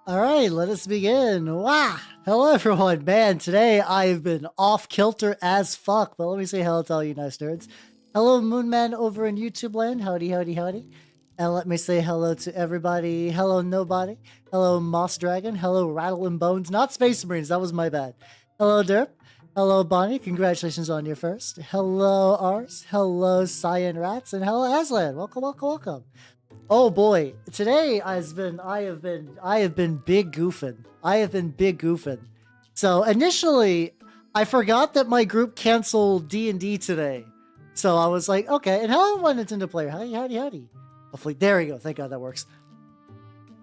All right, let us begin. Wow. Hello, everyone. Man, today I've been off kilter as fuck, but let me say hello to all you nice nerds. Hello, Moonman over in YouTube land. Howdy, howdy, howdy. And let me say hello to everybody. Hello, Nobody. Hello, Moss Dragon. Hello, Rattle and Bones. Not Space Marines. That was my bad. Hello, Derp. Hello, Bonnie. Congratulations on your first. Hello, Ars. Hello, Cyan Rats. And hello, Aslan. Welcome, welcome, welcome. Oh boy, today I have been big goofing. I have been big goofing. So initially, I forgot that my group canceled D&D today. So I was like, okay, and hello, one Nintendo player. Howdy, howdy, howdy. Hopefully, there we go. Thank God that works.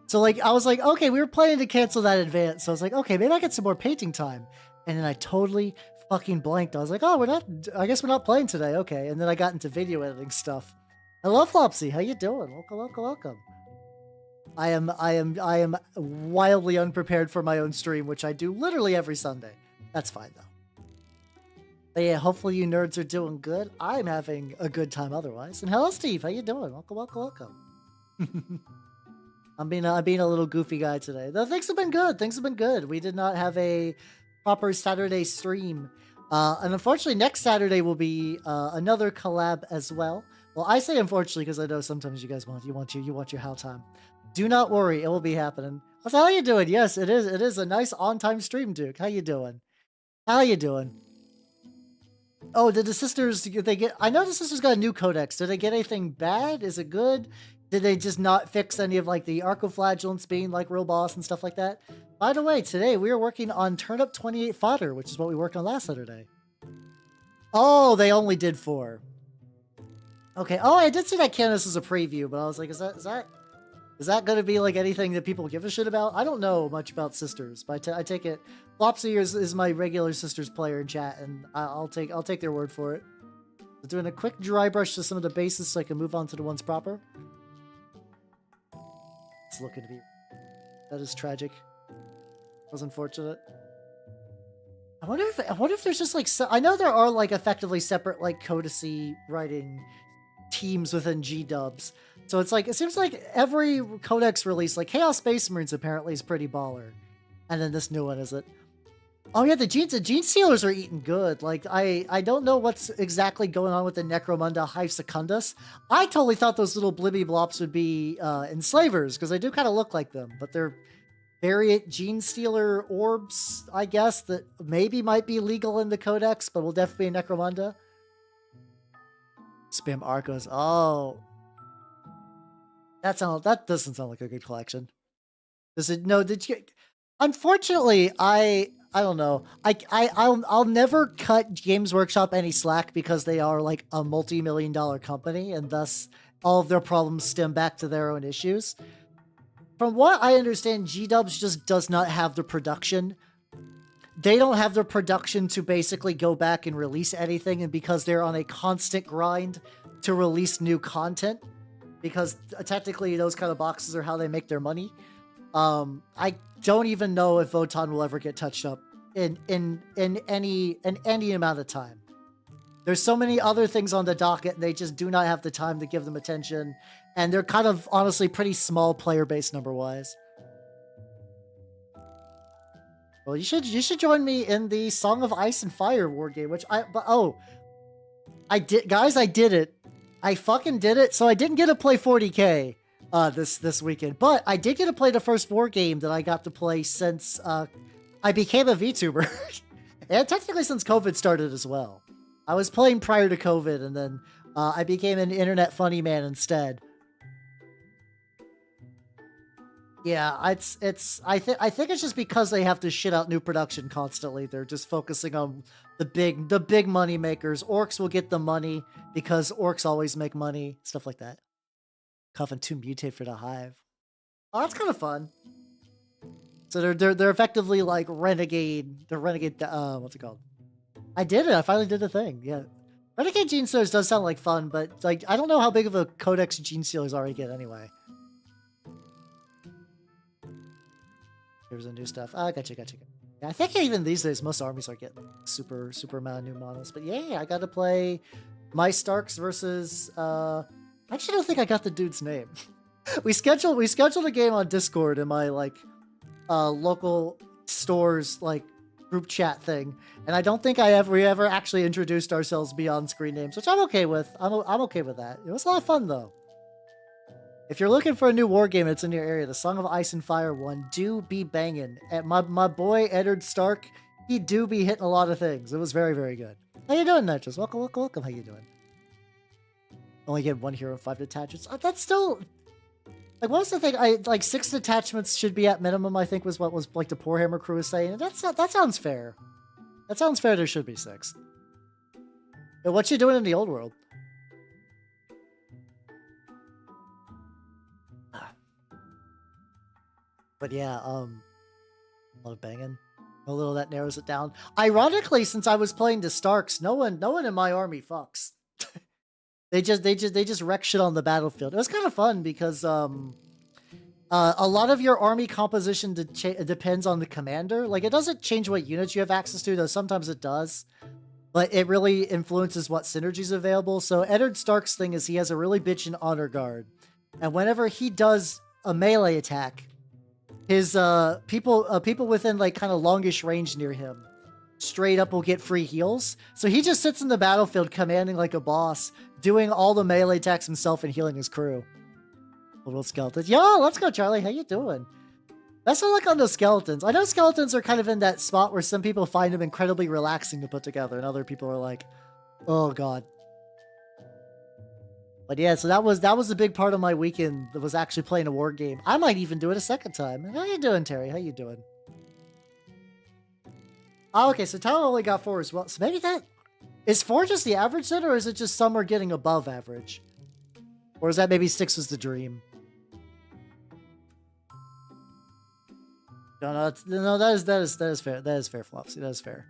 So like, I was like, okay, we were planning to cancel that in advance. So I was like, okay, maybe I get some more painting time. And then I totally fucking blanked. I was like, oh, I guess we're not playing today. Okay. And then I got into video editing stuff. Hello, Flopsy. How you doing? Welcome, welcome, welcome. I am wildly unprepared for my own stream, which I do literally every Sunday. That's fine though. But yeah, hopefully you nerds are doing good. I'm having a good time otherwise. And hello, Steve. How you doing? Welcome, welcome, welcome. I'm being a little goofy guy today. Though things have been good. Things have been good. We did not have a proper Saturday stream, and unfortunately, next Saturday will be another collab as well. Well, I say unfortunately because I know sometimes you guys want your how time. Do not worry, it will be happening. How you doing? Yes, it is. It is a nice on-time stream, Duke. How you doing? How you doing? Oh, did the sisters they get? I know the sisters got a new codex. Did they get anything bad? Is it good? Did they just not fix any of like the arcoflagellants being like real boss and stuff like that? By the way, today we are working on Turnip28 Fodder, which is what we worked on last Saturday. Oh, they only did 4. Okay. Oh, I did see that Candace as a preview, but I was like, is that going to be like anything that people give a shit about? I don't know much about sisters, but I take it. Flopsy is my regular sisters player in chat, and I'll take their word for it. So doing a quick dry brush to some of the bases so I can move on to the ones proper. It's looking to be. That is tragic. That was unfortunate. I wonder if there's just like I know there are like effectively separate like codicy writing teams within G-dubs. So it's like, it seems like every codex release, like Chaos Space Marines apparently is pretty baller. And then this new one, is it? Oh yeah, the Gene Stealers are eating good. Like, I don't know what's exactly going on with the Necromunda Hive Secundus. I totally thought those little blibby blops would be enslavers, because they do kind of look like them, but they're variant Gene Stealer orbs, I guess, that maybe might be legal in the codex, but will definitely be a Necromunda. Spam Arcos. Oh. That doesn't sound like a good collection. Does it? No, did you? Unfortunately, I don't know. I'll never cut Games Workshop any slack because they are like a multi-million-dollar company, and thus all of their problems stem back to their own issues. From what I understand, G-Dubs just does not have the production. They don't have the production to basically go back and release anything, and because they're on a constant grind to release new content, because technically those kind of boxes are how they make their money. I don't even know if Votan will ever get touched up in any amount of time. There's so many other things on the docket, and they just do not have the time to give them attention. And they're kind of honestly pretty small player base number-wise. Well, you should join me in the Song of Ice and Fire war game, which I did, guys. I did it. I fucking did it. So I didn't get to play 40K this weekend, but I did get to play the first war game that I got to play since I became a VTuber, and technically since COVID started as well. I was playing prior to COVID, and then I became an internet funny man instead. Yeah, I think it's just because they have to shit out new production constantly. They're just focusing on the big money makers. Orcs will get the money because orcs always make money, stuff like that. Coffin 2 mutate for the hive. Oh, that's kind of fun. So they're effectively like renegade. They're renegade. What's it called? I did it. I finally did the thing. Yeah, Renegade Gene Stealers does sound like fun, but like I don't know how big of a codex Gene Stealers already get anyway. Here's the new stuff. Ah, gotcha. Yeah, I think even these days, most armies are getting super amount of new models. But yeah, I got to play my Starks versus... I actually don't think I got the dude's name. we scheduled a game on Discord, and my, like... local stores like group chat thing, and I don't think we ever actually introduced ourselves beyond screen names, which I'm okay with. I'm okay with that. It was a lot of fun though. If you're looking for a new war game that's in your area, the Song of Ice and Fire one do be banging. And my boy Eddard Stark, he do be hitting a lot of things. It was very, very good. How you doing, Nitrous? Welcome, welcome, welcome. How you doing? Only get 1 hero, 5 detachments. That's still like, what was the thing? Like 6 detachments should be at minimum, I think was what was like the Poor Hammer crew was saying. That sounds fair. That sounds fair. There should be 6. But what you doing in the old world? But yeah, a lot of banging. A little that narrows it down. Ironically, since I was playing the Starks, no one in my army fucks. they just wreck shit on the battlefield. It was kind of fun because a lot of your army composition depends on the commander. Like, it doesn't change what units you have access to, though sometimes it does. But it really influences what synergies available. So Eddard Stark's thing is he has a really bitchin' honor guard, and whenever he does a melee attack, his people within like kind of longish range near him straight up will get free heals. So he just sits in the battlefield commanding like a boss, doing all the melee attacks himself and healing his crew. Little skeletons. Yo, let's go, Charlie. How you doing? Let's look on the skeletons. I know skeletons are kind of in that spot where some people find them incredibly relaxing to put together, and other people are like, oh god. But yeah, so that was a big part of my weekend, that was actually playing a war game. I might even do it a second time. How you doing, Terry? How you doing? Oh, okay, so Tyler only got 4 as well. So maybe that... Is 4 just the average then, or is it just some are getting above average? Or is that maybe 6 was the dream? No, that is fair. That is fair, Flopsy. That is fair.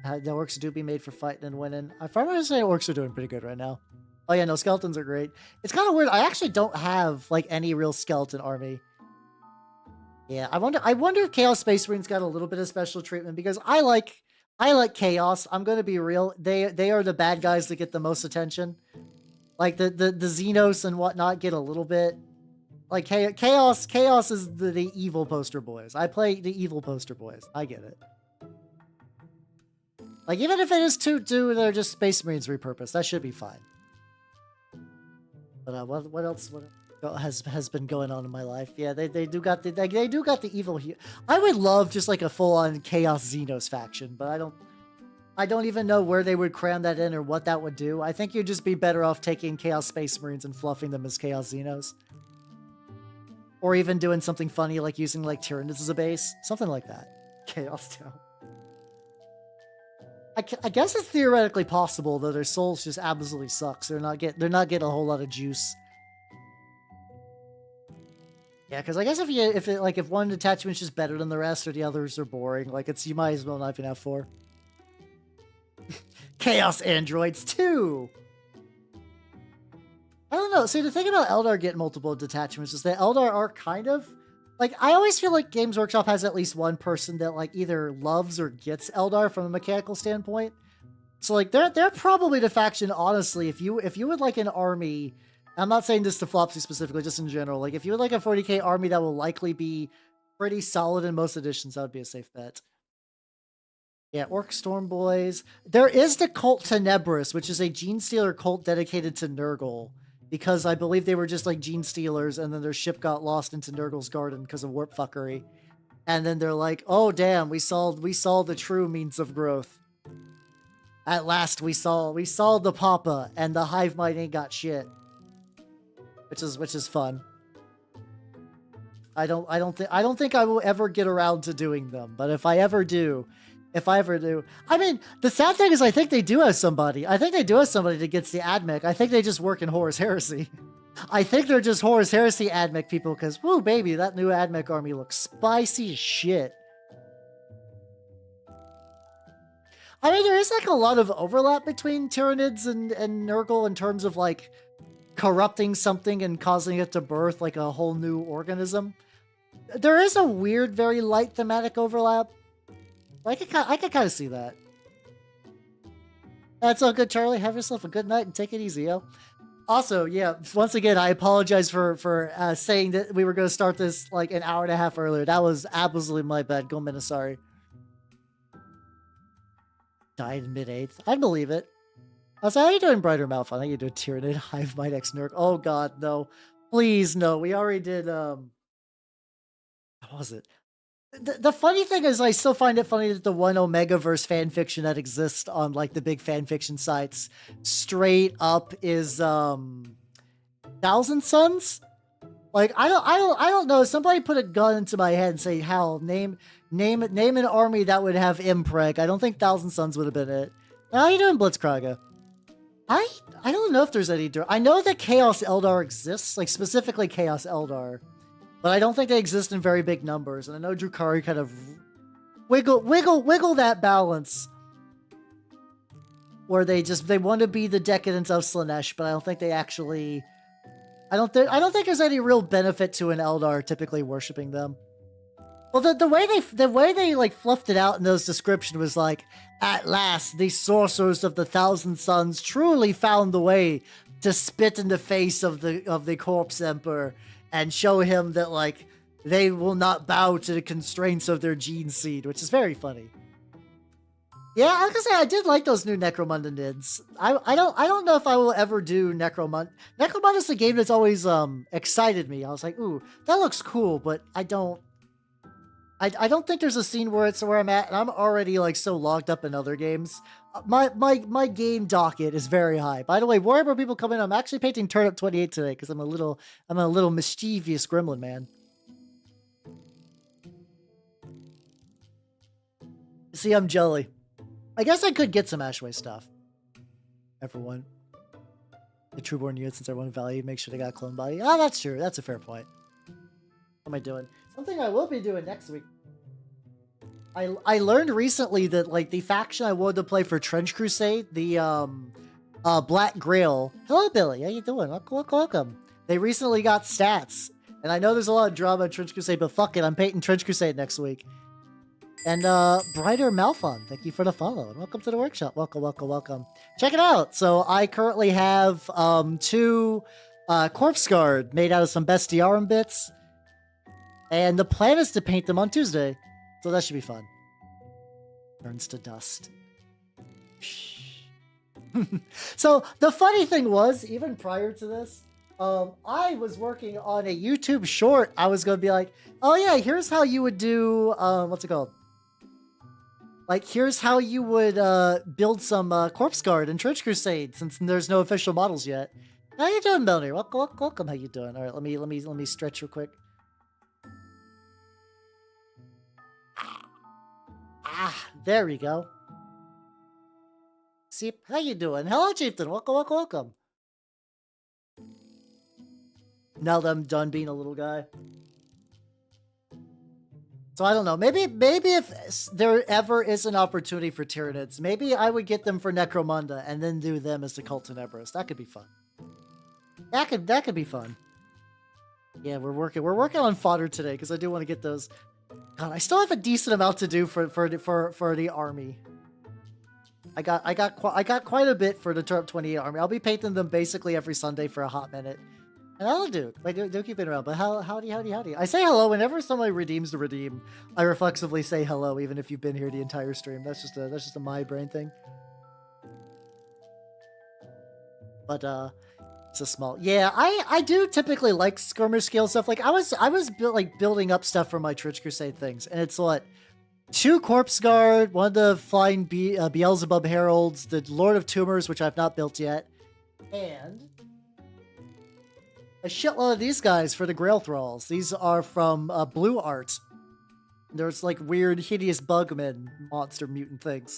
The orcs do be made for fighting and winning. I'm going to say orcs are doing pretty good right now. Oh yeah, no, skeletons are great. It's kind of weird. I actually don't have like any real skeleton army. Yeah, I wonder if Chaos Space Marines got a little bit of special treatment, because I like Chaos. I'm gonna be real. They are the bad guys that get the most attention. Like the Xenos and whatnot get a little bit. Like Chaos is the evil poster boys. I play the evil poster boys. I get it. Like, even if it is two, they're just Space Marines repurposed. That should be fine. But what else has been going on in my life? Yeah, they do got the evil here. I would love just like a full-on Chaos Xenos faction, but I don't even know where they would cram that in or what that would do. I think you'd just be better off taking Chaos Space Marines and fluffing them as Chaos Xenos. Or even doing something funny like using like Tyranids as a base. Something like that. Chaos Town. I guess it's theoretically possible, though their souls just absolutely sucks. They're not getting a whole lot of juice. Yeah, because I guess if one detachment's just better than the rest or the others are boring, like you might as well not even have 4. Chaos Androids too. I don't know. See, the thing about Eldar getting multiple detachments is that Eldar are kind of like, I always feel like Games Workshop has at least one person that like either loves or gets Eldar from a mechanical standpoint. So like they're probably the faction, honestly, if you would like an army, I'm not saying this to Flopsy specifically, just in general, like if you would like a 40k army that will likely be pretty solid in most editions, that would be a safe bet. Yeah, Orc Storm Boys. There is the Cult Tenebris, which is a Gene Stealer cult dedicated to Nurgle, because I believe they were just like Gene Stealers, and then their ship got lost into Nurgle's garden because of warp fuckery. And then they're like, oh damn, we saw the true means of growth. At last we saw the Papa, and the hive mind ain't got shit. Which is fun. I don't think I will ever get around to doing them, but if I ever do, I mean, the sad thing is I think they do have somebody. I think they do have somebody that gets the AdMech. I think they just work in Horus Heresy. I think they're just Horus Heresy AdMech people, because, woo, baby, that new AdMech army looks spicy as shit. I mean, there is, like, a lot of overlap between Tyranids and Nurgle in terms of, like, corrupting something and causing it to birth, like, a whole new organism. There is a weird, very light thematic overlap. I can kind of see that. That's all good, Charlie. Have yourself a good night and take it easy, yo. Also, yeah, once again, I apologize for saying that we were going to start this like an hour and a half earlier. That was absolutely my bad. Go minute, sorry. Died in mid-8th. I believe it. I was like, how you doing, Brighter Mouth? How you doing, Tyranid? Hive Might X Nurk. Oh god, no. Please, no. We already did, what was it? The funny thing is, I still find it funny that the one Omegaverse fanfiction that exists on like the big fanfiction sites straight up is Thousand Suns. Like I don't know. Somebody put a gun into my head and say, "Hell, name an army that would have impreg." I don't think Thousand Suns would have been it. How you doing, Blitzkraga? I don't know if there's any. I know that Chaos Eldar exists, like specifically Chaos Eldar. But I don't think they exist in very big numbers, and I know Drukari kind of wiggle that balance, where they want to be the decadence of Slanesh, but I don't think they actually. I don't think there's any real benefit to an Eldar typically worshiping them. Well, the way they like fluffed it out in those descriptions was like, at last, the sorcerers of the Thousand Suns truly found the way to spit in the face of the Corpse Emperor. And show him that, like, they will not bow to the constraints of their gene seed, which is very funny. Yeah, I was gonna say, I did like those new Necromunda nids. I don't know if I will ever do Necromunda. Necromunda is a game that's always excited me. I was like, ooh, that looks cool, but I don't think there's a scene where it's where I'm at, and I'm already like so logged up in other games. My game docket is very high. By the way, Warhammer people come in. I'm actually painting Turnip28 today because I'm a little mischievous gremlin man. See, I'm jelly. I guess I could get some Ashway stuff. Everyone, the Trueborn unit, since everyone valued, make sure they got clone body. Ah, that's true. That's a fair point. What am I doing? Something I will be doing next week. I learned recently that like the faction I wanted to play for Trench Crusade, the Black Grail. Hello, Billy. How you doing? Welcome. They recently got stats, and I know there's a lot of drama in Trench Crusade, but fuck it, I'm painting Trench Crusade next week. And Brighter Malfon, thank you for the follow, and welcome to the workshop. Welcome. Check it out. So I currently have 2 Corpse Guard made out of some Bestiarum bits, and the plan is to paint them on Tuesday. So that should be fun. Turns to dust. So the funny thing was, even prior to this, I was working on a YouTube short. I was going to be like, oh yeah, here's how you would do, what's it called? Like, here's how you would build some Corpse Guard in Trench Crusade, since there's no official models yet. How you doing, Melanie? Welcome. How you doing? All right, let me stretch real quick. Ah, there we go. See, how you doing? Hello, Chieftain. Welcome. Now that I'm done being a little guy. So I don't know. Maybe if there ever is an opportunity for Tyranids, maybe I would get them for Necromunda and then do them as the Cult Tenebris. That could be fun. That could be fun. Yeah, we're working on fodder today because I do want to get those. God, I still have a decent amount to do for the army. I got quite a bit for the Turnip28 army. I'll be painting them basically every Sunday for a hot minute. And I'll do. Like, don't keep it around. But howdy. I say hello whenever somebody redeems the redeem. I reflexively say hello, even if you've been here the entire stream. That's just a my brain thing. But it's a small. Yeah, I do typically like skirmish scale stuff. Like I was building up stuff for my Trench Crusade things, and it's what 2 Corpse Guard, one of the Flying Beelzebub Heralds, the Lord of Tumors, which I've not built yet, and a shitload of these guys for the Grail Thralls. These are from Blue Art. There's like weird, hideous bugmen, monster mutant things.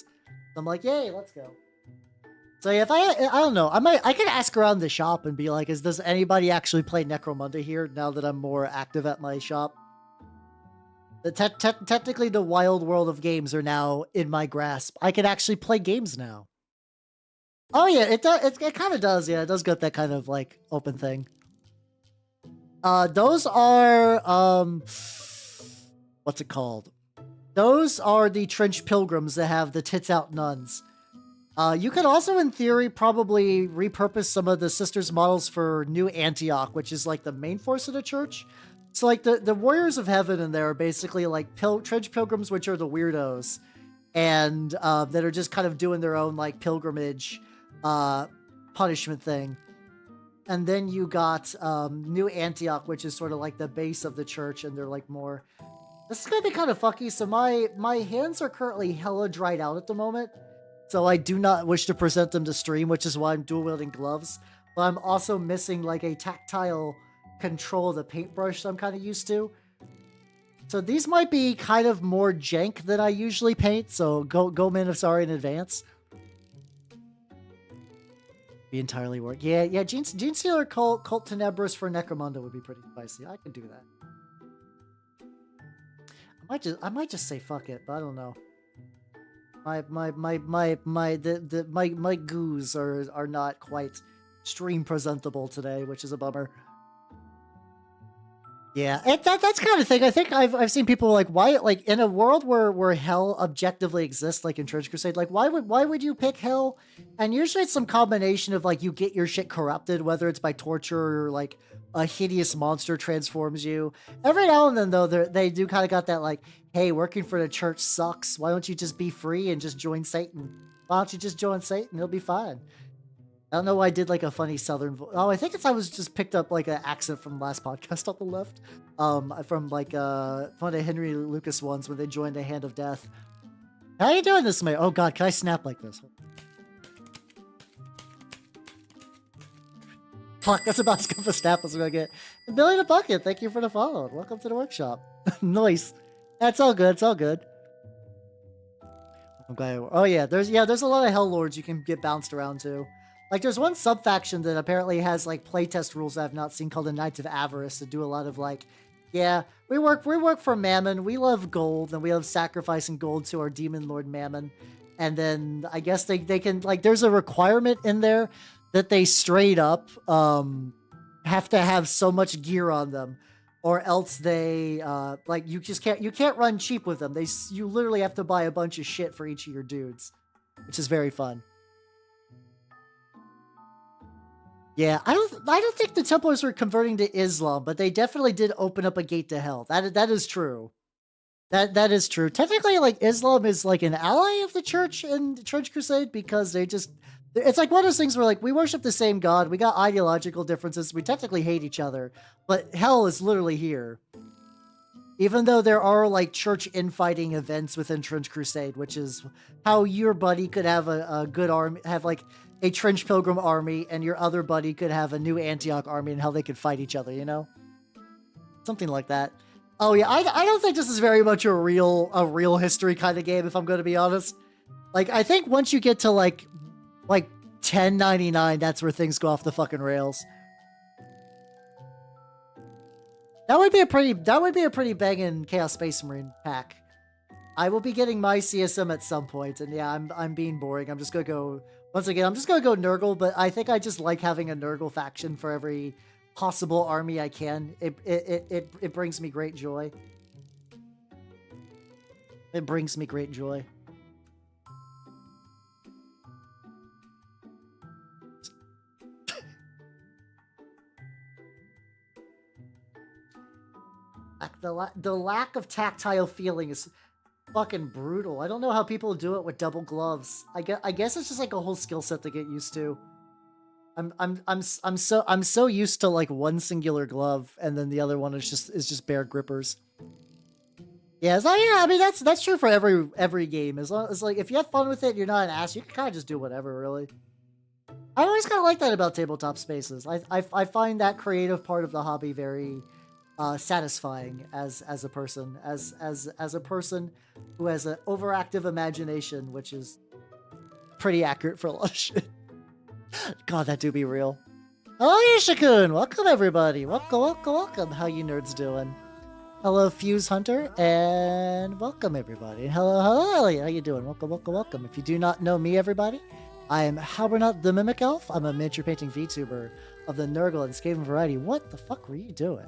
So I'm like, yay, let's go. So yeah, if I don't know, I could ask around the shop and be like, does anybody actually play Necromunda here now that I'm more active at my shop? Technically, the wild world of games are now in my grasp. I can actually play games now. Oh yeah, it kind of does. Yeah, it does get that kind of like open thing. Those are what's it called? Those are the Trench Pilgrims that have the tits out nuns. You could also, in theory, probably repurpose some of the sisters models for New Antioch, which is like the main force of the church. So like the Warriors of Heaven in there are basically like trench pilgrims, which are the weirdos, and that are just kind of doing their own like pilgrimage punishment thing. And then you got New Antioch, which is sort of like the base of the church, and they're like more... This is gonna be kind of fucky. So my hands are currently hella dried out at the moment. So I do not wish to present them to stream, which is why I'm dual wielding gloves. But I'm also missing like a tactile control of the paintbrush that I'm kind of used to. So these might be kind of more jank than I usually paint. So go man of sorry in advance. Be entirely work. Yeah. Gene Stealer Cult Tenebris for Necromunda would be pretty spicy. I could do that. I might just say fuck it, but I don't know. My goos are not quite stream presentable today, which is a bummer. Yeah, that's kind of thing. I think I've seen people like, why, like, in a world where hell objectively exists, like in Trench Crusade, like why would you pick hell? And usually it's some combination of like you get your shit corrupted, whether it's by torture or like a hideous monster transforms you. Every now and then though, they do kind of got that like, hey, working for the church sucks. Why don't you just be free and just join Satan? Why don't you just join Satan? It'll be fine. I don't know why I did like a funny southern voice. Oh, I think I was just picked up like an accent from last podcast on the left. From like one of the Henry Lucas ones when they joined the Hand of Death. How you doing this, mate? Oh god, can I snap like this? Fuck, that's about as good of a snap as we're gonna get. Billy the Bucket, thank you for the follow. Welcome to the workshop. Nice. That's all good, it's all good. I'm glad. Oh yeah, there's a lot of Hell Lords you can get bounced around to. Like, there's one sub-faction that apparently has, like, playtest rules I've not seen called the Knights of Avarice that do a lot of, like, yeah, we work for Mammon, we love gold, and we love sacrificing gold to our demon lord Mammon. And then, I guess they can, like, there's a requirement in there that they straight up have to have so much gear on them, or else they, like, you can't run cheap with them. You literally have to buy a bunch of shit for each of your dudes, which is very fun. Yeah, I don't think the Templars were converting to Islam, but they definitely did open up a gate to hell. That is true. That is true. Technically, like, Islam is like an ally of the church in Trench Crusade because it's like one of those things where like we worship the same God, we got ideological differences, we technically hate each other, but hell is literally here. Even though there are like church infighting events within Trench Crusade, which is how your buddy could have a good army, have like a Trench Pilgrim army, and your other buddy could have a New Antioch army, and how they could fight each other, you know? Something like that. Oh yeah, I don't think this is very much a real history kind of game, if I'm going to be honest. Like, I think once you get to like 1099, that's where things go off the fucking rails. That would be a pretty banging Chaos Space Marine pack. I will be getting my CSM at some point, and yeah, I'm being boring. I'm just gonna go once again. I'm just gonna go Nurgle, but I think I just like having a Nurgle faction for every possible army I can. It brings me great joy. It brings me great joy. The lack of tactile feeling is fucking brutal. I don't know how people do it with double gloves. I guess it's just like a whole skill set to get used to. I'm so used to like one singular glove, and then the other one is just bare grippers. Yeah, so yeah, I mean that's true for every game. As long as like if you have fun with it, you're not an ass. You can kind of just do whatever, really. I always kind of like that about tabletop spaces. I find that creative part of the hobby very satisfying as a person, as a person who has an overactive imagination, which is pretty accurate for a lot of shit. God, that do be real. Hello, Yishikun! Welcome, everybody! Welcome! How you nerds doing? Hello, Fuse Hunter, and welcome, everybody. Hello, Elliot. How you doing? Welcome. If you do not know me, everybody, I am Halbernut the Mimic Elf. I'm a miniature painting VTuber of the Nurgle and Skaven variety. What the fuck were you doing?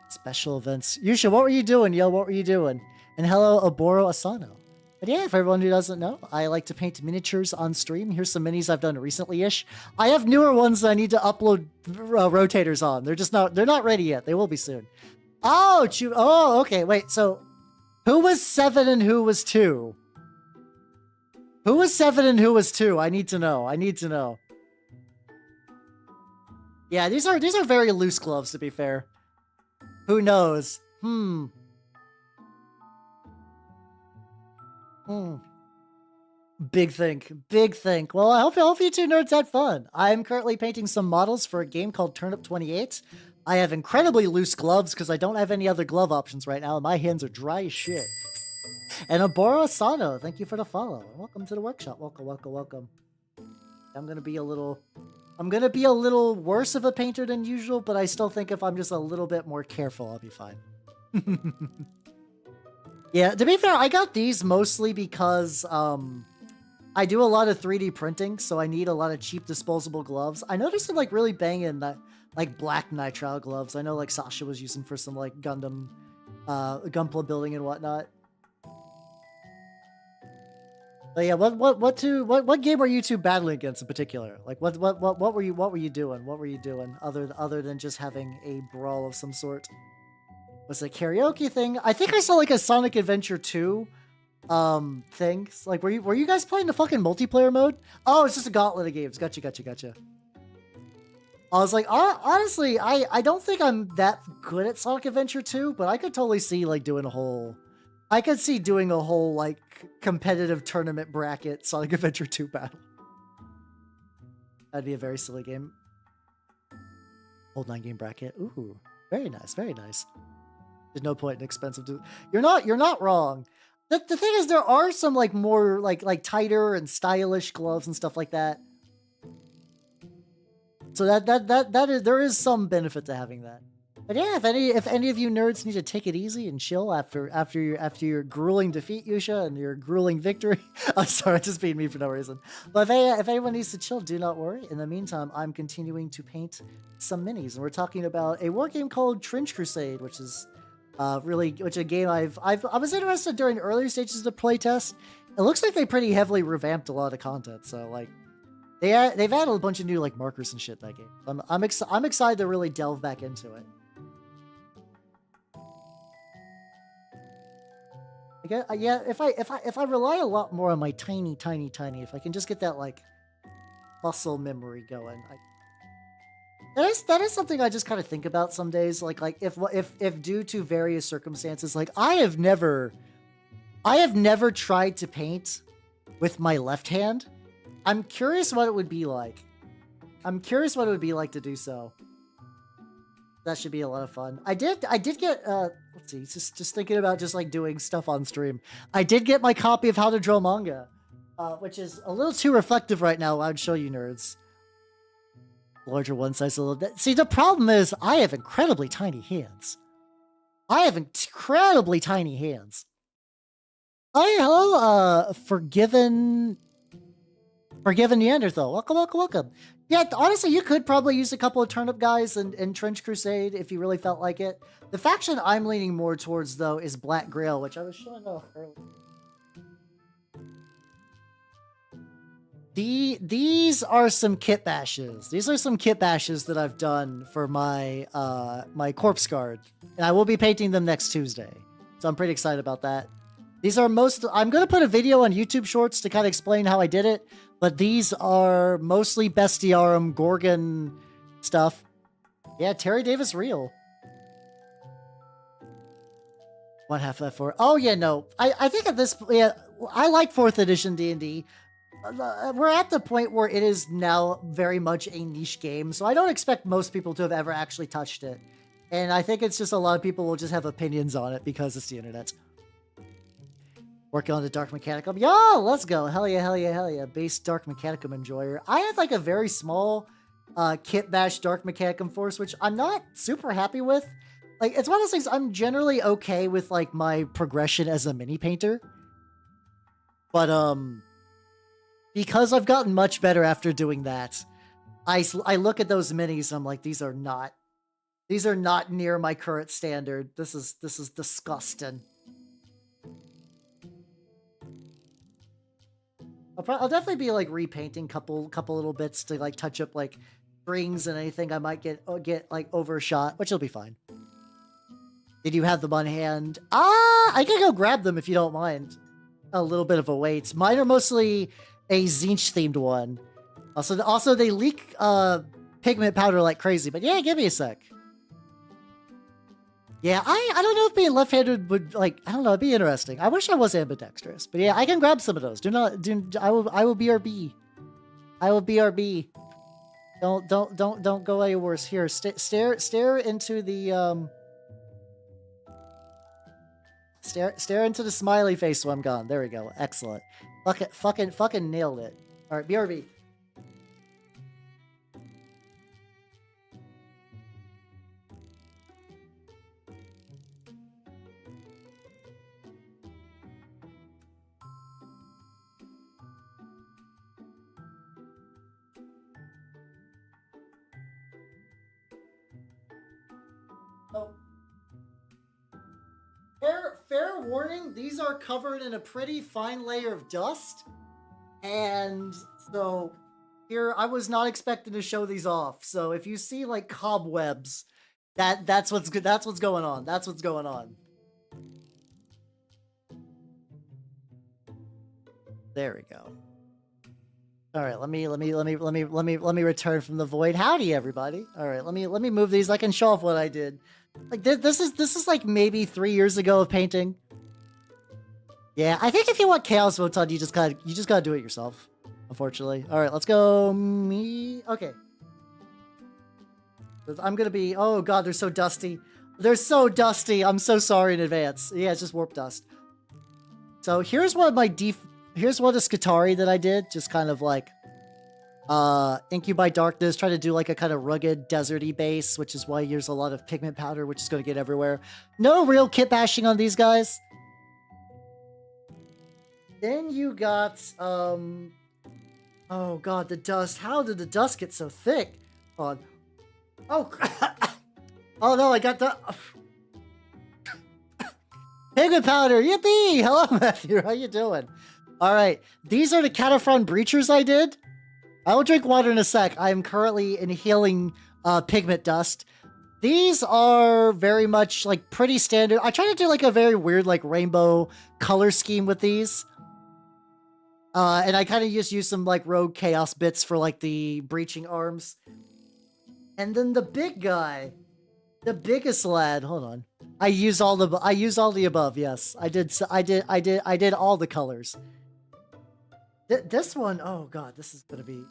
Special events. Yusha, what were you doing, yo? What were you doing? And hello, Oboro Asano. But yeah, for everyone who doesn't know, I like to paint miniatures on stream. Here's some minis I've done recently-ish. I have newer ones that I need to upload rotators on. They're not ready yet. They will be soon. Oh, okay, wait, so who was 7 and who was 2? Who was 7 and who was 2? I need to know. Yeah, these are very loose gloves, to be fair. Who knows? Big think. Well, I hope you two nerds had fun. I'm currently painting some models for a game called Turnip28. I have incredibly loose gloves because I don't have any other glove options right now, and my hands are dry as shit. And Aboro Asano, thank you for the follow. Welcome to the workshop. Welcome. I'm gonna be a little worse of a painter than usual, but I still think if I'm just a little bit more careful, I'll be fine. Yeah, to be fair, I got these mostly because I do a lot of 3D printing, so I need a lot of cheap disposable gloves. I noticed them like really banging that like black nitrile gloves. I know like Sasha was using for some like Gunpla building and whatnot. But yeah, what game were you two battling against in particular? Like what were you doing other than just having a brawl of some sort? Was it a karaoke thing? I think I saw like a Sonic Adventure 2 thing. Like were you guys playing the fucking multiplayer mode? Oh, it's just a gauntlet of games. Gotcha. I was like, honestly, I don't think I'm that good at Sonic Adventure 2, but I could totally see like doing a whole like competitive tournament bracket Sonic Adventure 2 battle. That'd be a very silly game. Old 9-game bracket. Ooh, very nice. There's no point in expensive. You're not wrong. The thing is, there are some like more like tighter and stylish gloves and stuff like that. So there is some benefit to having that. But yeah, if any of you nerds need to take it easy and chill after your grueling defeat, Yusha, and your grueling victory, I'm sorry, just being me for no reason. But if anyone needs to chill, do not worry. In the meantime, I'm continuing to paint some minis, and we're talking about a war game called Trench Crusade, which is a game I was interested during earlier stages of the playtest. It looks like they pretty heavily revamped a lot of content, so like they've added a bunch of new like markers and shit in that game. I'm excited to really delve back into it. Yeah, if I rely a lot more on my tiny, if I can just get that like muscle memory going, that is something I just kind of think about some days. Like if due to various circumstances, like I have never tried to paint with my left hand. I'm curious what it would be like. To do so. That should be a lot of fun. I did get let's see, just thinking about just like doing stuff on stream. I did get my copy of How to Draw Manga, which is a little too reflective right now. I'd show you nerds. Larger one size a little bit. See, the problem is I have incredibly tiny hands. Hello, Forgiven Neanderthal. Welcome. Yeah, honestly, you could probably use a couple of turnip guys in Trench Crusade if you really felt like it. The faction I'm leaning more towards, though, is Black Grail, which I was showing off earlier. These are some kit bashes. These are some kit bashes that I've done for my my corpse guard, and I will be painting them next Tuesday. So I'm pretty excited about that. These are I'm going to put a video on YouTube Shorts to kind of explain how I did it, but these are mostly Bestiarum Gorgon stuff. Yeah, Terry Davis real. 1/2 F4. Oh yeah, no. I think at this, yeah, I like 4th edition D&D. We're at the point where it is now very much a niche game, so I don't expect most people to have ever actually touched it. And I think it's just a lot of people will just have opinions on it because it's the internet. Working on the Dark Mechanicum. Yo, let's go. Hell yeah. Base Dark Mechanicum enjoyer. I have like a very small kit bash Dark Mechanicum force, which I'm not super happy with. Like, it's one of those things I'm generally okay with, like, my progression as a mini painter. But, because I've gotten much better after doing that, I look at those minis and I'm like, these are not near my current standard. This is disgusting. I'll definitely be like repainting couple little bits to like touch up like strings and anything I might get like overshot, which will be fine. Did you have them on hand? I can go grab them if you don't mind. A little bit of a wait. Mine are mostly a Zinch themed one. Also they leak pigment powder like crazy, but yeah, give me a sec. Yeah, I don't know if being left-handed would like, I don't know, it'd be interesting. I wish I was ambidextrous, but yeah, I can grab some of those. I will BRB. I will BRB. Don't go any worse. Here, stare into the stare into the smiley face when I'm gone. There we go. Excellent. Fucking nailed it. All right, BRB. Oh. Fair warning, these are covered in a pretty fine layer of dust. And so here, I was not expecting to show these off. So if you see like cobwebs, that's what's good. That's what's going on. That's what's going on. There we go. All right, let me return from the void. Howdy, everybody. All right, let me move these. I can show off what I did. Like this is like maybe 3 years ago of painting. Yeah, I think if you want chaos votes on, you just gotta do it yourself. Unfortunately. All right, let's go. Me. Okay. I'm gonna be. Oh god, they're so dusty. They're so dusty. I'm so sorry in advance. Yeah, it's just warp dust. So here's what my here's what a Skitari that I did. Just kind of like Incubi Darkness, try to do like a kind of rugged, deserty base, which is why I use a lot of pigment powder, which is going to get everywhere. No real kit bashing on these guys. Then you got, oh god, the dust. How did the dust get so thick? Oh, oh no, I got the pigment powder. Yippee! Hello, Matthew. How you doing? All right, these are the Cataphrone Breachers I did. I will drink water in a sec. I am currently inhaling pigment dust. These are very much like pretty standard. I try to do like a very weird like rainbow color scheme with these. And I kind of just use some like rogue chaos bits for like the breaching arms. And then the big guy, the biggest lad. Hold on. I used all the above. Yes, I did all the colors. This one, oh god, this is gonna be.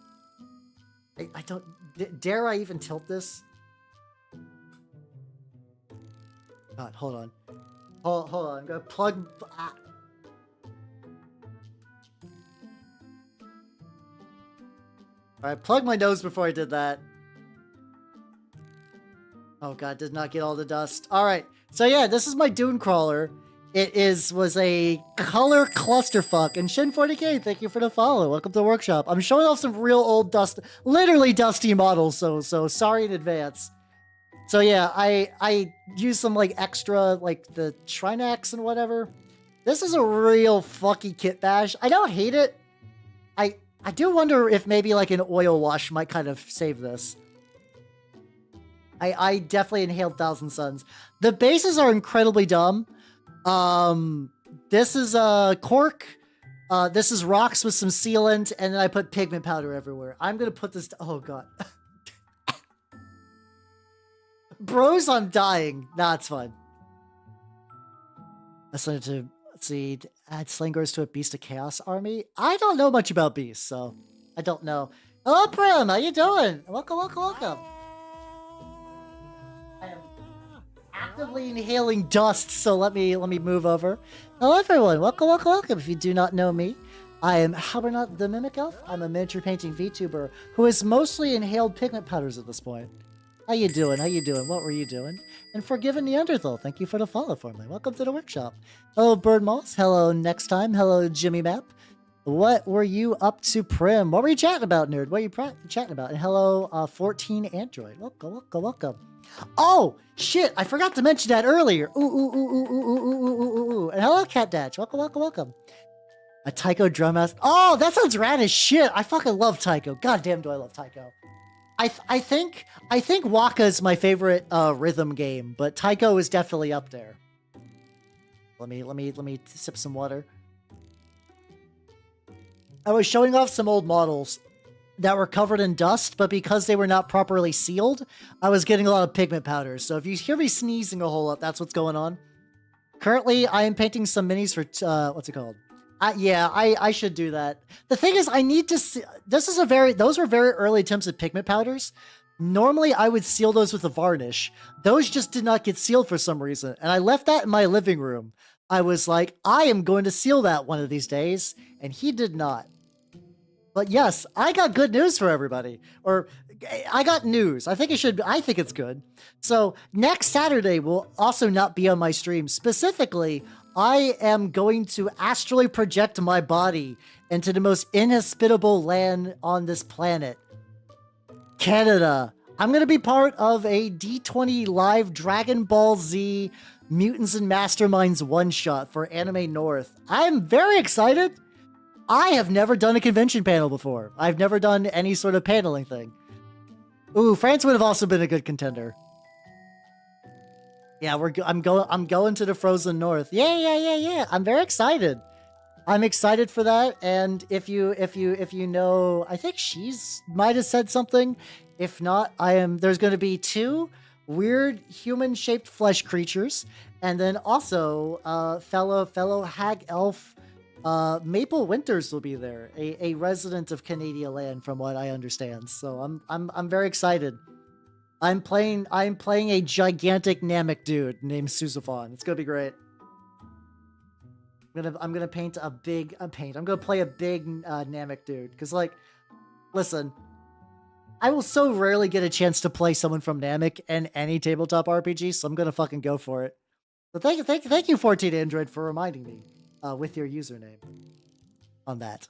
I don't dare I even tilt this. God, hold on, hold on. I'm gonna plug. Ah. All right, plug my nose before I did that. Oh god, did not get all the dust. All right, so yeah, this is my Dune Crawler. It was a color clusterfuck. And Shin40k, thank you for the follow. Welcome to the workshop. I'm showing off some real old literally dusty models, so sorry in advance. So yeah, I use some like extra, like the Trinax and whatever. This is a real fucky kit bash. I don't hate it. I do wonder if maybe like an oil wash might kind of save this. I definitely inhaled Thousand Suns. The bases are incredibly dumb. This is cork. This is rocks with some sealant, and then I put pigment powder everywhere. I'm gonna put this. Oh god, bros, I'm dying. Nah, it's fine. Let's see. Add slingers to a Beast of Chaos army. I don't know much about beasts, so I don't know. Hello, Prim. How you doing? Welcome. I am actively inhaling dust, so let me move over. Hello everyone, welcome. If you do not know me, I am Habernot the Mimic Elf. I'm a miniature painting VTuber who has mostly inhaled pigment powders at this point. How you doing? What were you doing? And Forgiven Neanderthal, thank you for the follow for me. Welcome to the workshop. Hello Bird Moss, hello Next Time, hello Jimmy Map. What were you up to, Prim? What were you chatting about, nerd? What are you chatting about? And hello 14 Android, welcome. Oh, shit, I forgot to mention that earlier. Ooh. And hello, Cat Datch. Welcome. A Taiko drum master. Oh, that sounds rad as shit. I fucking love Taiko. God damn, do I love Taiko. I think Waka is my favorite rhythm game, but Taiko is definitely up there. Let me sip some water. I was showing off some old models that were covered in dust, but because they were not properly sealed, I was getting a lot of pigment powders. So if you hear me sneezing a whole lot, that's what's going on. Currently, I am painting some minis for what's it called? Yeah, I should do that. The thing is, I need to see. Those were very early attempts at pigment powders. Normally, I would seal those with a varnish. Those just did not get sealed for some reason, and I left that in my living room. I was like, I am going to seal that one of these days, and he did not. But yes, I got good news for everybody. Or I got news. I think it's good. So next Saturday will also not be on my stream. Specifically, I am going to astrally project my body into the most inhospitable land on this planet, Canada. I'm going to be part of a D20 live Dragon Ball Z Mutants and Masterminds one-shot for Anime North. I'm very excited. I have never done a convention panel before. I've never done any sort of paneling thing. Ooh, France would have also been a good contender. Yeah, I'm going to the frozen north. Yeah. I'm very excited. I'm excited for that. And if you know, I think she's might have said something. If not, there's going to be 2 weird human-shaped flesh creatures, and then also fellow hag elf Maple Winters will be there, a resident of Canadian land, from what I understand. So I'm very excited. I'm playing a gigantic Namek dude named Suzafon. It's gonna be great. I'm gonna paint a big I'm gonna play a big Namek dude, because like, listen, I will so rarely get a chance to play someone from Namek in any tabletop RPG, so I'm gonna fucking go for it. So thank you 14 Android for reminding me with your username on that.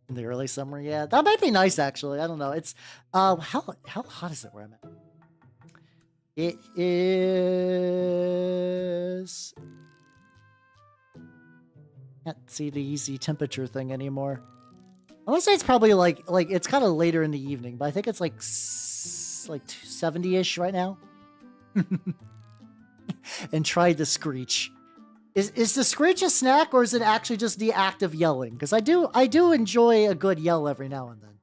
In the early summer, yeah, that might be nice actually. I don't know. It's how hot is it where I'm at? It is. Can't see the easy temperature thing anymore. I want to say it's probably like it's kind of later in the evening, but I think it's like 70-ish right now. And tried the screech. Is the screech a snack, or is it actually just the act of yelling? Because I do enjoy a good yell every now and then.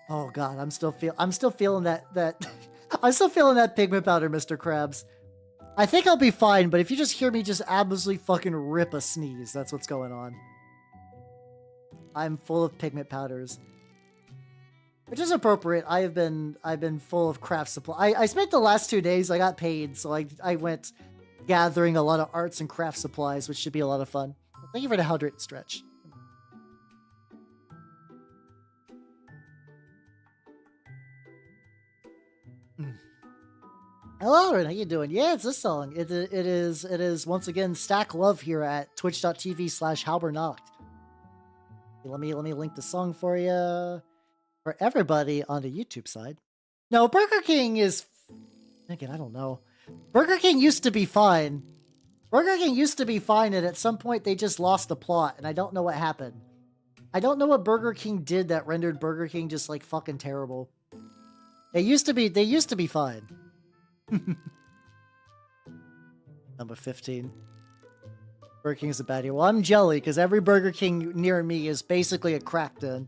Oh god, I'm still feeling that I'm still feeling that pigment powder, Mr. Krabs. I think I'll be fine, but if you just hear me just absolutely fucking rip a sneeze, that's what's going on. I'm full of pigment powders, which is appropriate. I've been full of craft supply. I spent the last 2 days. I got paid, so I went gathering a lot of arts and craft supplies, which should be a lot of fun. Thank you for the hydrate stretch. Hello, Aaron. How you doing? Yeah, it's this song. It is once again Stack Love here at twitch.tv/Halbernacht. Let me link the song for you, for everybody on the YouTube side. No, Burger King is, again, I don't know. Burger King used to be fine. Burger King used to be fine, and at some point they just lost the plot, and I don't know what happened. I don't know what Burger King did that rendered Burger King just like fucking terrible. They used to be fine. Number 15. Burger King is a baddie. Well, I'm jelly because every Burger King near me is basically a crack den.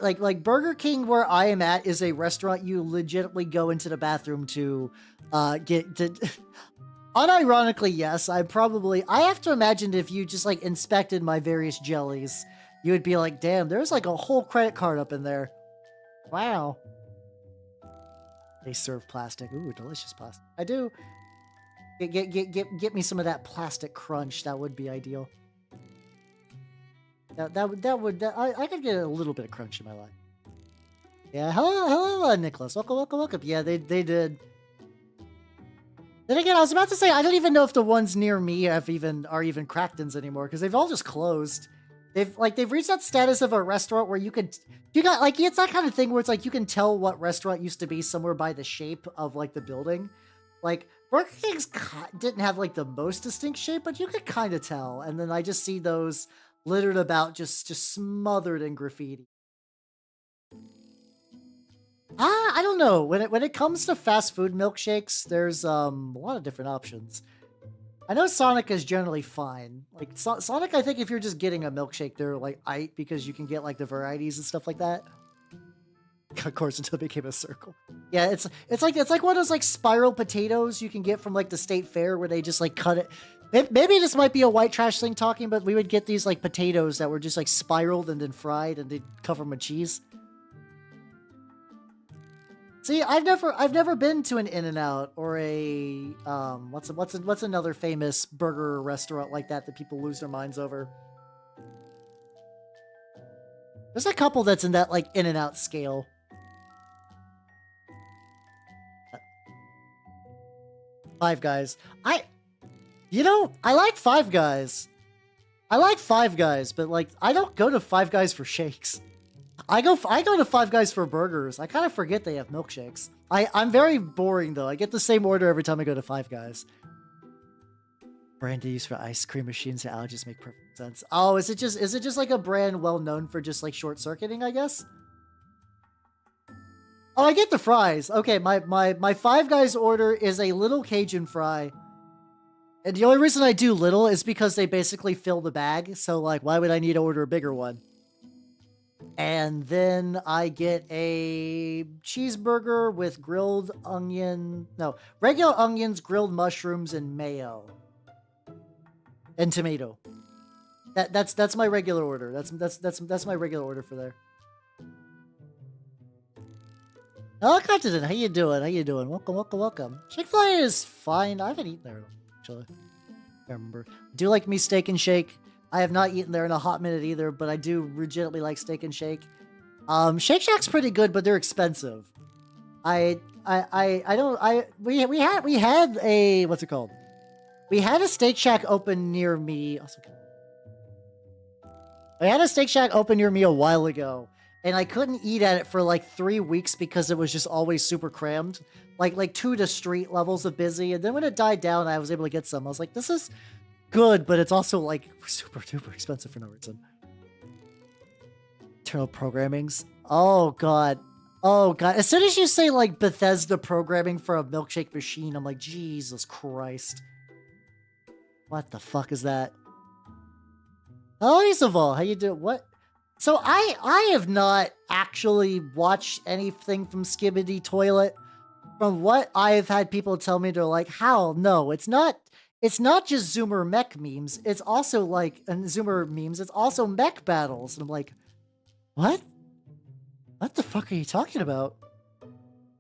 Like Burger King where I am at is a restaurant you legitimately go into the bathroom to get to. Unironically, yes, I have to imagine if you just like inspected my various jellies, you would be like, damn, there's like a whole credit card up in there. Wow. They serve plastic. Ooh, delicious plastic. I do. Get me some of that plastic crunch. That would be ideal. I could get a little bit of crunch in my life. Yeah, hello, Nicholas. Welcome. Yeah, they did. Then again, I was about to say I don't even know if the ones near me are even Crackdens anymore because they've all just closed. They've reached that status of a restaurant where it's that kind of thing where it's like you can tell what restaurant used to be somewhere by the shape of like the building. Like Burger Kings didn't have like the most distinct shape, but you could kind of tell. And then I just see those littered about, just smothered in graffiti. I don't know. When it comes to fast food milkshakes, there's a lot of different options. I know Sonic is generally fine. Like Sonic, I think if you're just getting a milkshake, they're like aight because you can get like the varieties and stuff like that. Of course, until it became a circle. Yeah, it's like one of those like spiral potatoes you can get from like the state fair where they just like cut it. Maybe this might be a white trash thing talking, but we would get these like potatoes that were just like spiraled and then fried and they'd cover them with cheese. See, I've never been to an In-N-Out or a what's another famous burger restaurant like that people lose their minds over. There's a couple that's in that like In-N-Out scale. Five Guys. I like Five Guys. I like Five Guys, but like I don't go to Five Guys for shakes. I go to Five Guys for burgers. I kind of forget they have milkshakes. I'm very boring though. I get the same order every time I go to Five Guys. Brand they use for ice cream machines and allergies make perfect sense. Oh, is it just like a brand well known for just like short circuiting, I guess? Oh, I get the fries. Okay, my Five Guys order is a little Cajun fry. And the only reason I do little is because they basically fill the bag. So like, why would I need to order a bigger one? And then I get a cheeseburger with regular onions, grilled mushrooms, and mayo. And tomato. That's my regular order. That's my regular order for there. Oh, Continent, how you doing? How you doing? Welcome. Chick-fil-A is fine. I haven't eaten there, actually. I remember. Do like me Steak and Shake. I have not eaten there in a hot minute either, but I do legitimately like Steak and Shake. Shake Shack's pretty good, but they're expensive. We had a, what's it called? We had a Steak Shack open near me. I had a Steak Shack open near me a while ago, and I couldn't eat at it for like 3 weeks because it was just always super crammed. Like 2 to street levels of busy. And then when it died down, I was able to get some. I was like, this is good, but it's also like super duper expensive for no reason. Internal programmings. Oh god. As soon as you say like Bethesda programming for a milkshake machine, I'm like, Jesus Christ. What the fuck is that? Oh, Isaval, how you doing? What? So I have not actually watched anything from Skibidi Toilet. From what I've had people tell me, they're like, how? No, it's not just Zoomer mech memes. It's also like, and Zoomer memes, it's also mech battles. And I'm like, what? What the fuck are you talking about?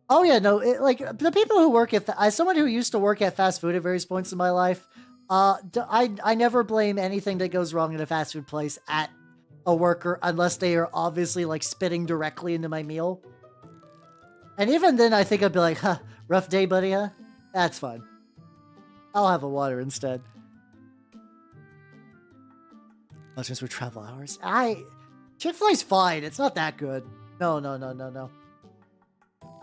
Oh yeah, no, like the people who work at, as someone who used to work at fast food at various points in my life, I never blame anything that goes wrong in a fast food place at a worker unless they are obviously like spitting directly into my meal. And even then I think I'd be like, huh, rough day, buddy, huh? That's fine. I'll have a water instead. That's just for travel hours. Chick-fil-A's fine. It's not that good. No.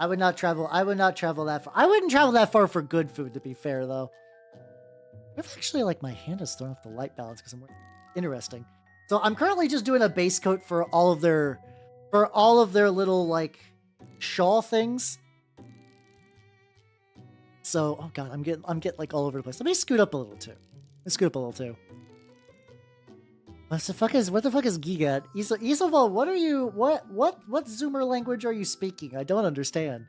I would not travel that far. I wouldn't travel that far for good food, to be fair, though. I've actually, like, my hand is thrown off the light balance because I'm interesting. So I'm currently just doing a base coat for all of their little, like, shawl things. So, oh god, I'm getting like all over the place. Let me scoot up a little too. What the fuck is Giga? Isoval, what Zoomer language are you speaking? I don't understand.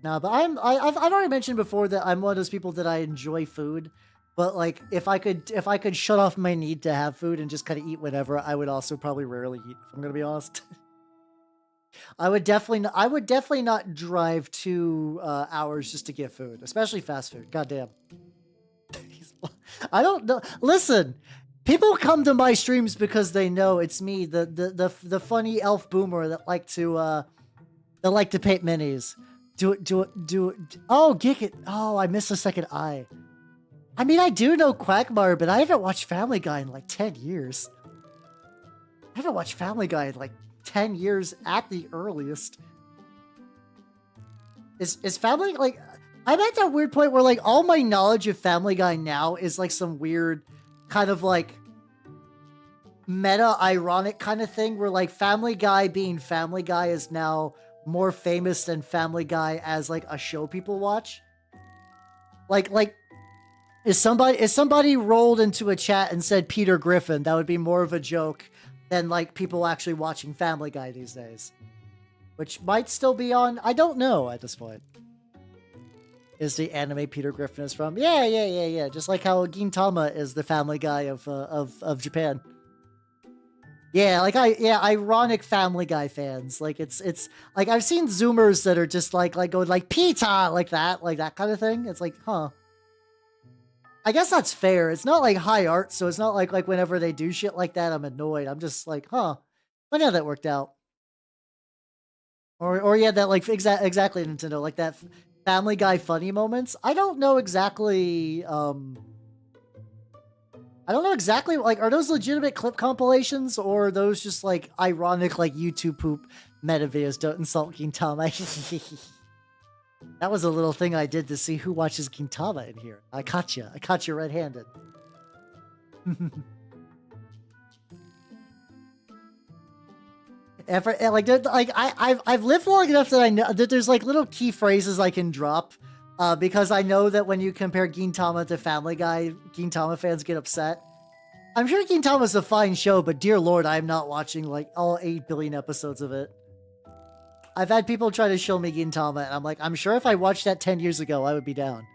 No, but I've already mentioned before that I'm one of those people that I enjoy food, but like if I could shut off my need to have food and just kind of eat whatever, I would also probably rarely eat, if I'm gonna be honest. I would definitely not drive 2 hours just to get food, especially fast food. Goddamn. I don't know. Listen, people come to my streams because they know it's me, the funny elf boomer that like to paint minis. Do it. Oh, geek it. Oh, I missed a second eye. I mean, I do know Quagmire, but I haven't watched Family Guy in like 10 years. I haven't watched Family Guy in like 10 years at the earliest. is Family like I'm at that weird point where like all my knowledge of Family Guy now is like some weird kind of like meta ironic kind of thing where like Family Guy being Family Guy is now more famous than Family Guy as like a show people watch. Like is somebody rolled into a chat and said Peter Griffin, that would be more of a joke than like people actually watching Family Guy these days. Which might still be on, I don't know at this point. Is the anime Peter Griffin is from? Yeah. Just like how Gintama is the Family Guy of Japan. Yeah, like ironic Family Guy fans. Like it's like I've seen Zoomers that are just like going like Pita like that kind of thing. It's like, huh. I guess that's fair. It's not like high art, so it's not like whenever they do shit like that, I'm annoyed. I'm just like, huh. Funny how that worked out. Or yeah, that like exactly Nintendo, like that Family Guy funny moments. I don't know exactly like are those legitimate clip compilations or are those just like ironic like YouTube poop meta videos? Don't insult Gintama. That was a little thing I did to see who watches Gintama in here. I caught you red-handed. I've lived long enough that I know that there's like little key phrases I can drop, because I know that when you compare Gintama to Family Guy, Gintama fans get upset. I'm sure Gintama's a fine show, but dear lord, I'm not watching like all 8 billion episodes of it. I've had people try to show me Gintama, and I'm like, I'm sure if I watched that 10 years ago, I would be down.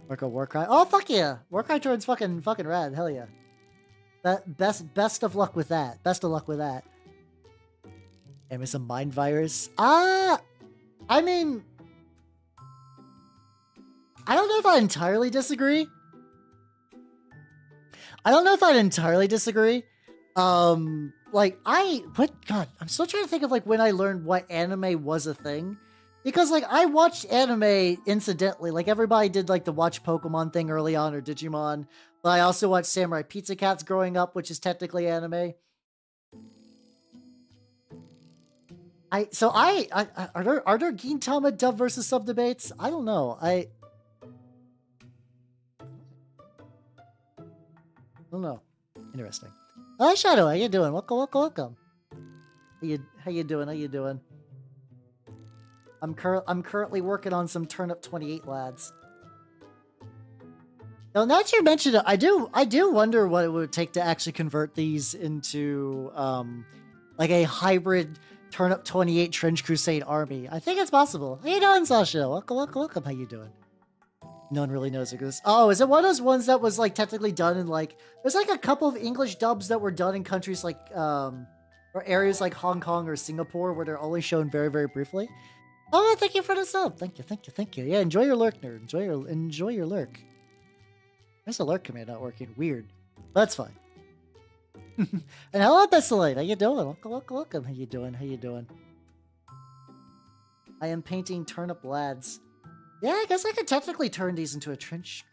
Warcry. Oh fuck yeah, Warcry turns fucking rad. Hell yeah. Best of luck with that. Best of luck with that. And some mind virus. I mean, I don't know if I entirely disagree. Like God, I'm still trying to think of like when I learned what anime was a thing. Because like I watched anime incidentally, like everybody did like the watch Pokemon thing early on or Digimon. But I also watched Samurai Pizza Cats growing up, which is technically anime. Are there Gintama dub versus sub debates? I don't know. I don't know. Interesting. Hi Shadow, how you doing? Welcome. How you doing? I'm currently working on some Turnip28 lads. Now that you mentioned it, I do wonder what it would take to actually convert these into like a hybrid Turnip28 Trench Crusade army. I think it's possible. How you doing, Sasha? Welcome. How you doing? No one really knows this. Oh, is it one of those ones that was like technically done in like? There's like a couple of English dubs that were done in countries like or areas like Hong Kong or Singapore where they're only shown very, very briefly. Oh, thank you for the sub. Thank you. Yeah, enjoy your lurk, nerd. Enjoy your lurk. There's a lurk command not working. Weird. That's fine. And hello, Bessalite. How you doing? Welcome. How you doing? I am painting turnip lads. Yeah, I guess I could technically turn these into a trench.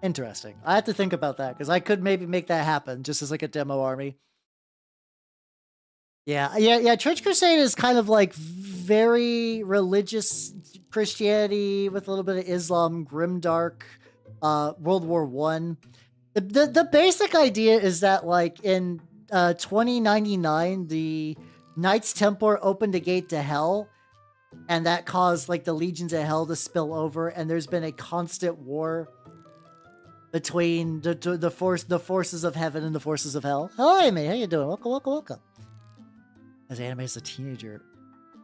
Interesting. I have to think about that because I could maybe make that happen just as like a demo army. Yeah. Trench Crusade is kind of like very religious Christianity with a little bit of Islam, grimdark, World War I. The basic idea is that like in 2099, the Knights Templar opened a gate to hell, and that caused like the legions of hell to spill over, and there's been a constant war between the forces of heaven and the forces of hell. Hi, mate. How you doing? Welcome. As anime as a teenager.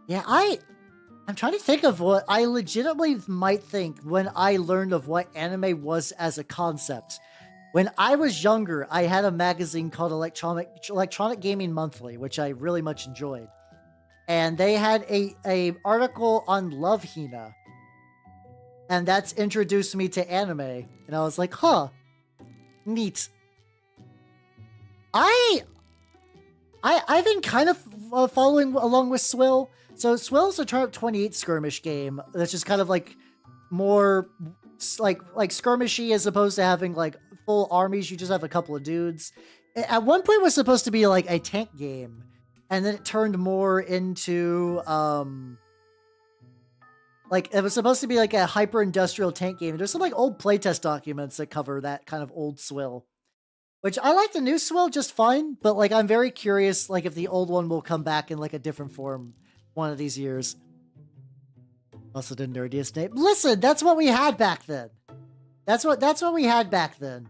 Yeah, I'm trying to think of what I legitimately might think when I learned of what anime was as a concept. When I was younger, I had a magazine called Electronic Gaming Monthly, which I really much enjoyed. And they had a article on Love Hina. And that's introduced me to anime. And I was like, huh, neat. I've been kind of following along with Swill. So Swill's a Turnip28 skirmish game that's just kind of like more like skirmishy as opposed to having like full armies. You just have a couple of dudes. At one point, it was supposed to be like a tank game, and then it turned more into like it was supposed to be like a hyper industrial tank game. There's some like old playtest documents that cover that kind of old swill. Which I like the new swill just fine, but like I'm very curious like if the old one will come back in like a different form one of these years. Also the nerdiest name. Listen, that's what we had back then. That's what we had back then.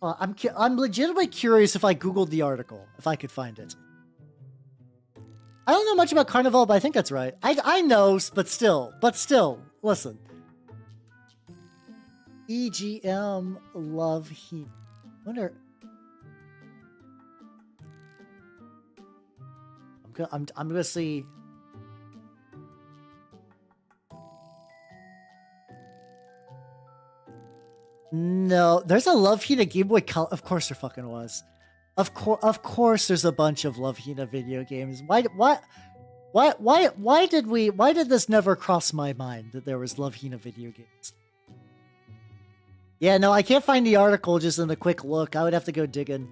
I'm legitimately curious if I Googled the article, if I could find it. I don't know much about Carnival, but I think that's right. I know, but still, listen. EGM Love Heat. Wonder. I'm gonna see. No, there's a Love Hina Game Boy Color. Of course there fucking was. Of course there's a bunch of Love Hina video games. Why did this never cross my mind that there was Love Hina video games? Yeah, no, I can't find the article just in a quick look. I would have to go digging.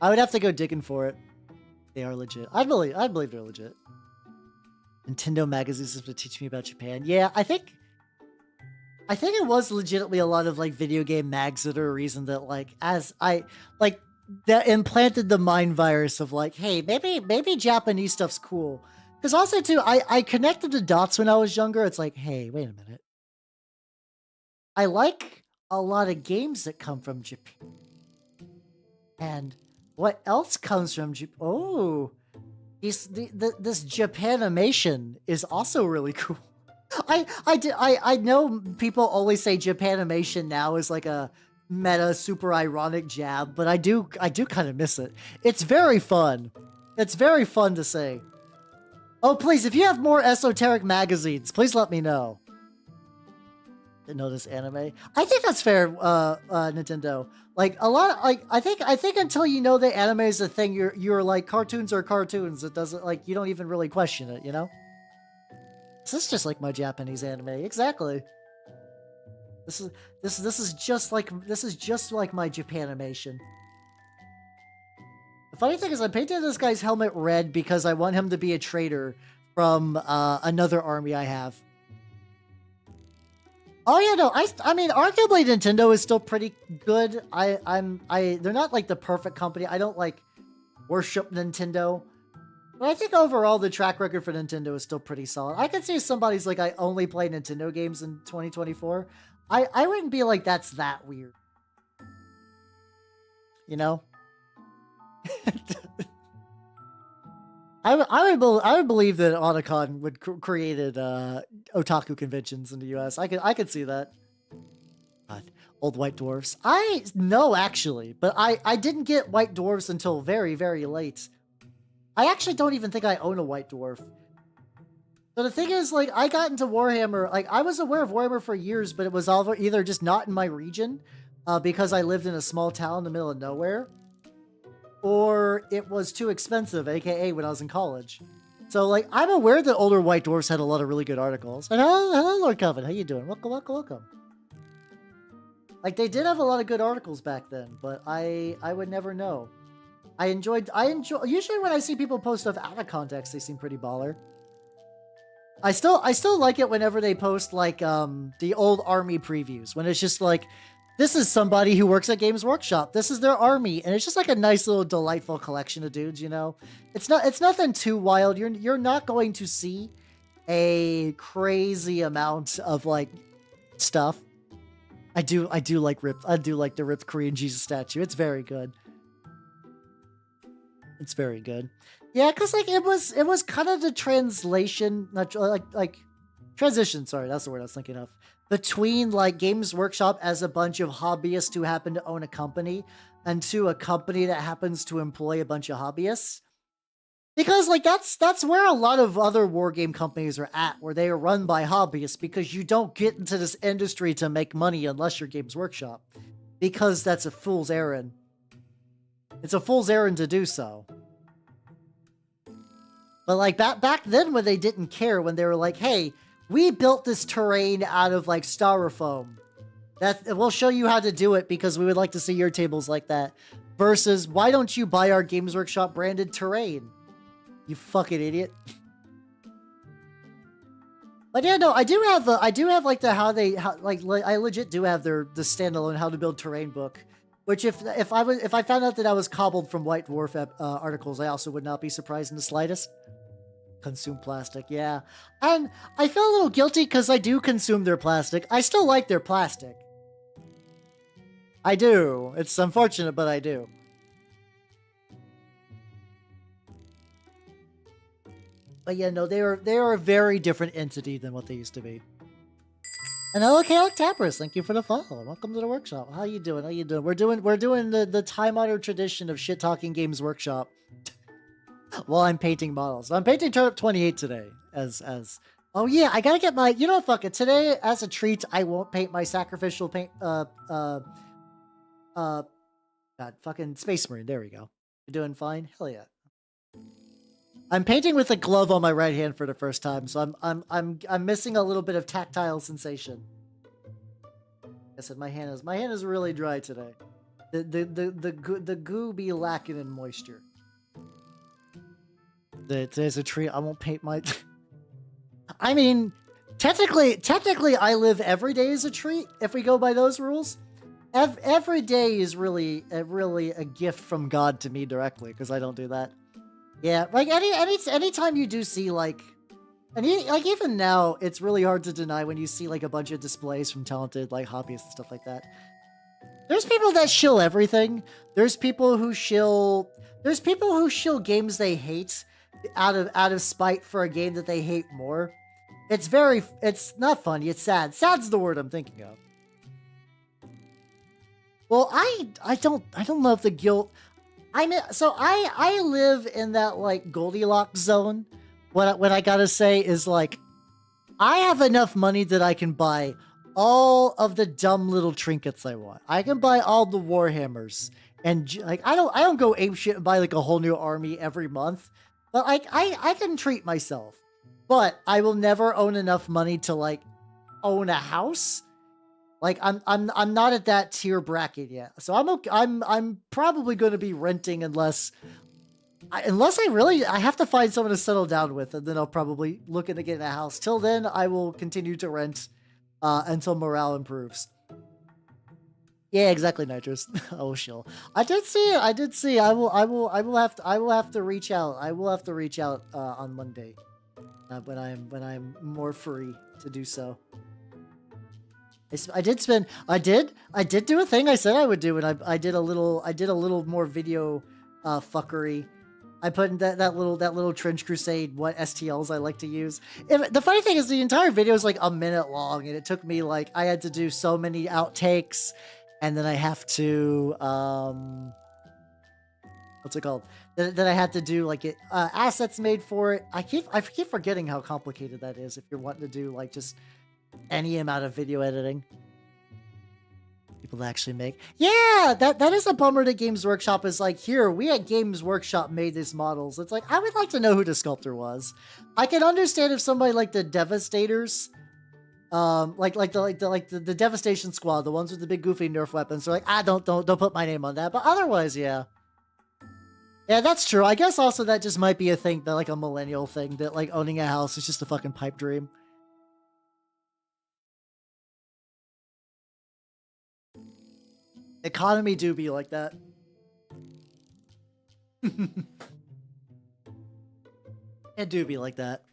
I would have to go digging for it. They are legit. I believe they're legit. Nintendo magazines have to teach me about Japan. Yeah, I think it was legitimately a lot of like video game mags that are a reason that like that implanted the mind virus of like, hey, maybe Japanese stuff's cool. Because also too, I connected the dots when I was younger. It's like, hey, wait a minute. I like a lot of games that come from Japan. And what else comes from Japan? Oh, this Japanimation is also really cool. I know people always say Japanimation now is like a meta super ironic jab, but I do kind of miss it. It's very fun. It's very fun to say. Oh, please, if you have more esoteric magazines, please let me know. Didn't know this anime. I think that's fair, Nintendo. Like a lot, like I think until you know that anime is a thing, you're like cartoons are cartoons. It doesn't like you don't even really question it, you know. This is just like my Japanese anime, exactly. This is just like my Japanimation. The funny thing is, I painted this guy's helmet red because I want him to be a traitor from another army I have. Oh yeah, no, I mean, arguably Nintendo is still pretty good. They're not like the perfect company. I don't like worship Nintendo, but I think overall the track record for Nintendo is still pretty solid. I could see if somebody's like, I only play Nintendo games in 2024. I wouldn't be like, that's that weird. You know? I would believe that Otacon would created otaku conventions in the US. I could see that. God, old white dwarfs. I know actually, but I didn't get white dwarfs until very, very late. I actually don't even think I own a white dwarf. So the thing is, like, I got into Warhammer. Like, I was aware of Warhammer for years, but it was either just not in my region, because I lived in a small town in the middle of nowhere, or it was too expensive, aka when I was in college. So, like, I'm aware that older white dwarfs had a lot of really good articles. And hello, Lord Coven, how you doing? Welcome. Like, they did have a lot of good articles back then, but I would never know. I enjoy. Usually when I see people post stuff out of context, they seem pretty baller. I still like it whenever they post like the old army previews, when it's just like, this is somebody who works at Games Workshop. This is their army, and it's just like a nice little delightful collection of dudes, you know? It's nothing too wild. You're not going to see a crazy amount of like stuff. I do like the ripped Korean Jesus statue. It's very good. It's very good. Yeah, because like it was kind of the translation, not like transition. Sorry, that's the word I was thinking of. Between like Games Workshop as a bunch of hobbyists who happen to own a company, and to a company that happens to employ a bunch of hobbyists. Because like that's where a lot of other war game companies are at, where they are run by hobbyists, because you don't get into this industry to make money unless you're Games Workshop, because that's a fool's errand. It's a fool's errand to do so. But like back then when they didn't care, when they were like, hey, we built this terrain out of like styrofoam. We'll show you how to do it because we would like to see your tables like that. Versus, why don't you buy our Games Workshop branded terrain? You fucking idiot. But yeah, no, I do have like the I legit do have the standalone how to build terrain book. Which if I found out that I was cobbled from White Dwarf articles, I also would not be surprised in the slightest. Consume plastic, yeah. And I feel a little guilty because I do consume their plastic. I still like their plastic. I do. It's unfortunate, but I do. But yeah, no, they are a very different entity than what they used to be. And hello, Chaotic Tappers. Thank you for the follow. Welcome to the workshop. How you doing? How you doing? We're doing the time-honored tradition of shit-talking Games Workshop while I'm painting models. I'm painting Turnip28 today. Oh yeah, I gotta get my. You know, fuck it. Today, as a treat, I won't paint my sacrificial paint. God, fucking Space Marine. There we go. You doing fine? Hell yeah. I'm painting with a glove on my right hand for the first time, so I'm missing a little bit of tactile sensation. Like I said, my hand is really dry today. The goo be lacking in moisture. Today's a treat. I won't paint my. I mean, technically, I live every day as a treat if we go by those rules. Every day is really a gift from God to me directly because I don't do that. Yeah, like anytime you do see like even now, it's really hard to deny when you see like a bunch of displays from talented like hobbyists and stuff like that. There's people that shill everything. There's people who shill games they hate out of spite for a game that they hate more. It's not funny. It's sad. Sad's the word I'm thinking of. Well, I don't know if the guilt. I live in that like Goldilocks zone. What I gotta say is like, I have enough money that I can buy all of the dumb little trinkets I want. I can buy all the Warhammers, and like I don't go apeshit and buy like a whole new army every month. But like I can treat myself. But I will never own enough money to like own a house. Like I'm not at that tier bracket yet, so I'm probably going to be renting unless I have to find someone to settle down with, and then I'll probably look into getting a house. Till then, I will continue to rent until morale improves. Yeah, exactly, Nitrous. Oh, shill. I did see it. I will have to reach out. I will have to reach out on Monday when I'm more free to do so. I did do a thing I said I would do, and I did a little more video fuckery. I put in that little Trench Crusade what STLs I like to use. The funny thing is the entire video is like a minute long, and it took me like I had to do so many outtakes, and then I have to what's it called? Then I had to do like assets made for it. I keep forgetting how complicated that is if you're wanting to do like just any amount of video editing. People actually make. Yeah, that is a bummer that Games Workshop is like, here, we at Games Workshop made these models. It's like, I would like to know who the sculptor was. I can understand if somebody like the Devastators, like the Devastation Squad, the ones with the big goofy Nerf weapons, are like, don't put my name on that. But otherwise, yeah. Yeah, that's true. I guess also that just might be a thing, that like a millennial thing, that like owning a house is just a fucking pipe dream. Economy do be like that. It do be like that.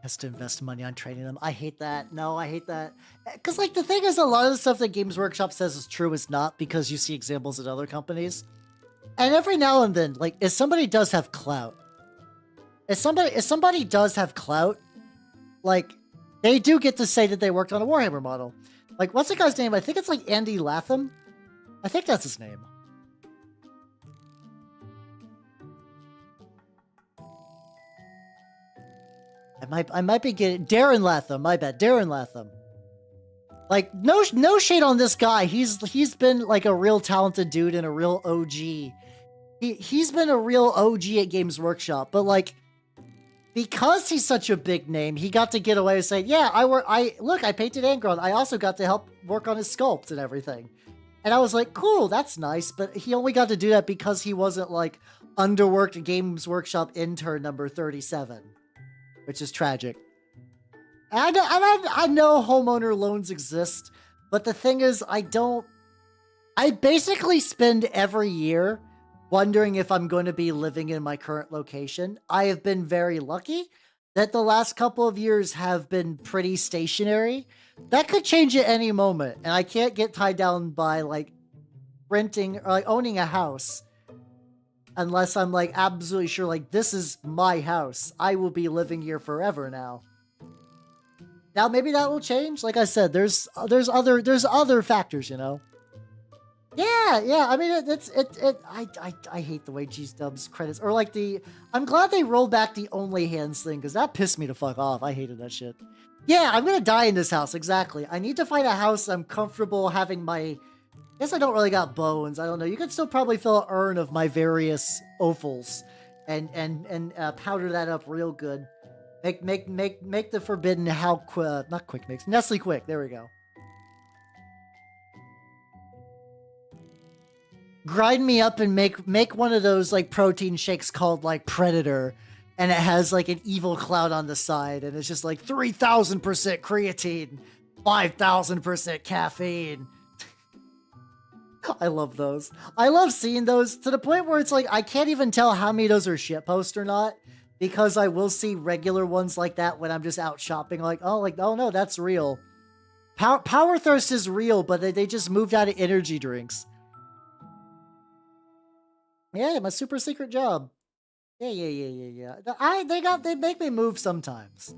Has to invest money on training them. I hate that. No, I hate that. Because like the thing is, a lot of the stuff that Games Workshop says is true is not, because you see examples at other companies. And every now and then, like, if somebody does have clout, if somebody does have clout, like, they do get to say that they worked on a Warhammer model. Like, what's the guy's name? I think it's like Andy Latham. I think that's his name. I might be getting Darren Latham. My bad, Darren Latham. Like, no shade on this guy. He's been like a real talented dude and a real OG. He's been a real OG at Games Workshop, but like, because he's such a big name, he got to get away with saying, yeah, I painted Angron. I also got to help work on his sculpt and everything. And I was like, cool, that's nice. But he only got to do that because he wasn't like underworked Games Workshop intern number 37, which is tragic. And I know homeowner loans exist, but the thing is, I basically spend every year wondering if I'm going to be living in my current location. I have been very lucky that the last couple of years have been pretty stationary. That could change at any moment, and I can't get tied down by like renting or like owning a house unless I'm like absolutely sure like this is my house. I will be living here forever now. Now maybe that will change. Like I said, there's other factors, you know. Yeah. I mean, I hate the way G-Dubs credits or like I'm glad they rolled back the only hands thing because that pissed me the fuck off. I hated that shit. Yeah, I'm gonna die in this house. Exactly. I need to find a house I'm comfortable having my. I guess I don't really got bones. I don't know. You could still probably fill an urn of my various offals, and powder that up real good. Make the forbidden not quick mix. Nestle Quick. There we go. Grind me up and make one of those like protein shakes called like Predator, and it has like an evil cloud on the side, and it's just like 3,000% creatine, 5,000% caffeine. I love those. I love seeing those to the point where it's like I can't even tell how many of those are shitpost or not, because I will see regular ones like that when I'm just out shopping. Like oh no, that's real. Power Thirst is real, but they just moved out of energy drinks. Yeah, my super secret job. Yeah. They make me move sometimes.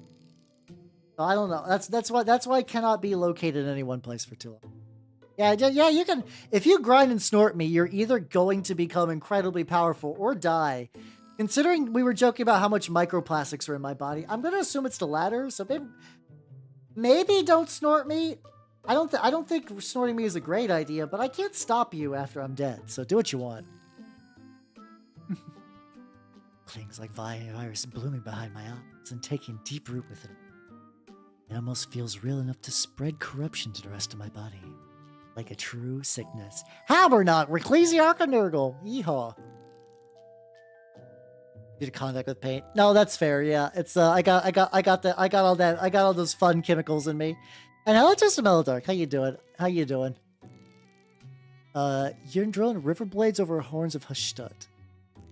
So I don't know. That's why I cannot be located in any one place for too long. Yeah, you can. If you grind and snort me, you're either going to become incredibly powerful or die. Considering we were joking about how much microplastics are in my body, I'm gonna assume it's the latter. So maybe don't snort me. I don't think snorting me is a great idea, but I can't stop you after I'm dead. So do what you want. Things like virus blooming behind my eyes and taking deep root within. It almost feels real enough to spread corruption to the rest of my body. Like a true sickness. Habernock, Ecclesiarchonurgle. Yeehaw. Did contact with paint. No, that's fair, yeah. It's I got all those fun chemicals in me. And hello just a Melodark. How you doing? You're drilling river blades over horns of Hushtut.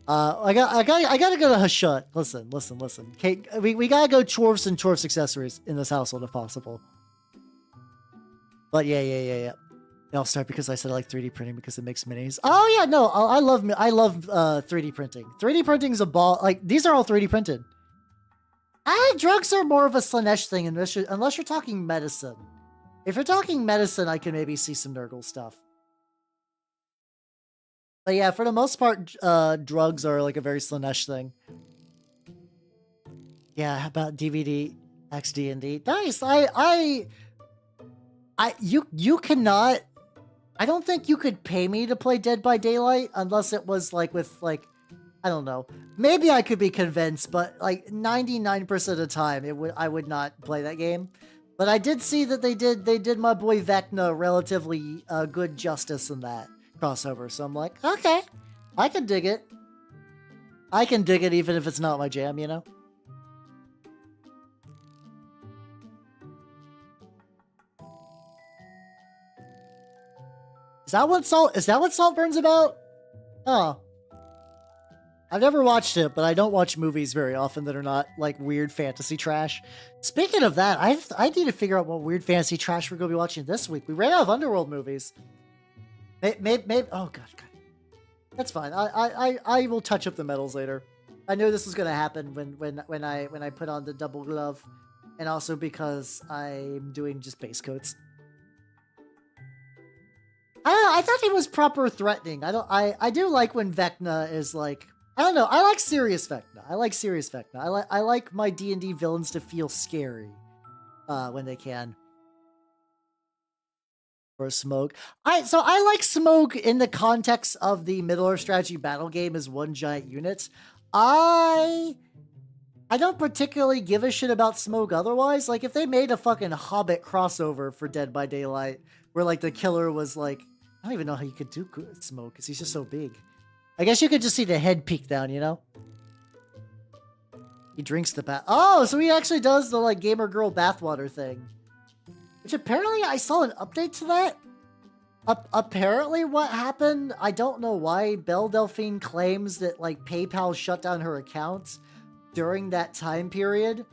I gotta go to Hashut. Listen. Okay, we gotta go chorfs and chorfs accessories in this household if possible. But yeah. I'll start because I said I like 3D printing because it makes minis. Oh yeah, no, I love 3D printing. 3D printing is a ball. Like these are all 3D printed. Drugs are more of a Slanesh thing unless you're talking medicine. If you're talking medicine, I can maybe see some Nurgle stuff. But yeah, for the most part, drugs are like a very Slanesh thing. Yeah, how about DVD X D&D? Nice. You cannot. I don't think you could pay me to play Dead by Daylight unless it was like with like, I don't know. Maybe I could be convinced, but like 99% of the time, I would not play that game. But I did see that they did my boy Vecna relatively good justice in that crossover, so I'm like, okay, I can dig it. I can dig it even if it's not my jam, you know? Is that what Saltburn's about? Oh. I've never watched it, but I don't watch movies very often that are not like weird fantasy trash. Speaking of that, I need to figure out what weird fantasy trash we're going to be watching this week. We ran out of Underworld movies. Maybe oh god. That's fine. I will touch up the medals later. I knew this was gonna happen when I put on the double glove, and also because I'm doing just base coats. I don't know, I thought he was proper threatening. I do like when Vecna is like, I don't know. I like serious Vecna. I like my D&D villains to feel scary when they can. Or Smoke. So I like Smoke in the context of the Middle-earth strategy battle game as one giant unit. I I don't particularly give a shit about Smoke otherwise. Like, if they made a fucking Hobbit crossover for Dead by Daylight, where, like, the killer was, like... I don't even know how you could do Smoke, because he's just so big. I guess you could just see the head peek down, you know? He drinks the bath... Oh, so he actually does the, like, gamer girl bathwater thing. Which apparently I saw an update to that. Apparently what happened, I don't know why, Belle Delphine claims that, like, PayPal shut down her account during that time period,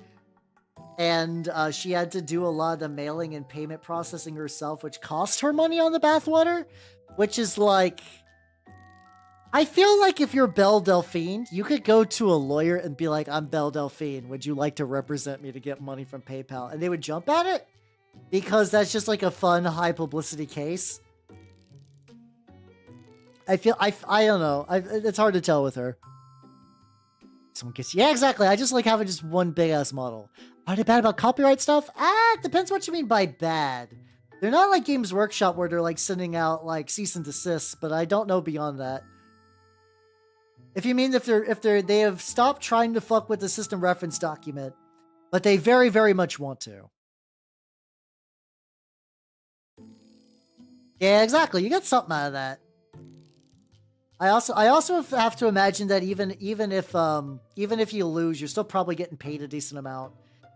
and she had to do a lot of the mailing and payment processing herself, which cost her money on the bathwater, which is like... I feel like if you're Belle Delphine, you could go to a lawyer and be like, I'm Belle Delphine, would you like to represent me to get money from PayPal? And they would jump at it, because that's just like a fun, high publicity case. I don't know. It's hard to tell with her. Someone gets... Yeah, exactly. I just like having just one big-ass model. Are they bad about copyright stuff? It depends what you mean by bad. They're not like Games Workshop where they're like sending out like cease and desist, but I don't know beyond that. If you mean if they have stopped trying to fuck with the system reference document, but they very, very much want to. Yeah, exactly. You get something out of that. I also have to imagine that even if you lose, you're still probably getting paid a decent amount,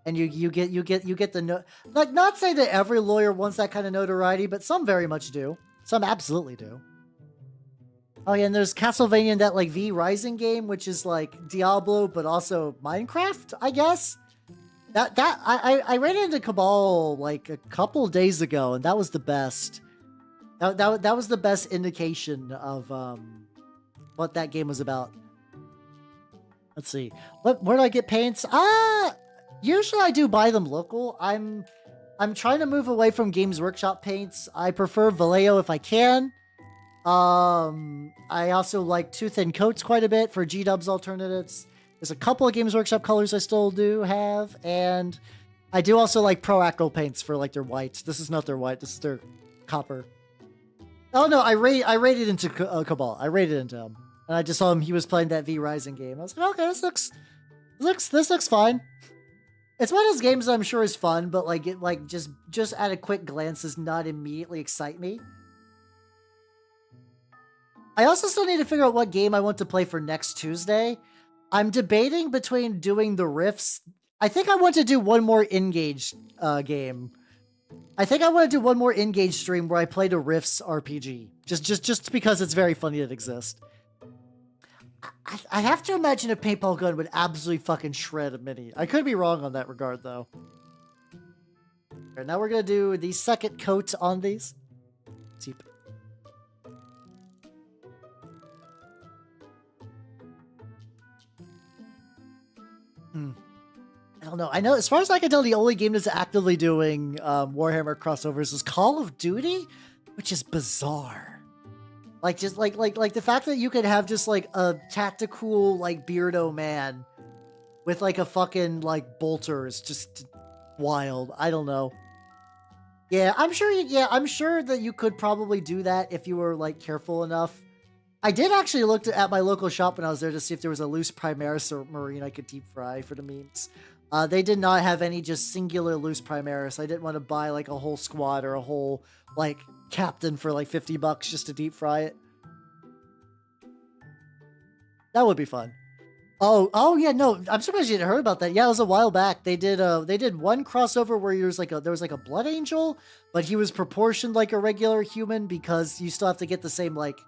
and you get the like, not say that every lawyer wants that kind of notoriety, but some very much do. Some absolutely do. Oh yeah, and there's Castlevania in that like V Rising game, which is like Diablo but also Minecraft, I guess. I ran into Cabal like a couple days ago, and that was the best. That was the best indication of what that game was about. Let's see. Where do I get paints? Usually I do buy them local. I'm trying to move away from Games Workshop paints. I prefer Vallejo if I can. I also like Tooth and Coats quite a bit for G-Dubs alternatives. There's a couple of Games Workshop colors I still do have, and I do also like Pro Acryl paints for like their white. This is not their white. This is their copper. Oh no, I raided into Cabal. I raided into him, and I just saw him. He was playing that V Rising game. I was like, okay, this looks fine. It's one of those games that I'm sure is fun, but like just at a quick glance does not immediately excite me. I also still need to figure out what game I want to play for next Tuesday. I'm debating between doing the Rifts. I think I want to do one more Engage game. I think I want to do one more Engage stream where I play the Rifts RPG. Just because it's very funny that it exists. I have to imagine a paintball gun would absolutely fucking shred a mini. I could be wrong on that regard, though. Right, now we're going to do the second coat on these. Seep. I don't know. I know, as far as I can tell, the only game that's actively doing Warhammer crossovers is Call of Duty, which is bizarre. Like, just like the fact that you could have just like a tactical like beardo man with like a fucking like bolter is just wild. I don't know. Yeah, I'm sure that you could probably do that if you were like careful enough. I did actually look at my local shop when I was there to see if there was a loose Primaris or Marine I could deep fry for the memes. They did not have any just singular loose Primaris. I didn't want to buy like a whole squad or a whole like captain for like $50 just to deep fry it. That would be fun. Oh yeah, no, I'm surprised you didn't heard about that. Yeah, it was a while back. They did one crossover where there was like a blood angel, but he was proportioned like a regular human because you still have to get the same like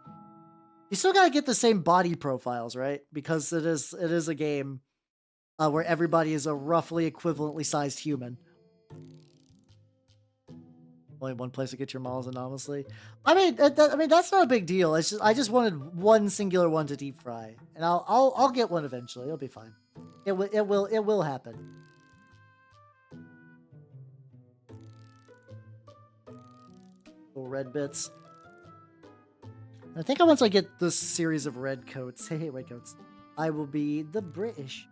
you still gotta get the same body profiles, right? Because it is a game where everybody is a roughly equivalently sized human. Only one place to get your models anonymously. I mean, that's not a big deal. It's just I just wanted one singular one to deep fry, and I'll get one eventually. It'll be fine. It will happen. Little red bits. I think once I get this series of red coats, hey, red coats, I will be the British.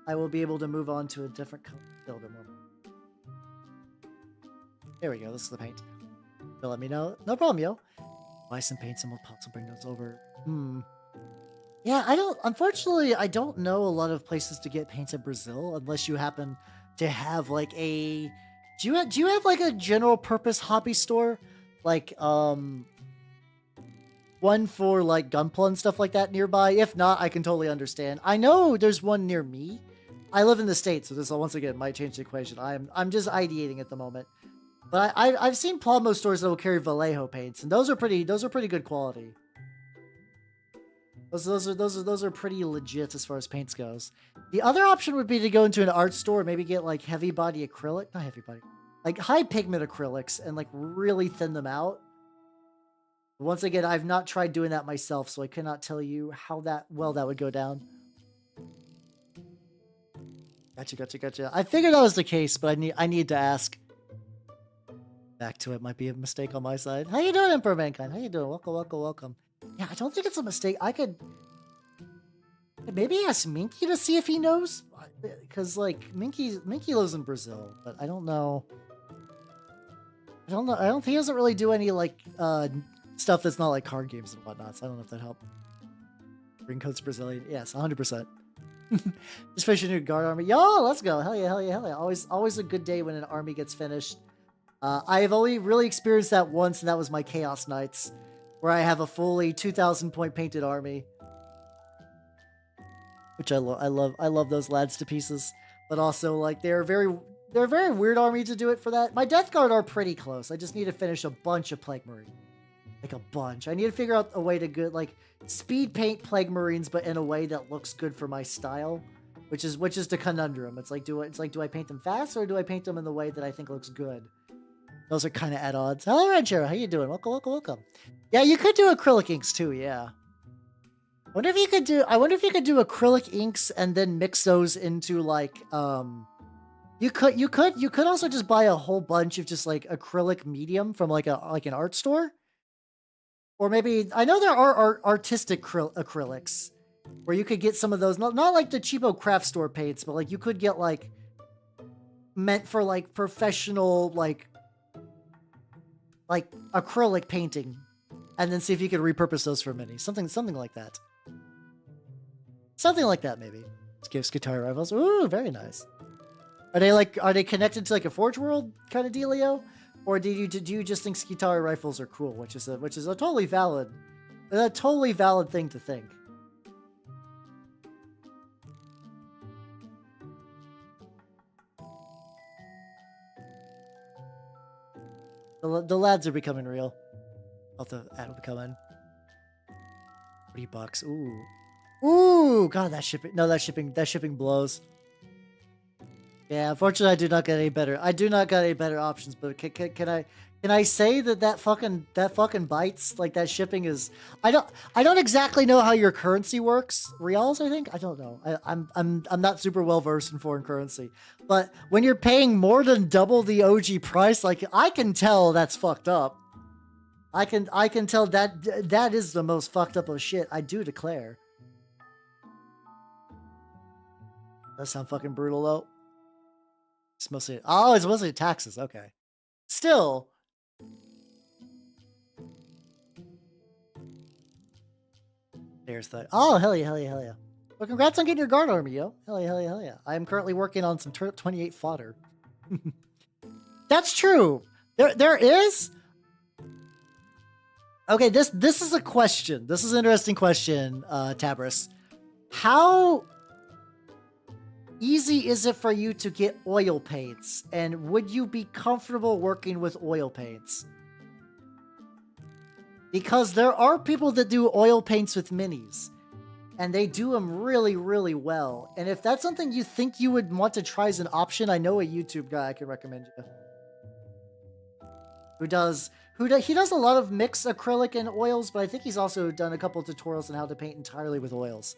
I will be able to move on to a different color. A little bit more. There we go. This is the paint. You'll let me know. No problem, yo. Buy some paints and we'll also bring those over. Yeah, unfortunately, I don't know a lot of places to get paints in Brazil unless you happen to have like do you have like a general purpose hobby store? Like, one for like Gunpla and stuff like that nearby? If not, I can totally understand. I know there's one near me. I live in the States, so this once again might change the equation. I'm just ideating at the moment. But I've seen Plamo stores that will carry Vallejo paints, and those are pretty good quality. Those are pretty legit as far as paints goes. The other option would be to go into an art store, maybe get like heavy body acrylic, not heavy body, like high pigment acrylics, and like really thin them out. Once again, I've not tried doing that myself, so I cannot tell you how that would go down. Gotcha. I figured that was the case, but I need to ask. Back to it might be a mistake on my side. How you doing, Emperor Mankind? How you doing? Welcome. Yeah, I don't think it's a mistake. I could maybe ask Minky to see if he knows, because like Minky lives in Brazil, but I don't know. I don't think he doesn't really do any like stuff that's not like card games and whatnot. So I don't know if that helped. Green coat's Brazilian. Yes, 100%. Just finish a new guard army. Yo, let's go. Hell yeah. Always a good day when an army gets finished. I have only really experienced that once, and that was my Chaos Knights, where I have a fully 2,000 point painted army, which I love those lads to pieces. But also, like, they're a very weird army to do it for that. My Death Guard are pretty close. I just need to finish a bunch of Plague Marine, like a bunch. I need to figure out a way to like speed paint Plague Marines, but in a way that looks good for my style, which is the conundrum. It's like do I paint them fast, or do I paint them in the way that I think looks good? Those are kind of at odds. Hello, Ranchero. How you doing? Welcome. Yeah, you could do acrylic inks too. Yeah. I wonder if you could do acrylic inks and then mix those into like you could also just buy a whole bunch of just like acrylic medium from like an art store, or maybe I know there are artistic acrylics where you could get some of those, not like the cheapo craft store paints, but like you could get like meant for like professional like acrylic painting, and then see if you could repurpose those for minis. Something like that. Something like that, maybe. Give Skitarii rifles. Ooh, very nice. Are they connected to like a Forge World kind of dealio? Or do you just think Skitarii rifles are cool, which is a totally valid thing to think. The lads are becoming real. I'll have to add them to come in. $40. Ooh, God, that shipping blows. Yeah, unfortunately, I do not get any better options. But can I say that fucking bites? Like, that shipping is. I don't exactly know how your currency works. Reals, I think. I don't know. I'm not super well versed in foreign currency. But when you're paying more than double the OG price, like, I can tell that's fucked up. I can tell that is the most fucked up of shit. I do declare. That sound fucking brutal though. It's mostly taxes. Okay. Still. There's the. Oh, hell yeah. Well, congrats on getting your guard army, yo. Hell yeah. I am currently working on some Turnip28 fodder. That's true. There is. Okay, this is a question. This is an interesting question, Tabris. How easy is it for you to get oil paints? And would you be comfortable working with oil paints? Because there are people that do oil paints with minis, and they do them really, really well. And if that's something you think you would want to try as an option, I know a YouTube guy I can recommend you. He does a lot of mixed acrylic and oils, but I think he's also done a couple of tutorials on how to paint entirely with oils.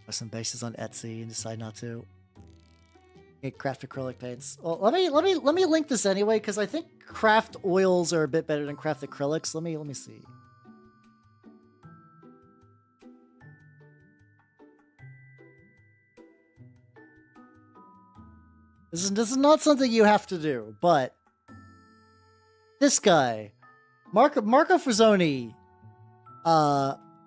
Put some bases on Etsy and decide not to. Get craft acrylic paints. Well, let me link this anyway, because I think craft oils are a bit better than craft acrylics. Let me see. This is not something you have to do, but this guy, Marco Frazzoni,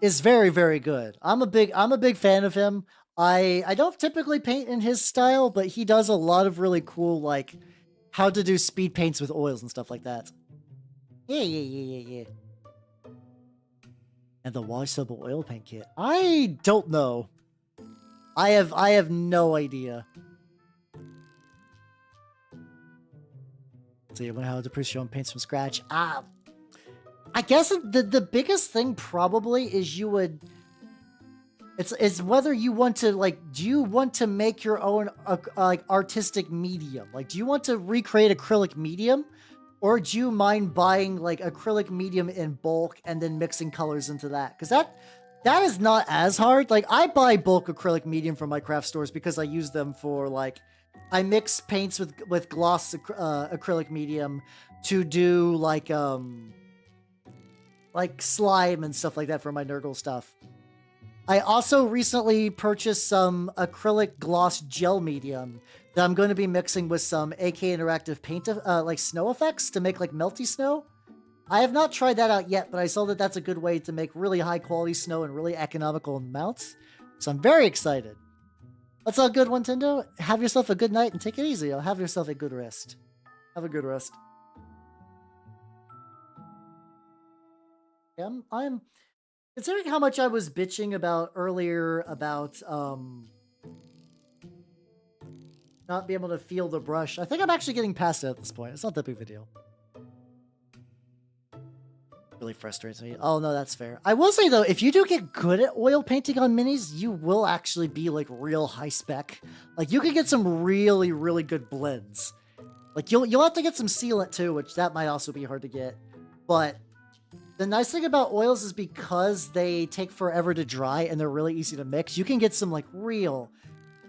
is very, very good. I'm a big fan of him. I don't typically paint in his style, but he does a lot of really cool, like, how to do speed paints with oils and stuff like that. Yeah. And the washable oil paint kit. I don't know. I have no idea. So you learn how to produce your own paints from scratch. I guess the biggest thing probably is you would. It's whether you want to, like, do you want to make your own like artistic medium? Like, do you want to recreate acrylic medium, or do you mind buying like acrylic medium in bulk and then mixing colors into that? Because that is not as hard. Like, I buy bulk acrylic medium from my craft stores because I use them for, like, I mix paints with gloss acrylic medium to do like slime and stuff like that for my Nurgle stuff. I also recently purchased some acrylic gloss gel medium that I'm going to be mixing with some AK Interactive paint, like snow effects to make like melty snow. I have not tried that out yet, but I saw that that's a good way to make really high quality snow in really economical amounts. So I'm very excited. That's all good, Nintendo. Have yourself a good night and take it easy. I'll have yourself a good rest. Have a good rest. Yeah, I'm considering how much I was bitching about earlier about not being able to feel the brush. I think I'm actually getting past it at this point. It's not that big of a deal. Really frustrates me. Oh, no, that's fair. I will say, though, if you do get good at oil painting on minis, you will actually be, like, real high spec. Like, you can get some really, really good blends. Like, you'll have to get some sealant, too, which that might also be hard to get. But the nice thing about oils is because they take forever to dry and they're really easy to mix, you can get some, like, real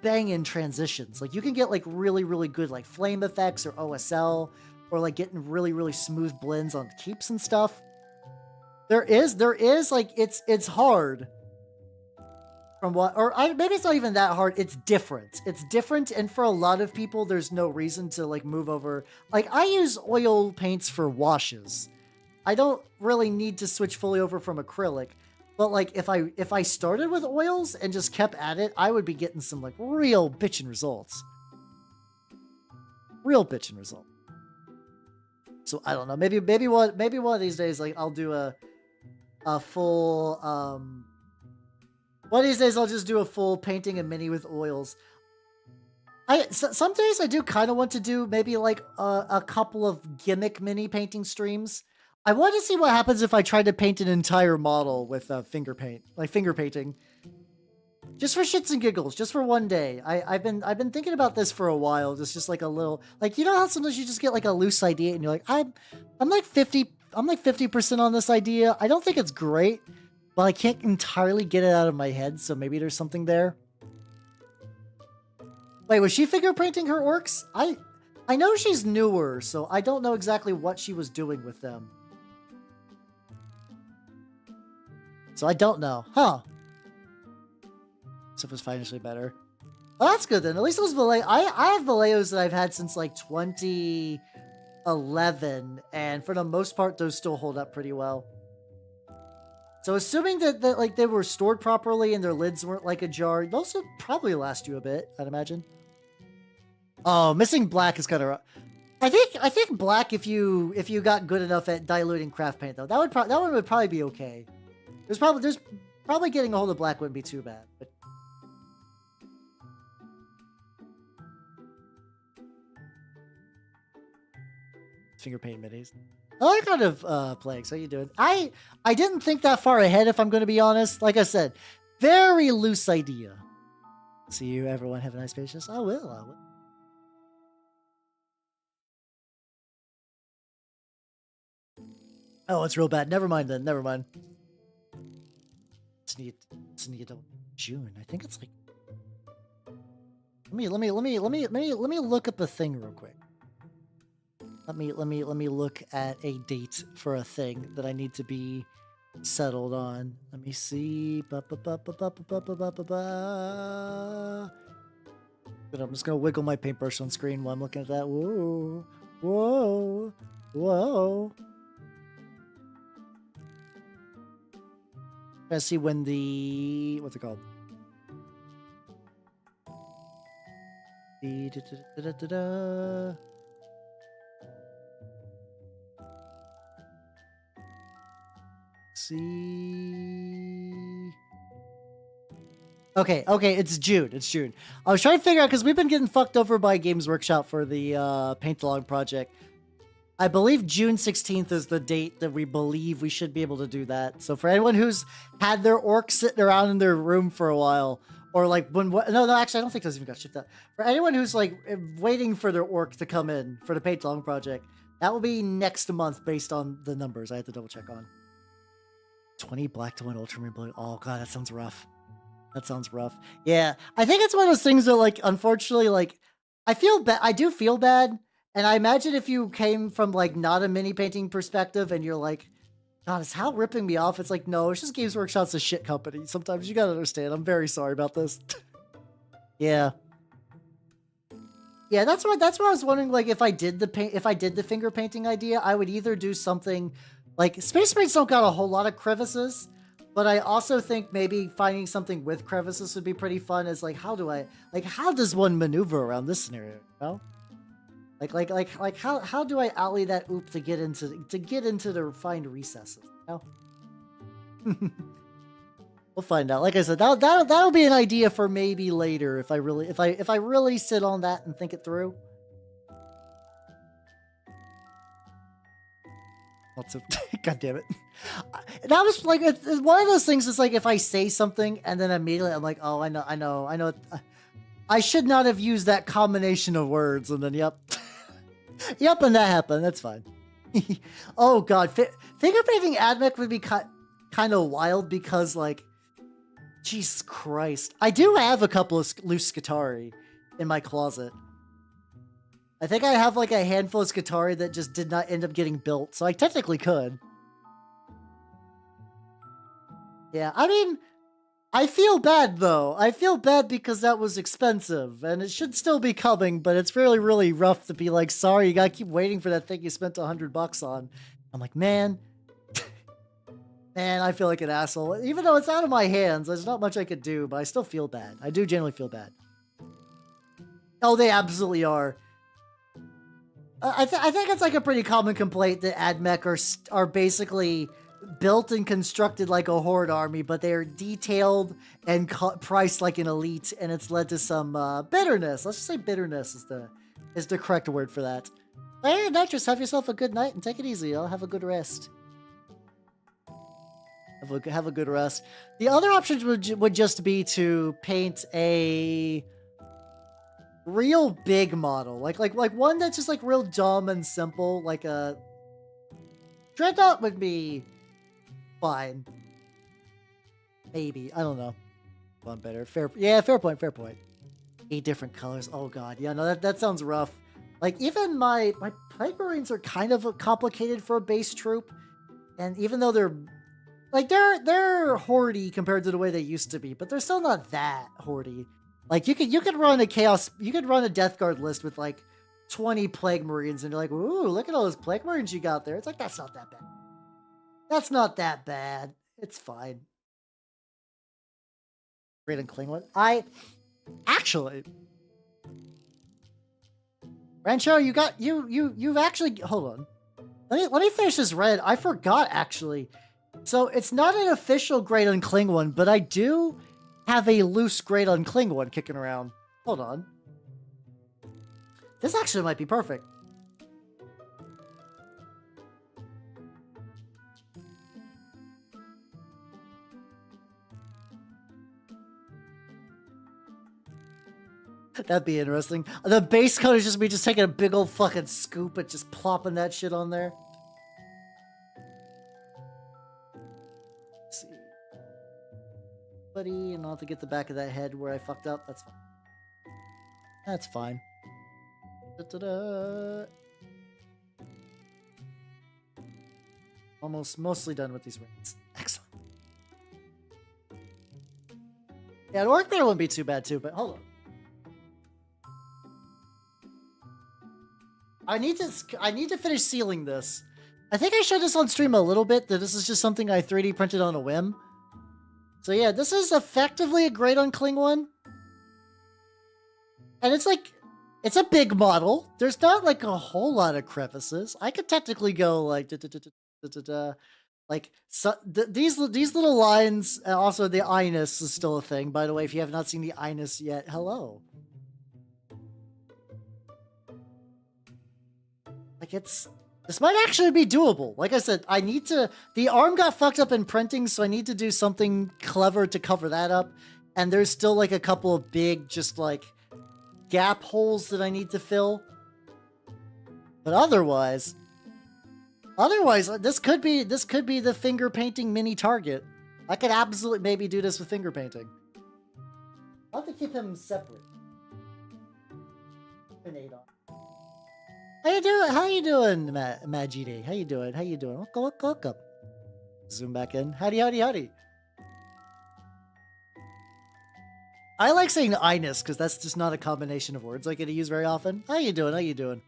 banging transitions. Like, you can get, like, really, really good, like, flame effects or OSL, or, like, getting really, really smooth blends on keeps and stuff. There is like, it's hard from what, or maybe it's not even that hard. It's different. It's different. And for a lot of people, there's no reason to like move over. Like, I use oil paints for washes. I don't really need to switch fully over from acrylic, but like if I started with oils and just kept at it, I would be getting some like real bitchin' results. Real bitchin' results. So I don't know. Maybe one of these days, like I'll do a full one of these days I'll just do a full painting a mini with oils. Some days I do kind of want to do maybe like a couple of gimmick mini painting streams. I want to see what happens if I tried to paint an entire model with finger painting, just for shits and giggles, just for one day. I've been thinking about this for a while. Just like a little, like, you know how sometimes you just get like a loose idea and you're like, I'm like 50% on this idea. I don't think it's great, but I can't entirely get it out of my head. So maybe there's something there. Wait, was she finger painting her orcs? I know she's newer, so I don't know exactly what she was doing with them. So I don't know. Huh. Stuff was financially better. Oh, that's good then. At least those Vallejo. I have Vallejos that I've had since like 2011, and for the most part, those still hold up pretty well. So assuming that like they were stored properly and their lids weren't like ajar, those would probably last you a bit, I'd imagine. Oh, missing black is kind of rough. I think black, if you got good enough at diluting craft paint, though, that one would probably be okay. There's probably getting a hold of black wouldn't be too bad, but. Finger paint minis. I kind of Plagues. How you doing? I didn't think that far ahead, if I'm going to be honest. Like I said, very loose idea. See you, everyone. Have a nice patience. I will. Oh, it's real bad. Never mind then. Never mind. It's neat June. I think it's like. Let me look up a thing real quick. Let me look at a date for a thing that I need to be settled on. Let me see. But I'm just gonna wiggle my paintbrush on screen while I'm looking at that. Whoa, whoa, whoa. Trying to see when the what's it called? See. Okay, it's June. It's June. I was trying to figure out because we've been getting fucked over by Games Workshop for the paint along project. I believe June 16th is the date that we believe we should be able to do that. So for anyone who's had their orc sitting around in their room for a while, or like no, actually I don't think those even got shipped out. For anyone who's like waiting for their orc to come in for the paint along project, that will be next month based on the numbers. I have to double check on. 20 black to 1 ultramarine blue. Oh god, that sounds rough. That sounds rough. Yeah, I think it's one of those things that, like, unfortunately, like, I feel bad. I do feel bad, and I imagine if you came from like not a mini painting perspective, and you're like, God, is Hal ripping me off? It's like, no, it's just Games Workshop's a shit company. Sometimes you gotta understand. I'm very sorry about this. Yeah. Yeah, that's what I was wondering. Like, if I did the finger painting idea, I would either do something like Space Marines don't got a whole lot of crevices. But I also think maybe finding something with crevices would be pretty fun. Is like, how does one maneuver around this scenario? You know? Like how do I alley that oop to get into the refined recesses? You know? We'll find out. Like I said, that'll be an idea for maybe later if I really sit on that and think it through. Lots of God damn it. That was like it's one of those things. It's like if I say something and then immediately I'm like, oh, I know. I should not have used that combination of words. And then, yep, yep, and that happened. That's fine. Oh god, finger painting AdMech would be kind of wild because, like, Jesus Christ, I do have a couple of loose Skitarii in my closet. I think I have like a handful of Skitarii that just did not end up getting built, so I technically could. Yeah, I mean, I feel bad though. I feel bad because that was expensive, and it should still be coming, but it's really, really rough to be like, sorry, you gotta keep waiting for that thing you spent $100 on. I'm like, man, man, I feel like an asshole. Even though it's out of my hands, there's not much I could do, but I still feel bad. I do generally feel bad. Oh, they absolutely are. I think it's like a pretty common complaint that AdMech are basically built and constructed like a horde army, but they're detailed and priced like an elite, and it's led to some bitterness. Let's just say bitterness is the correct word for that. Hey, Nitrous, have yourself a good night and take it easy. I'll have a good rest. Have a good rest. The other options would just be to paint a real big model, like one that's just like real dumb and simple, like a Dreadnought would be fine. Maybe, I don't know. One better, fair point. 8 different colors. Oh god, yeah, no, that sounds rough. Like even my Plague Marines are kind of complicated for a base troop, and even though they're hoardy compared to the way they used to be, but they're still not that hoardy. Like you could run a Death Guard list with like 20 Plague Marines, and you're like, ooh, look at all those Plague Marines you got there. It's like, that's not that bad. That's not that bad. It's fine. Great and clean one. Actually, Rancho, you've actually, hold on. Let me finish this red. I forgot actually. So it's not an official Great Uncling one, but I do have a loose Great Uncling one kicking around. Hold on. This actually might be perfect. That'd be interesting. The base color is just me just taking a big old fucking scoop and just plopping that shit on there. Let's see. Buddy, and I'll have to get the back of that head where I fucked up. That's fine. That's fine. Da-da-da. Mostly done with these rings. Excellent. Yeah, an orc bear wouldn't be too bad too, but hold on. I need to finish sealing this. I think I showed this on stream a little bit, that this is just something I 3D printed on a whim. So yeah, this is effectively a Great Uncling one. And it's like, it's a big model. There's not like a whole lot of crevices. I could technically go like, like so these little lines. Also, the Inus is still a thing. By the way, if you have not seen the Inus yet, hello. Like this might actually be doable. Like I said, the arm got fucked up in printing, so I need to do something clever to cover that up. And there's still like a couple of big, just like gap holes that I need to fill. But otherwise, this could be the finger painting mini target. I could absolutely maybe do this with finger painting. I'll have to keep him separate. How you doing? How you doing, Majide? How you doing? How you doing? Welcome. Zoom back in. Howdy. I like saying Inus because that's just not a combination of words I get to use very often. How you doing?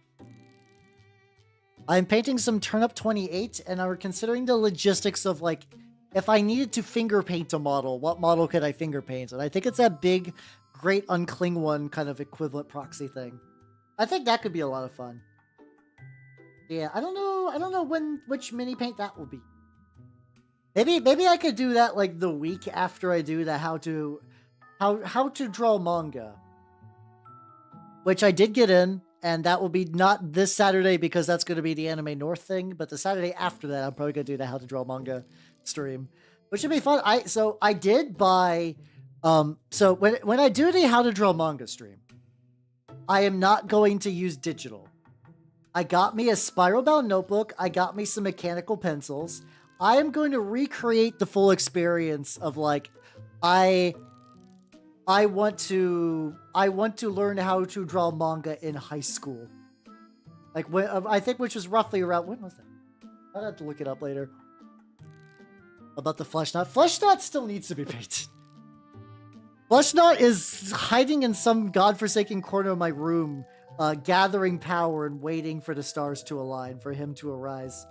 I'm painting some Turnip28, and I'm considering the logistics of like, if I needed to finger paint a model, what model could I finger paint? And I think it's that big, Great Uncling one kind of equivalent proxy thing. I think that could be a lot of fun. Yeah, I don't know which mini paint that will be. Maybe I could do that like the week after I do the how to draw manga, which I did get in, and that will be not this Saturday because that's going to be the Anime North thing, but the Saturday after that I'm probably going to do the how to draw manga stream, which should be fun. I did buy so when I do the how to draw manga stream, I am not going to use digital. I got me a spiral bound notebook. I got me some mechanical pencils. I am going to recreate the full experience of like, I want to learn how to draw manga in high school. Like when I think, which was roughly around, when was that? I'd have to look it up later. About the Flesh Knot. Flesh Knot still needs to be painted. Flesh Knot is hiding in some godforsaken corner of my room, gathering power and waiting for the stars to align, for him to arise.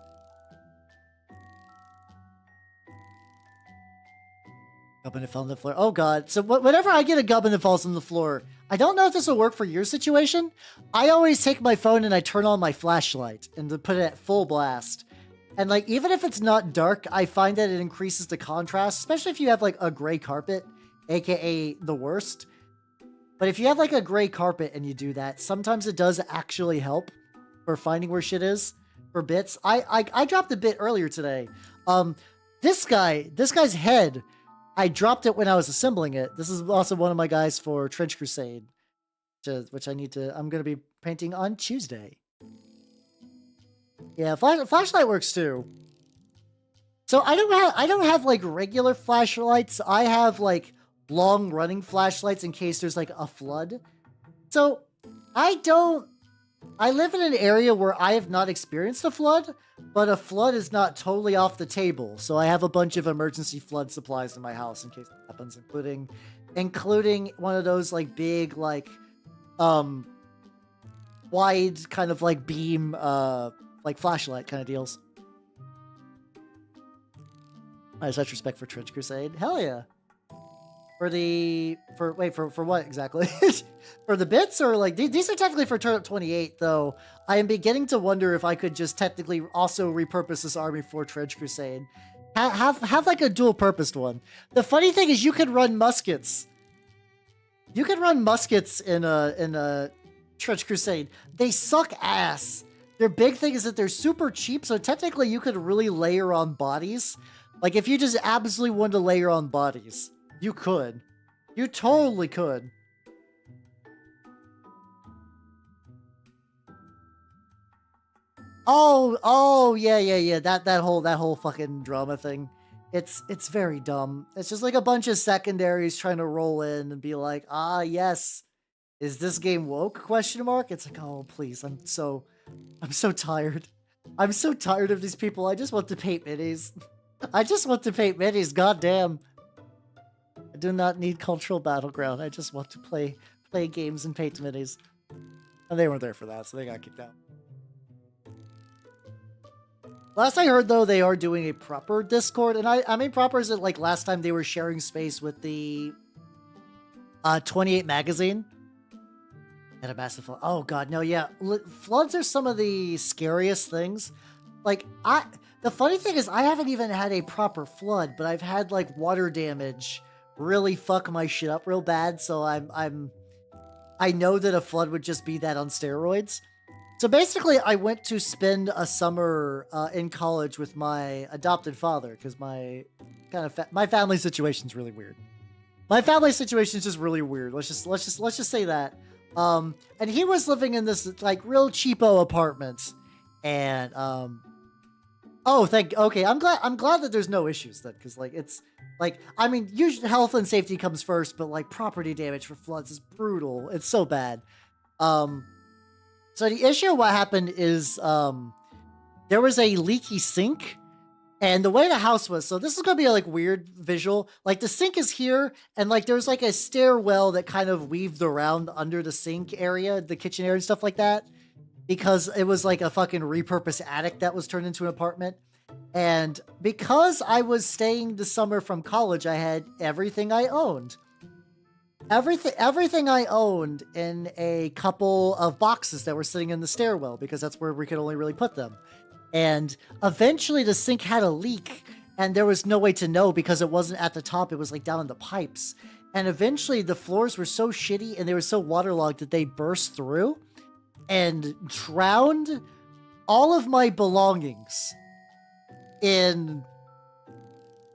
Gubbin that fell on the floor. Oh god. So whenever I get a gubbin that falls on the floor, I don't know if this will work for your situation. I always take my phone and I turn on my flashlight and to put it at full blast. And like, even if it's not dark, I find that it increases the contrast, especially if you have like a gray carpet, aka the worst. But if you have like a gray carpet and you do that, sometimes it does actually help for finding where shit is for bits. I dropped a bit earlier today. This guy's head, I dropped it when I was assembling it. This is also one of my guys for Trench Crusade, which I'm going to be painting on Tuesday. Yeah, flashlight works too. So I don't have like regular flashlights. I have like long running flashlights in case there's like a flood. So I live in an area where I have not experienced a flood, but a flood is not totally off the table. So I have a bunch of emergency flood supplies in my house in case it happens, including one of those like big, like, wide kind of like beam, like flashlight kind of deals. I have such respect for Trench Crusade. Hell yeah. For what exactly? For the bits, or like these are technically for Turnip28, though I am beginning to wonder if I could just technically also repurpose this army for Trench Crusade. Have like a dual purposed one. The funny thing is you could run muskets. You could run muskets in a Trench Crusade. They suck ass. Their big thing is that they're super cheap, so technically you could really layer on bodies. Like if you just absolutely wanted to layer on bodies, you could. You totally could. Oh, yeah. That whole fucking drama thing. It's very dumb. It's just like a bunch of secondaries trying to roll in and be like, ah, yes. Is this game woke? Question mark. It's like, oh, please. I'm so tired. I'm so tired of these people. I just want to paint minis. I just want to paint minis. Goddamn. I do not need cultural battleground. I just want to play games and paint minis. And they weren't there for that, so they got kicked out. Last I heard, though, they are doing a proper Discord, and I mean proper is it like last time they were sharing space with the 28 magazine and a massive flood. Oh god, no, yeah, floods are some of the scariest things. Like the funny thing is I haven't even had a proper flood, but I've had like water damage really fuck my shit up real bad. So I know that a flood would just be that on steroids. So basically, I went to spend a summer in college with my adopted father because my my family situation's really weird. My family situation is just really weird. Let's just say that. And he was living in this like real cheapo apartment, and okay, I'm glad that there's no issues then, because like it's like I mean, usually health and safety comes first, but like property damage for floods is brutal. It's so bad. So the issue what happened is there was a leaky sink, and the way the house was, so this is gonna be a like weird visual. Like the sink is here, and like there's like a stairwell that kind of weaved around under the sink area, the kitchen area and stuff like that, because it was like a fucking repurposed attic that was turned into an apartment. And because I was staying the summer from college, I had everything I owned. Everything I owned in a couple of boxes that were sitting in the stairwell, because that's where we could only really put them. And eventually the sink had a leak, and there was no way to know because it wasn't at the top, it was like down in the pipes. And eventually the floors were so shitty and they were so waterlogged that they burst through and drowned all of my belongings in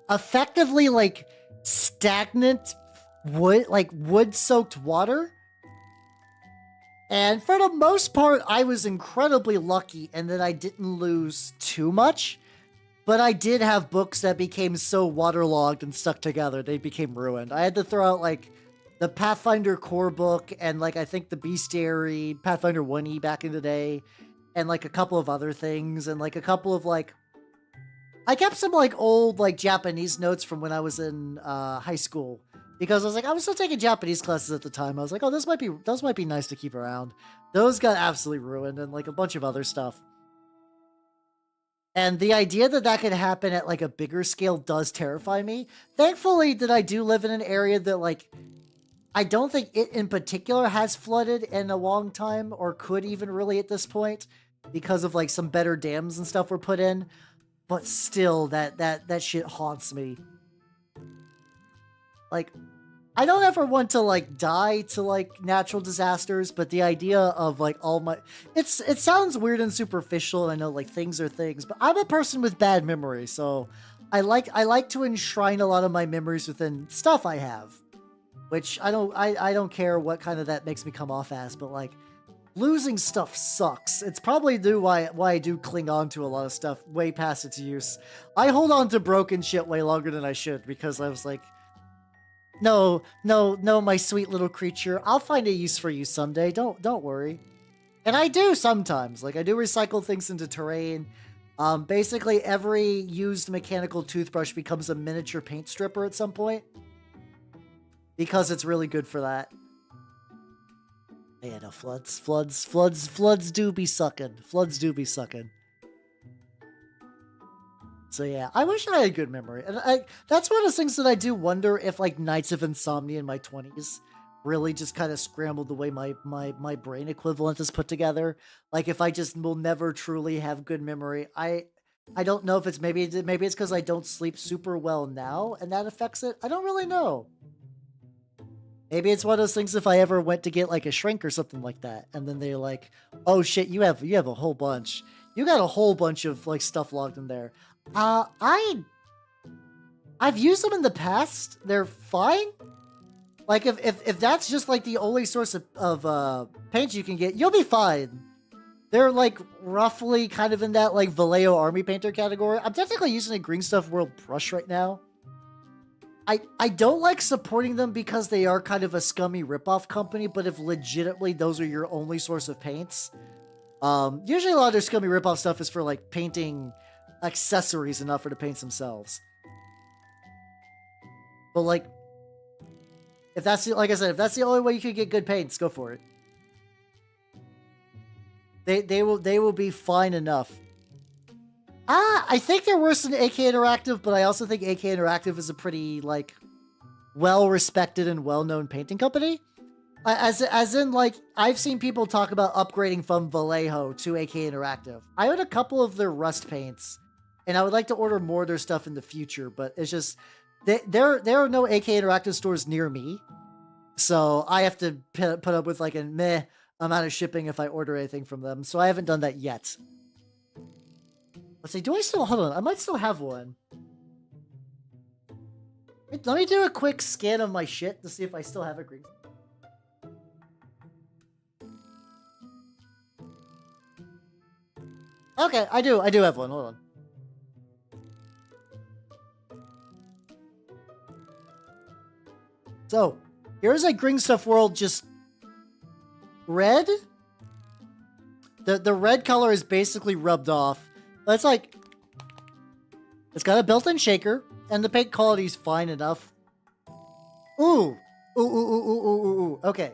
effectively like stagnant wood soaked water. And for the most part, I was incredibly lucky in that I didn't lose too much, but I did have books that became so waterlogged and stuck together they became ruined. I had to throw out like the Pathfinder core book and like I think the Bestiary Pathfinder 1E back in the day, and like a couple of other things, and like a couple of like I kept some like old like Japanese notes from when I was in high school, because I was like, I was still taking Japanese classes at the time. I was like, oh, those might be nice to keep around. Those got absolutely ruined, and like a bunch of other stuff. And the idea that that could happen at like a bigger scale does terrify me. Thankfully, that I do live in an area that like I don't think it in particular has flooded in a long time, or could even really at this point, because of like some better dams and stuff were put in. But still, that shit haunts me. Like, I don't ever want to like die to like natural disasters, but the idea of like all my it sounds weird and superficial, and I know like things are things, but I'm a person with bad memory, so I like to enshrine a lot of my memories within stuff I have, which I don't care what kind of that makes me come off as, but like losing stuff sucks. It's probably why I do cling on to a lot of stuff way past its use. I hold on to broken shit way longer than I should, because I was like, no, my sweet little creature, I'll find a use for you someday. Don't worry. And I do sometimes. Like I do recycle things into terrain. Basically every used mechanical toothbrush becomes a miniature paint stripper at some point, because it's really good for that. Yeah, no, floods do be sucking. Floods do be sucking. So yeah, I wish I had a good memory. And that's one of those things that I do wonder if like Nights of Insomnia in my 20s really just kind of scrambled the way my brain equivalent is put together. Like if I just will never truly have good memory. I don't know if it's maybe it's because I don't sleep super well now and that affects it. I don't really know. Maybe it's one of those things if I ever went to get like a shrink or something like that, and then they're like, oh shit, you have a whole bunch. You got a whole bunch of like stuff logged in there. I've used them in the past. They're fine. Like if that's just like the only source of paint you can get, you'll be fine. They're like roughly kind of in that like Vallejo Army Painter category. I'm technically using a Green Stuff World brush right now. I don't like supporting them because they are kind of a scummy ripoff company, but if legitimately those are your only source of paints, usually a lot of their scummy ripoff stuff is for like painting accessories and not for the paints themselves. But like, if that's the, like I said, if that's the only way you can get good paints, go for it. They will be fine enough. I think they're worse than AK Interactive, but I also think AK Interactive is a pretty, like, well-respected and well-known painting company. As in, like, I've seen people talk about upgrading from Vallejo to AK Interactive. I own a couple of their Rust paints, and I would like to order more of their stuff in the future, but it's just, there are no AK Interactive stores near me, so I have to put up with, like, a meh amount of shipping if I order anything from them, so I haven't done that yet. Let's see, do I still, hold on, I might still have one. Let me do a quick scan of my shit to see if I still have a green. Okay, I do have one, hold on. So, here's a Green Stuff World just red. The red color is basically rubbed off. But it's like, it's got a built-in shaker, and the paint quality is fine enough. Ooh. Ooh. Okay.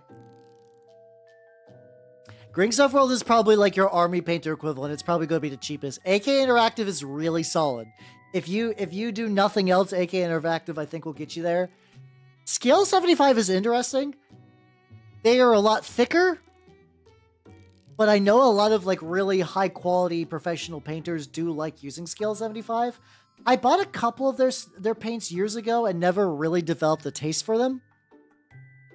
Green Stuff World is probably like your army painter equivalent. It's probably going to be the cheapest. AK Interactive is really solid. If you do nothing else, AK Interactive I think will get you there. Scale 75 is interesting. They are a lot thicker, but I know a lot of like really high quality professional painters do like using Scale 75. I bought a couple of their paints years ago and never really developed a taste for them.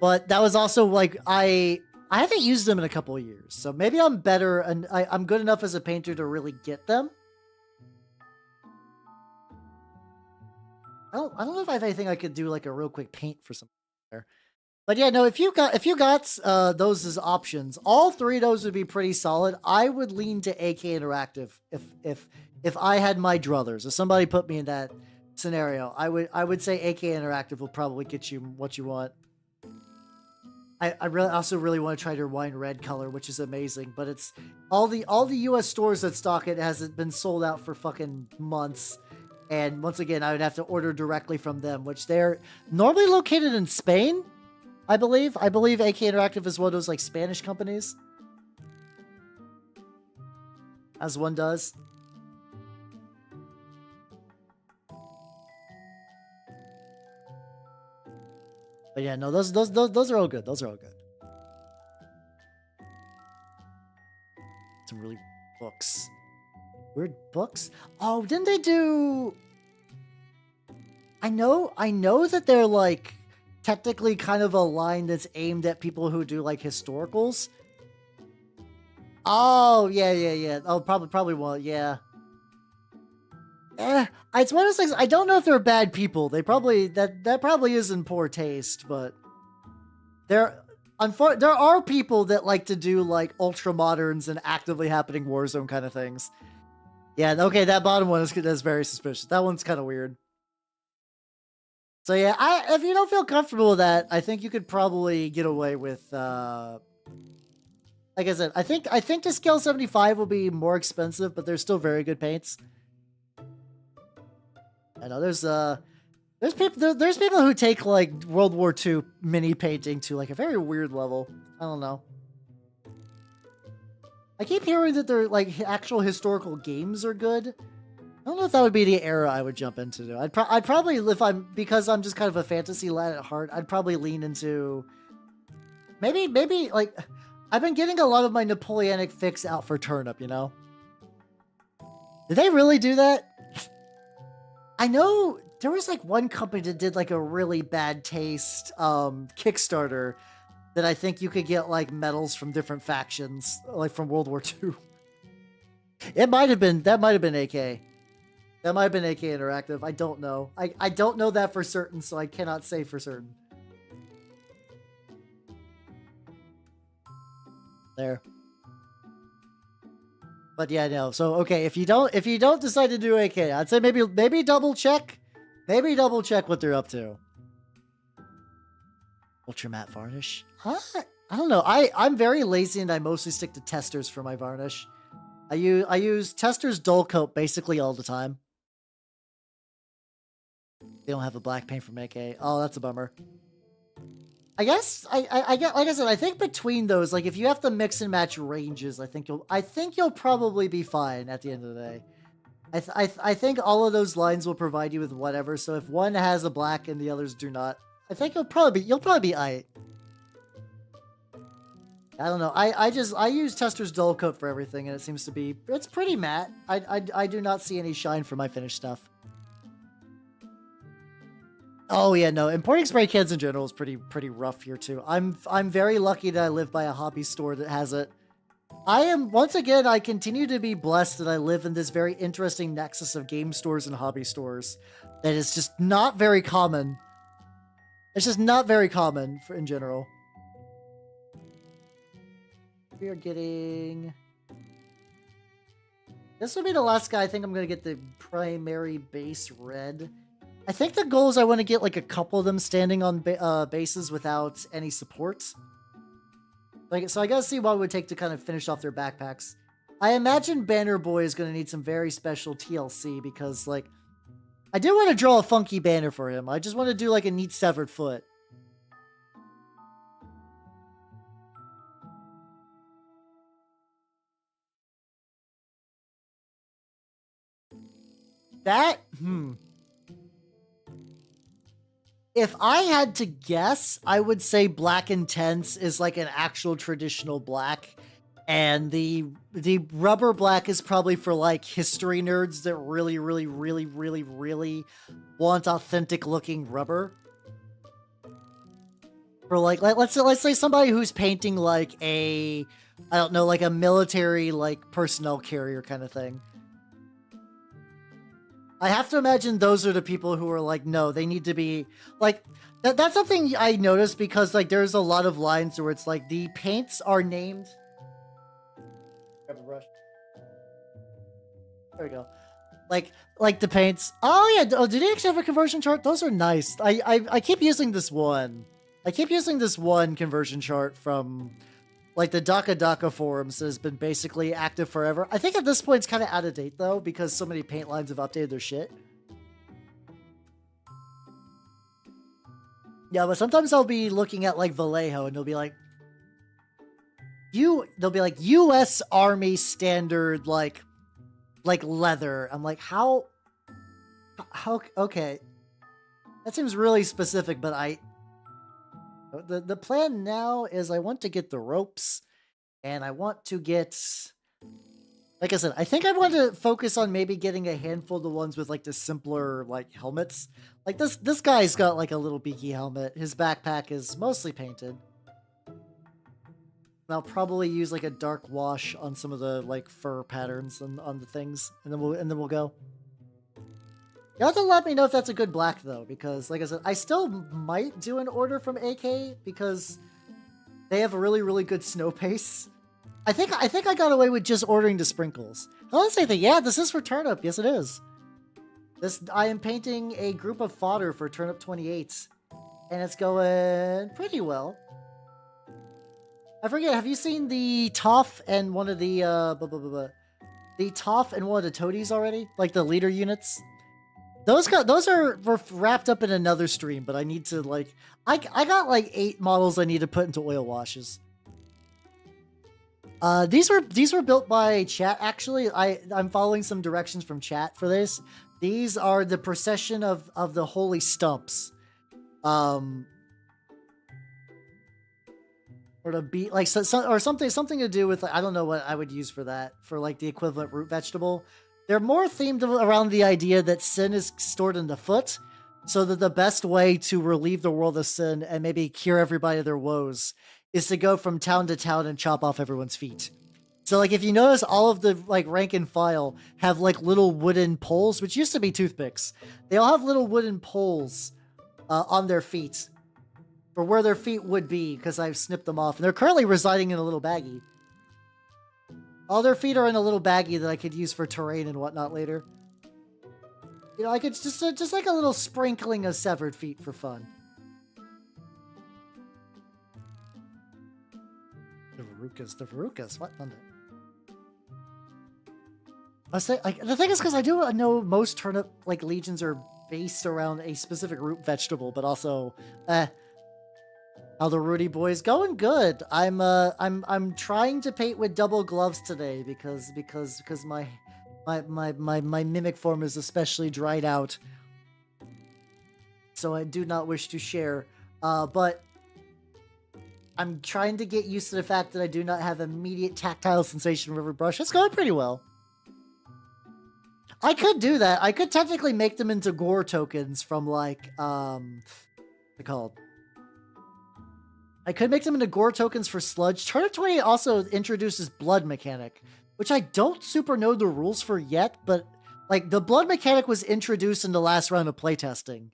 But that was also like, I haven't used them in a couple of years, so maybe I'm better and I'm good enough as a painter to really get them. I don't know if I have anything I could do like a real quick paint for something there. But yeah, no, if you got those as options, all three of those would be pretty solid. I would lean to AK Interactive if I had my druthers. If somebody put me in that scenario, I would say AK Interactive will probably get you what you want. I also really want to try their wine red color, which is amazing, but it's all the US stores that stock it hasn't been sold out for fucking months. And once again, I would have to order directly from them, which they're normally located in Spain. I believe AK Interactive is one of those like Spanish companies, as one does. But yeah, no, those are all good. Those are all good. Some really books, weird books. Oh, didn't they do? I know that they're like technically kind of a line that's aimed at people who do like historicals. Oh, yeah. Oh, probably won't, yeah. It's one of those things, I don't know if they're bad people. They probably, that probably is in poor taste, but there are people that like to do like ultra moderns and actively happening Warzone kind of things. Yeah, okay, that bottom one is very suspicious. That one's kind of weird. So yeah, if you don't feel comfortable with that, I think you could probably get away with, like I said, I think the Scale 75 will be more expensive, but they're still very good paints. I know there's people who take like World War II mini painting to like a very weird level. I don't know. I keep hearing that they're like actual historical games are good. I don't know if that would be the era I would jump into. I'd probably, because I'm just kind of a fantasy lad at heart, I'd probably lean into maybe like, I've been getting a lot of my Napoleonic fix out for Turnip, you know? Did they really do that? I know there was like one company that did like a really bad taste Kickstarter that I think you could get like medals from different factions, like from World War II. That might have been AK. That might have been AK Interactive. I don't know. I don't know that for certain, so I cannot say for certain. There. But yeah, no. So okay, if you don't decide to do AK, I'd say maybe double check. Maybe double check what they're up to. Ultra matte varnish. I don't know. I'm very lazy and I mostly stick to testers for my varnish. I use testers dull coat basically all the time. They don't have a black paint from AK. Oh, that's a bummer. I guess I get, like I said, I think between those, like if you have to mix and match ranges, I think you'll probably be fine at the end of the day. I think all of those lines will provide you with whatever. So if one has a black and the others do not, I think you'll probably be aight. I don't know. I use Tester's dull coat for everything, and it seems to be it's pretty matte. I do not see any shine for my finished stuff. Oh yeah, no. Importing spray cans in general is pretty rough here too. I'm very lucky that I live by a hobby store that has it. Once again, I continue to be blessed that I live in this very interesting nexus of game stores and hobby stores that is just not very common. It's just not very common in general. We are getting... This will be the last guy. I think I'm going to get the primary base red. I think the goal is I want to get like a couple of them standing on bases without any support. So I gotta see what it would take to kind of finish off their backpacks. I imagine Banner Boy is gonna need some very special TLC because, like, I do want to draw a funky banner for him. I just want to do like a neat severed foot. That, If I had to guess, I would say Black Intense is like an actual traditional black. And the rubber black is probably for like history nerds that really want authentic looking rubber. For like let's say somebody who's painting like I don't know, like a military like personnel carrier kind of thing. I have to imagine those are the people who are like, no, they need to be like that's something I noticed because like there's a lot of lines where it's like the paints are named. Grab a brush. There we go. Like the paints. Oh yeah. Oh, did he actually have a conversion chart? Those are nice. I keep using this one. I keep using this one conversion chart from like the Daka forums that has been basically active forever. I think at this point it's kind of out of date though, because so many paint lines have updated their shit. Yeah, but sometimes I'll be looking at like Vallejo and they'll be like, US Army standard like leather. I'm like, how, okay. That seems really specific, but the plan now is I want to get the ropes and I want to get, like I said, I think I want to focus on maybe getting a handful of the ones with like the simpler like helmets. Like this guy's got like a little beaky helmet. His backpack is mostly painted. And I'll probably use like a dark wash on some of the like fur patterns on the things, and then we'll go. You'll have to let me know if that's a good black though, because like I said, I still might do an order from AK because they have a really good snow pace. I think I got away with just ordering the sprinkles. I want to say that yeah, this is for Turnip. Yes, it is. I am painting a group of fodder for Turnip28, and it's going pretty well. I forget. Have you seen the Toff and one of the the Toff and one of the Toadies already? Like the leader units. Those are wrapped up in another stream, but I need to like I got like 8 models I need to put into oil washes. These were built by chat actually. I'm following some directions from chat for this. These are the procession of the holy stumps. Or to be like or something to do with like, I don't know what I would use for that, for like the equivalent root vegetable. They're more themed around the idea that sin is stored in the foot, so that the best way to relieve the world of sin and maybe cure everybody of their woes is to go from town to town and chop off everyone's feet. So like if you notice, all of the like rank and file have like little wooden poles, which used to be toothpicks. They all have little wooden poles on their feet, or where their feet would be, because I've snipped them off. And they're currently residing in a little baggie. All their feet are in a little baggie that I could use for terrain and whatnot later. You know, I could just like a little sprinkling of severed feet for fun. The Verucas, what? I say, like, the thing is, because I do know most turnip like legions are based around a specific root vegetable, but also, how the Rudy boys going? Good. I'm trying to paint with double gloves today because My mimic form is especially dried out, so I do not wish to share. But I'm trying to get used to the fact that I do not have immediate tactile sensation with every brush. It's going pretty well. I could do that. I could technically make them into gore tokens from like, what's it called? I could make them into gore tokens for sludge. Turnip28 also introduces blood mechanic, which I don't super know the rules for yet, but like the blood mechanic was introduced in the last round of playtesting.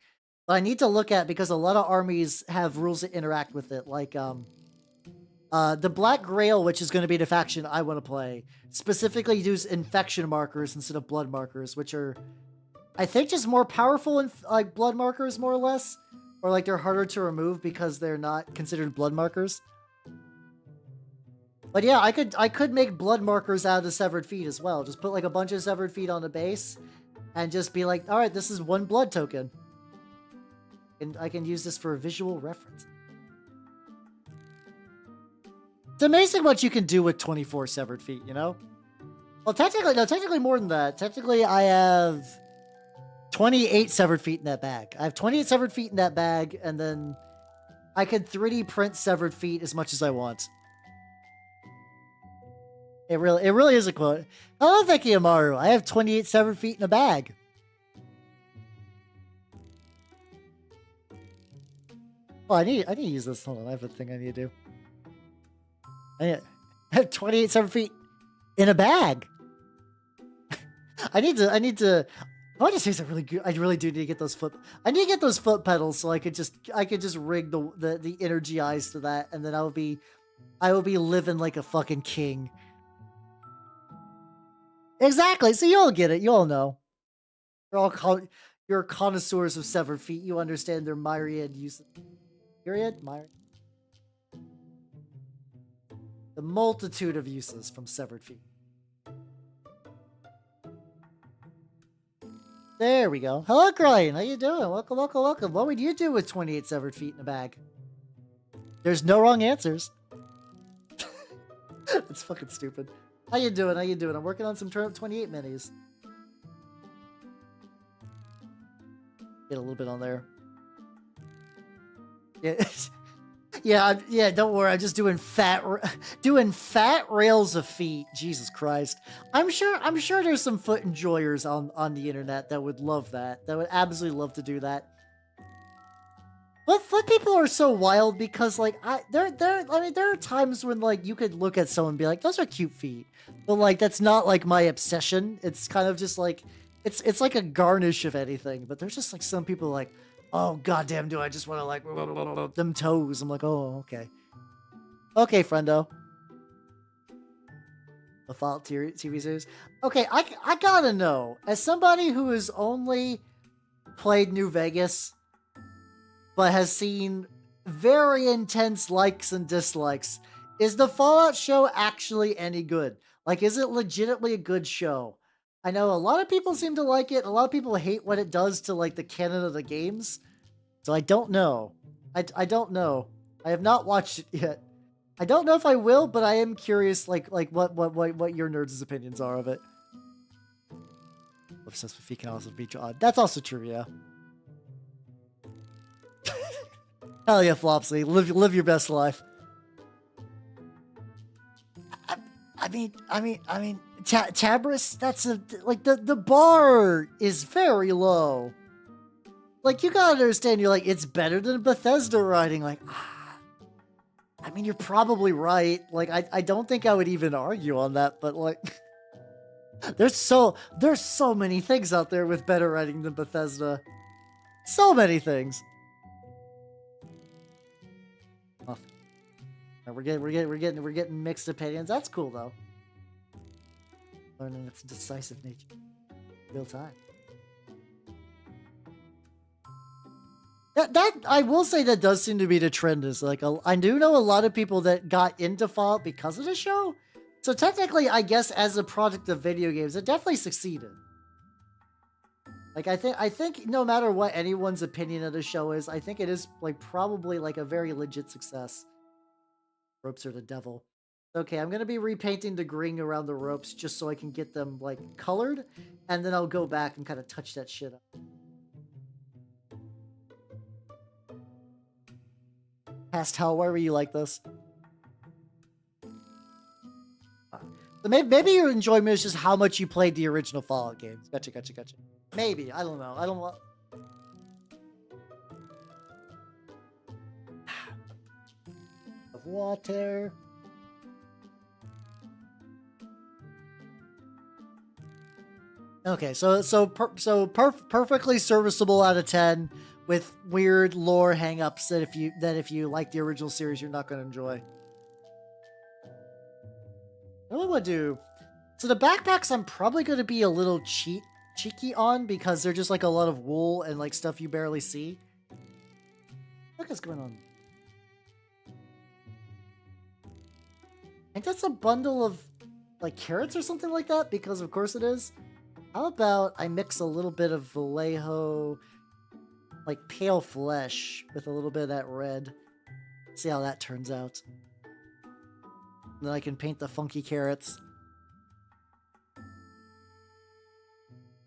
But I need to look at because a lot of armies have rules that interact with it, like the Black Grail, which is going to be the faction I want to play, specifically use infection markers instead of blood markers, which are, I think, just more powerful in like blood markers, more or less, or like they're harder to remove because they're not considered blood markers. But yeah, I could make blood markers out of the severed feet as well. Just put like a bunch of severed feet on the base, and just be like, all right, this is one blood token. And I can use this for a visual reference. It's amazing what you can do with 24 severed feet, you know? Well, technically more than that. Technically, I have 28 severed feet in that bag. I have 28 severed feet in that bag, and then I could 3D print severed feet as much as I want. It really is a quote. Hello, Vicky Amaru. I have 28 severed feet in a bag. Oh, I need to use this. Hold on, I have a thing I need to do. I have 28 severed feet in a bag. I need to. I want to say something really good. I really do need to get those foot. I need to get those foot pedals so I could just rig the energy eyes to that, and then I will be living like a fucking king. Exactly. So you all get it. You all know. You're connoisseurs of severed feet. You understand their myriad uses. Myriad. The multitude of uses from severed feet. There we go. Hello, Brian. How you doing? Welcome. What would you do with 28 severed feet in a bag? There's no wrong answers. It's fucking stupid. How you doing? I'm working on some Turnip28 minis. Get a little bit on there. Yeah. yeah. Don't worry. I'm just doing fat rails of feet. Jesus Christ. I'm sure there's some foot enjoyers on the internet that would love that. That would absolutely love to do that. But foot people are so wild because like there are times when like you could look at someone and be like, those are cute feet. But like that's not like my obsession. It's kind of just like it's like a garnish of anything. But there's just like some people like, oh goddamn, do I just want to like them toes? I'm like, oh okay, okay, friendo. The Fallout TV series. Okay, I gotta know, as somebody who has only played New Vegas, but has seen very intense likes and dislikes, is the Fallout show actually any good? Like, is it legitimately a good show? I know a lot of people seem to like it. A lot of people hate what it does to like the canon of the games. So I don't know. I don't know. I have not watched it yet. I don't know if I will, but I am curious like what your nerds' opinions are of it. Obsessed with feet can also be odd. That's also true, yeah. Hell yeah, Flopsy. Live your best life. I mean, Tabris, that's like the bar is very low. Like, you gotta understand, you're like, it's better than Bethesda writing. Like, I mean, you're probably right. Like, I don't think I would even argue on that, but like, there's so many things out there with better writing than Bethesda. So many things. Oh. We're getting mixed opinions. That's cool though. Learning its decisive nature. Real time. That I will say that does seem to be the trend. Is like I do know a lot of people that got into Fallout because of the show. So technically, I guess as a product of video games, it definitely succeeded. Like I think no matter what anyone's opinion of the show is, I think it is like probably like a very legit success. Ropes are the devil. Okay, I'm gonna be repainting the green around the ropes just so I can get them like colored, and then I'll go back and kind of touch that shit up. Pastel, why were you like this? So maybe your enjoyment is just how much you played the original Fallout games. Gotcha, gotcha, gotcha. Maybe, I don't know. I don't want. Of water. Okay, perfectly serviceable out of 10 with weird lore hangups that if you like the original series you're not going to enjoy. What do I want to do? So the backpacks I'm probably going to be a little cheeky on because they're just like a lot of wool and like stuff you barely see. What is going on? I think that's a bundle of like carrots or something like that, because of course it is. How about I mix a little bit of Vallejo, like pale flesh, with a little bit of that red. See how that turns out. And then I can paint the funky carrots.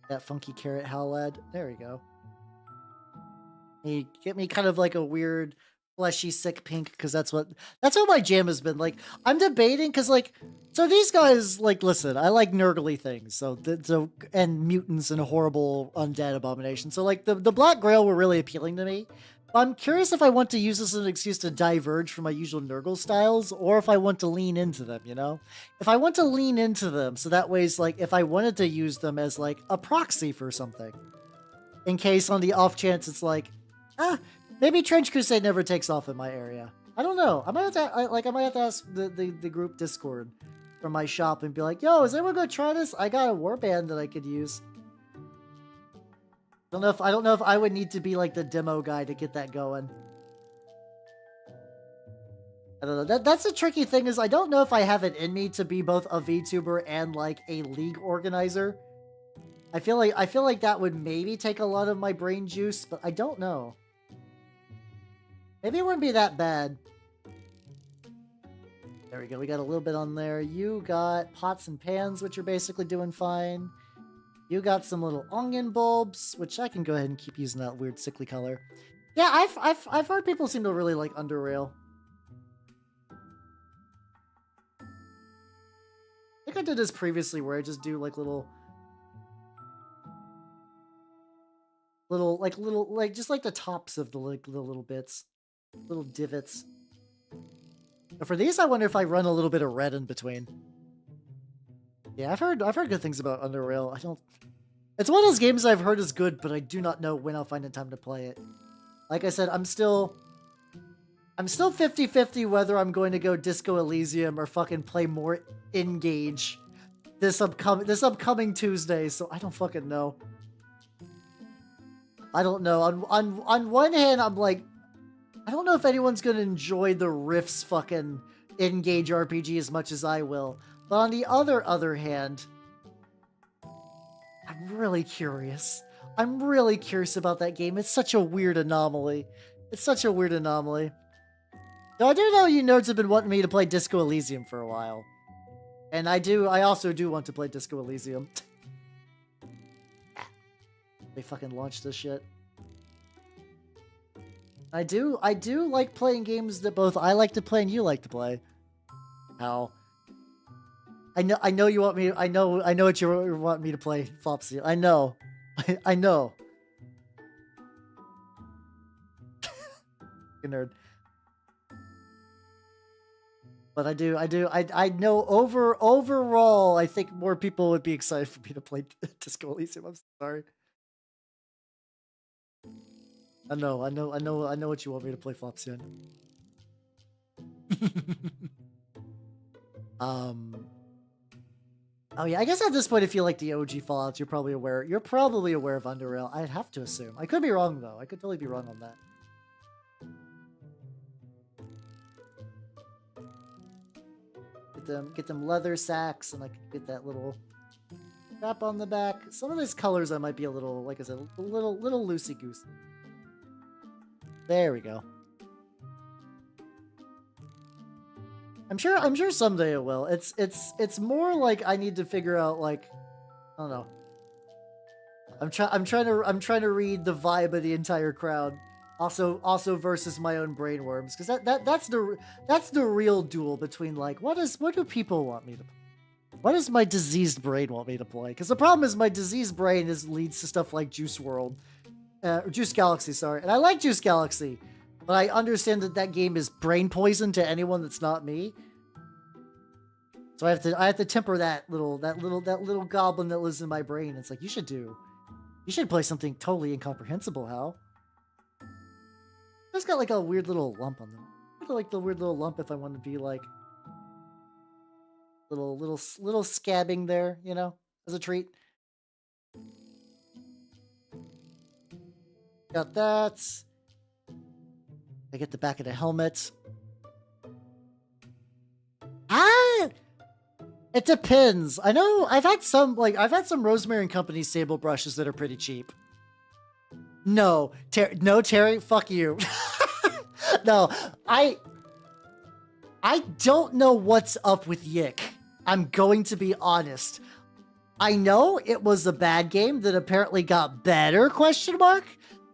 That funky carrot Howlad. There we go. You get me kind of like a weird fleshy sick pink, because that's what my jam has been. Like, I'm debating because like, so these guys, like, listen, I like nurgly things, so and mutants and horrible undead abominations, so like the Black Grail were really appealing to me. But I'm curious if I want to use this as an excuse to diverge from my usual nurgle styles, or if I want to lean into them, you know? If I want to lean into them, so that way's like, if I wanted to use them as like a proxy for something, in case on the off chance it's like, maybe Trench Crusade never takes off in my area. I don't know. I might have to I might have to ask the group Discord from my shop and be like, "Yo, is anyone gonna try this? I got a warband that I could use." I don't know if I would need to be like the demo guy to get that going. I don't know. That's the tricky thing, is I don't know if I have it in me to be both a VTuber and like a league organizer. I feel like that would maybe take a lot of my brain juice, but I don't know. Maybe it wouldn't be that bad. There we go. We got a little bit on there. You got pots and pans, which are basically doing fine. You got some little onion bulbs, which I can go ahead and keep using that weird sickly color. Yeah, I've heard people seem to really like Underrail. I think I did this previously, where I just do like little just like the tops of the little bits. Little divots. But for these, I wonder if I run a little bit of red in between. Yeah, I've heard good things about Underrail. It's one of those games I've heard is good, but I do not know when I'll find the time to play it. Like I said, I'm still 50-50 whether I'm going to go Disco Elysium or fucking play more Engage this upcoming Tuesday, so I don't fucking know. I don't know. On one hand, I'm like, I don't know if anyone's gonna enjoy the Rift's fucking Engage RPG as much as I will. But on the other hand, I'm really curious. I'm really curious about that game. It's such a weird anomaly. It's such a weird anomaly. Now, I do know you nerds have been wanting me to play Disco Elysium for a while. And I also do want to play Disco Elysium. They fucking launched this shit. I do like playing games that both I like to play and you like to play. How? I know you want me. I know what you want me to play, Flopsy. I know. I know. Nerd. But I know overall, I think more people would be excited for me to play Disco Elysium. I'm sorry. I know what you want me to play, Flopsy. Oh yeah, I guess at this point, if you like the OG Fallouts, you're probably aware of Underrail. I'd have to assume. I could be wrong though. I could totally be wrong on that. Get them leather sacks, and I could get that little strap on the back. Some of these colors I might be a little, like I said, a little loosey goosey. There we go. I'm sure someday it will. It's more like I need to figure out, like, I don't know. I'm trying to read the vibe of the entire crowd. Also versus my own brainworms, because that's the real duel between, like, what do people want me to play? What does my diseased brain want me to play? Because the problem is my diseased brain leads to stuff like Juice World, or Juice Galaxy, sorry. And I like Juice Galaxy, but I understand that game is brain poison to anyone that's not me. So I have to temper that little goblin that lives in my brain. It's like, you should play something totally incomprehensible, Hal. It's got like a weird little lump on them. I like the weird little lump if I want to be like little scabbing there, you know, as a treat. Got that. I get the back of the helmet. It depends. I know I've had some Rosemary and Company sable brushes that are pretty cheap. No, Terry, fuck you. No, I don't know what's up with Yick. I'm going to be honest. I know it was a bad game that apparently got better, ?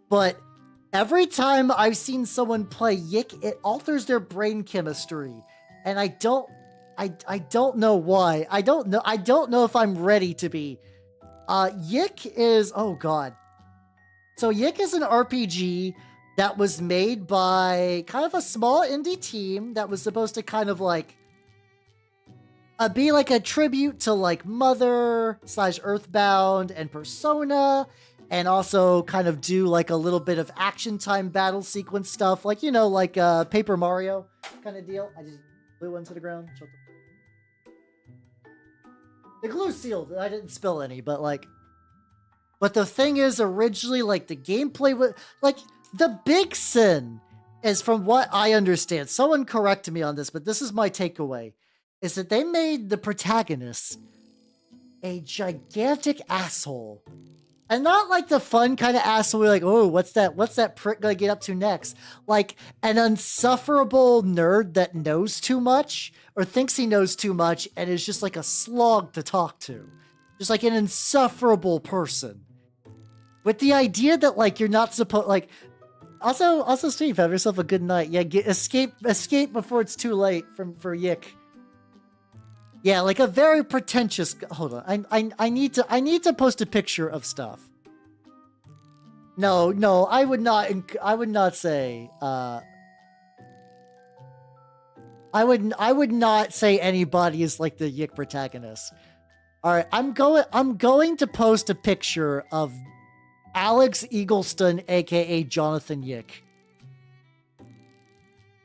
But every time I've seen someone play Yick, it alters their brain chemistry. And I don't know why. I don't know if I'm ready to be. Yick is, oh god. So Yick is an RPG that was made by kind of a small indie team that was supposed to kind of like be like a tribute to like Mother / Earthbound and Persona, and also kind of do like a little bit of action time battle sequence stuff, like, you know, like Paper Mario kind of deal. I just blew one to the ground. The glue sealed. I didn't spill any, but like, but the thing is, originally, like, the gameplay was like, the big sin is, from what I understand, someone correct me on this, but this is my takeaway, is that they made the protagonist a gigantic asshole. And not like the fun kind of asshole, like, oh, what's that prick gonna get up to next? Like an insufferable nerd that knows too much, or thinks he knows too much, and is just like a slog to talk to. Just like an insufferable person. With the idea that, like, you're not supposed, like, also Steve, have yourself a good night. Yeah, escape before it's too late for Yick. Yeah, like a very pretentious. Hold on, I need to post a picture of stuff. No, I would not say. I would not say anybody is like the Yick protagonist. All right, I'm going to post a picture of Alex Eagleston, aka Jonathan Yick.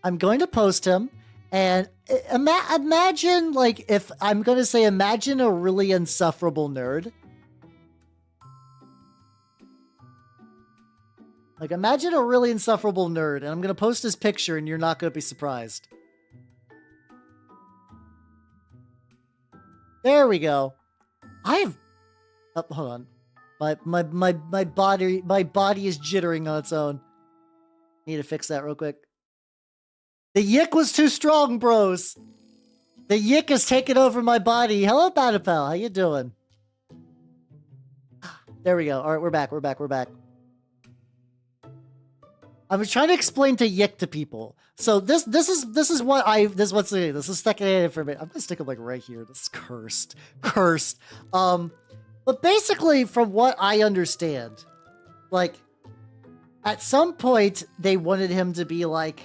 I'm going to post him, and imagine, like, if I'm going to say, imagine a really insufferable nerd. Like, imagine a really insufferable nerd, and I'm going to post his picture, and you're not going to be surprised. There we go. Oh, hold on. My body is jittering on its own. Need to fix that real quick. The Yick was too strong, bros. The Yick has taken over my body. Hello, Batapal. How you doing? There we go. All right, we're back. I was trying to explain to Yick to people. So this is secondhand information. I'm gonna stick it like right here. This is cursed. But basically, from what I understand, like, at some point they wanted him to be like,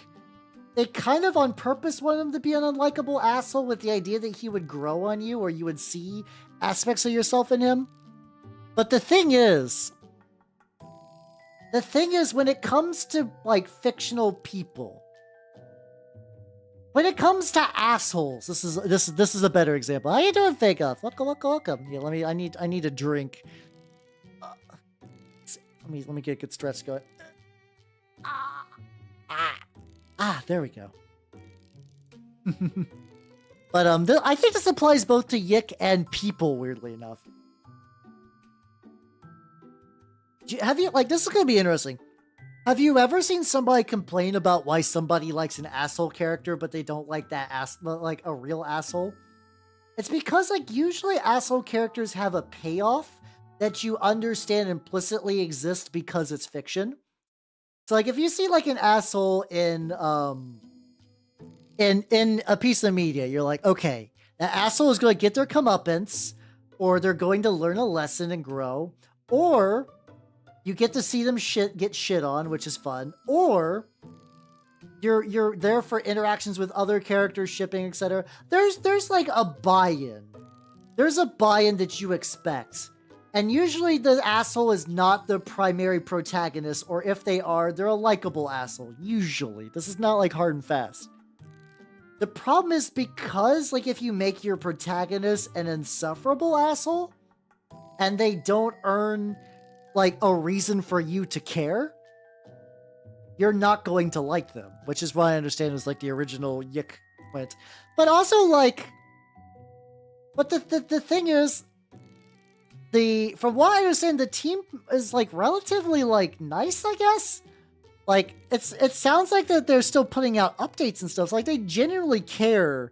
they kind of on purpose wanted him to be an unlikable asshole with the idea that he would grow on you, or you would see aspects of yourself in him. But the thing is, when it comes to, like, fictional people, when it comes to assholes, this is a better example. How you doing, Fake Off? Welcome. Yeah, I need a drink. Let me get a good stretch going. There we go. But I think this applies both to Yick and people, weirdly enough. Have you, like, this is gonna be interesting. Have you ever seen somebody complain about why somebody likes an asshole character, but they don't like that like a real asshole? It's because like usually asshole characters have a payoff that you understand implicitly exists because it's fiction. So like if you see like an asshole in a piece of media, you're like, okay, that asshole is going to get their comeuppance, or they're going to learn a lesson and grow, or you get to see them get shit on, which is fun, or you're there for interactions with other characters, shipping, etc. There's like a buy-in. There's a buy-in that you expect. And usually the asshole is not the primary protagonist, or if they are, they're a likable asshole. Usually. This is not like hard and fast. The problem is because, like, if you make your protagonist an insufferable asshole, and they don't earn, like, a reason for you to care, you're not going to like them, which is what I understand is, like, the original Yick went. But also, like, but the thing is, from what I understand, the team is, like, relatively, like, nice, I guess? Like, it sounds like that they're still putting out updates and stuff. So, like, they genuinely care,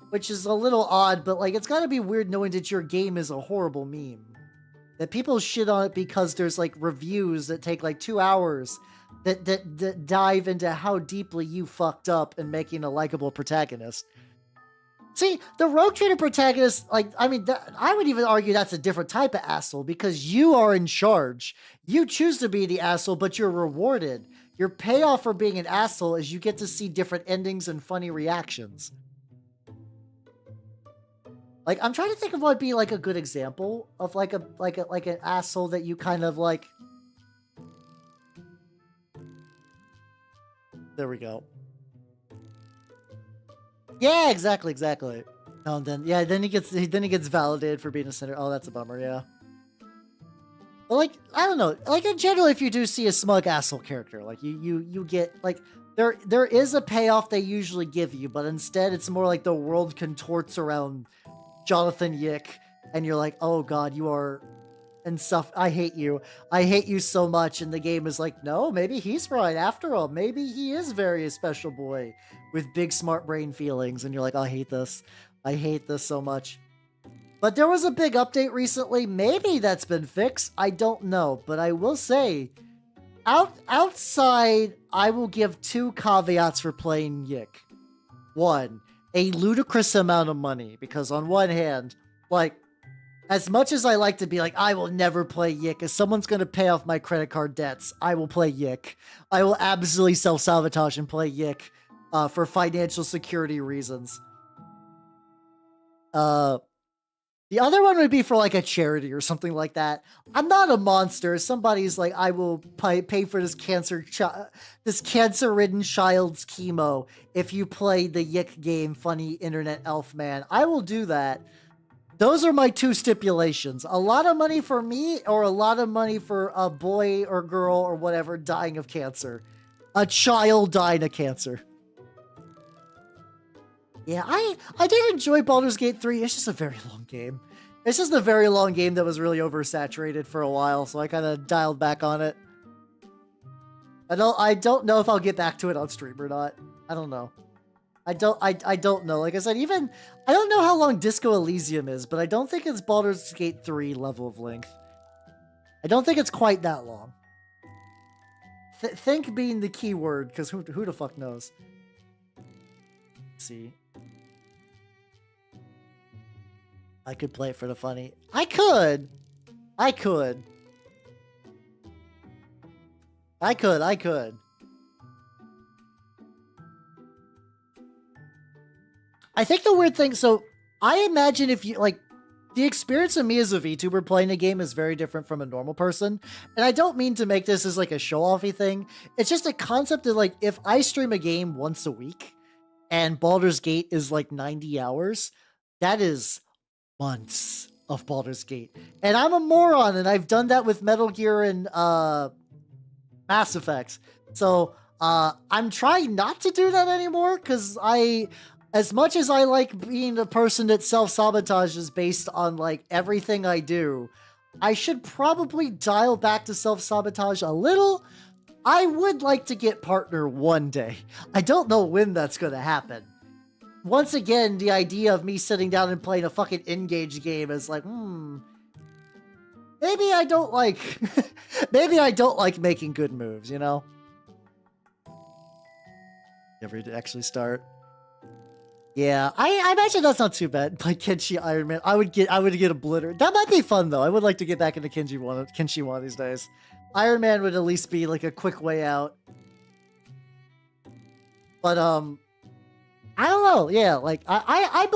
which is a little odd, but, like, it's gotta be weird knowing that your game is a horrible meme. That people shit on it because there's, like, reviews that take, like, 2 hours that dive into how deeply you fucked up in making a likable protagonist. See, the Rogue Trader protagonist, like, I mean, I would even argue that's a different type of asshole because you are in charge. You choose to be the asshole, but you're rewarded. Your payoff for being an asshole is you get to see different endings and funny reactions. Like, I'm trying to think of what would be, like, a good example of, like, an asshole that you kind of, like... There we go. Yeah, exactly. Oh, then he gets validated for being a senator. Oh, that's a bummer, yeah. But like, I don't know. Like in general, if you do see a smug asshole character, like you get like there is a payoff they usually give you, but instead it's more like the world contorts around Jonathan Yick, and you're like, oh god, you are and stuff. I hate you so much. And the game is like, no, maybe he's right after all. Maybe he is very a special boy with big smart brain feelings. And you're like, I hate this so much. But there was a big update recently. Maybe that's been fixed. I don't know, but I will say outside, I will give 2 caveats for playing Yick. 1, a ludicrous amount of money, because on one hand, like, as much as I like to be like, I will never play Yick, if someone's going to pay off my credit card debts, I will play Yick. I will absolutely self-sabotage and play Yick for financial security reasons. The other one would be for like a charity or something like that. I'm not a monster. Somebody's like, I will pay for this cancer-ridden child's chemo if you play the Yick game, funny internet elf man. I will do that. Those are my 2 stipulations. A lot of money for me, or a lot of money for a boy or girl or whatever dying of cancer. A child dying of cancer. Yeah, I did enjoy Baldur's Gate 3. It's just a very long game. It's just a very long game that was really oversaturated for a while, so I kind of dialed back on it. I don't know if I'll get back to it on stream or not. I don't know. I don't know. Like I said, even I don't know how long Disco Elysium is, but I don't think it's Baldur's Gate 3 level of length. I don't think it's quite that long. Think being the key word, because who the fuck knows? Let's see. I could play it for the funny. I could. I think the weird thing, so I imagine if you, like, the experience of me as a VTuber playing a game is very different from a normal person. And I don't mean to make this as like a show-offy thing. It's just a concept of like, if I stream a game once a week and Baldur's Gate is like 90 hours, that is months of Baldur's Gate. And I'm a moron, and I've done that with Metal Gear and Mass Effect. So I'm trying not to do that anymore, because as much as I like being a person that self-sabotages based on, like, everything I do, I should probably dial back to self-sabotage a little. I would like to get partner one day. I don't know when that's going to happen. Once again, the idea of me sitting down and playing a fucking Engage game is like, maybe I don't like, maybe I don't like making good moves, you know? Never to actually start. Yeah, I imagine that's not too bad. Like Kenshi Iron Man, I would get obliterated. That might be fun though. I would like to get back into Kenshi one these days. Iron Man would at least be like a quick way out. But I don't know. Yeah, like I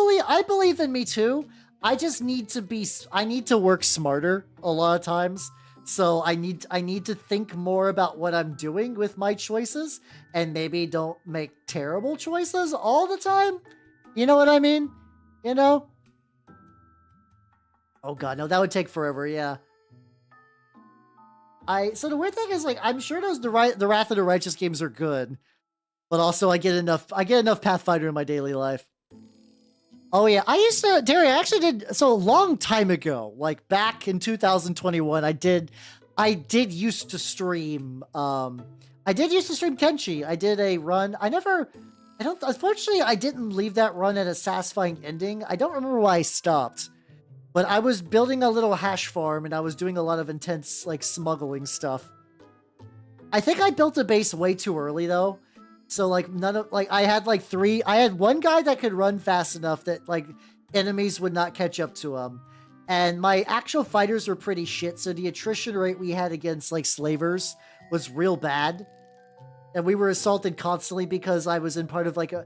believe in me too. I just need to work smarter a lot of times. So I need to think more about what I'm doing with my choices and maybe don't make terrible choices all the time. You know what I mean? You know? Oh god, no, that would take forever, yeah. So the weird thing is, like, I'm sure the Wrath of the Righteous games are good, but also I get enough Pathfinder in my daily life. Oh yeah, Derry, I actually did, so a long time ago, like back in 2021, I did used to stream, Kenshi. I did a run. Unfortunately, I didn't leave that run at a satisfying ending. I don't remember why I stopped. But I was building a little hash farm, and I was doing a lot of intense, like, smuggling stuff. I think I built a base way too early, though. So, like, I had one guy that could run fast enough that, like, enemies would not catch up to him. And my actual fighters were pretty shit, so the attrition rate we had against, like, slavers was real bad. And we were assaulted constantly because I was in part of, like, a...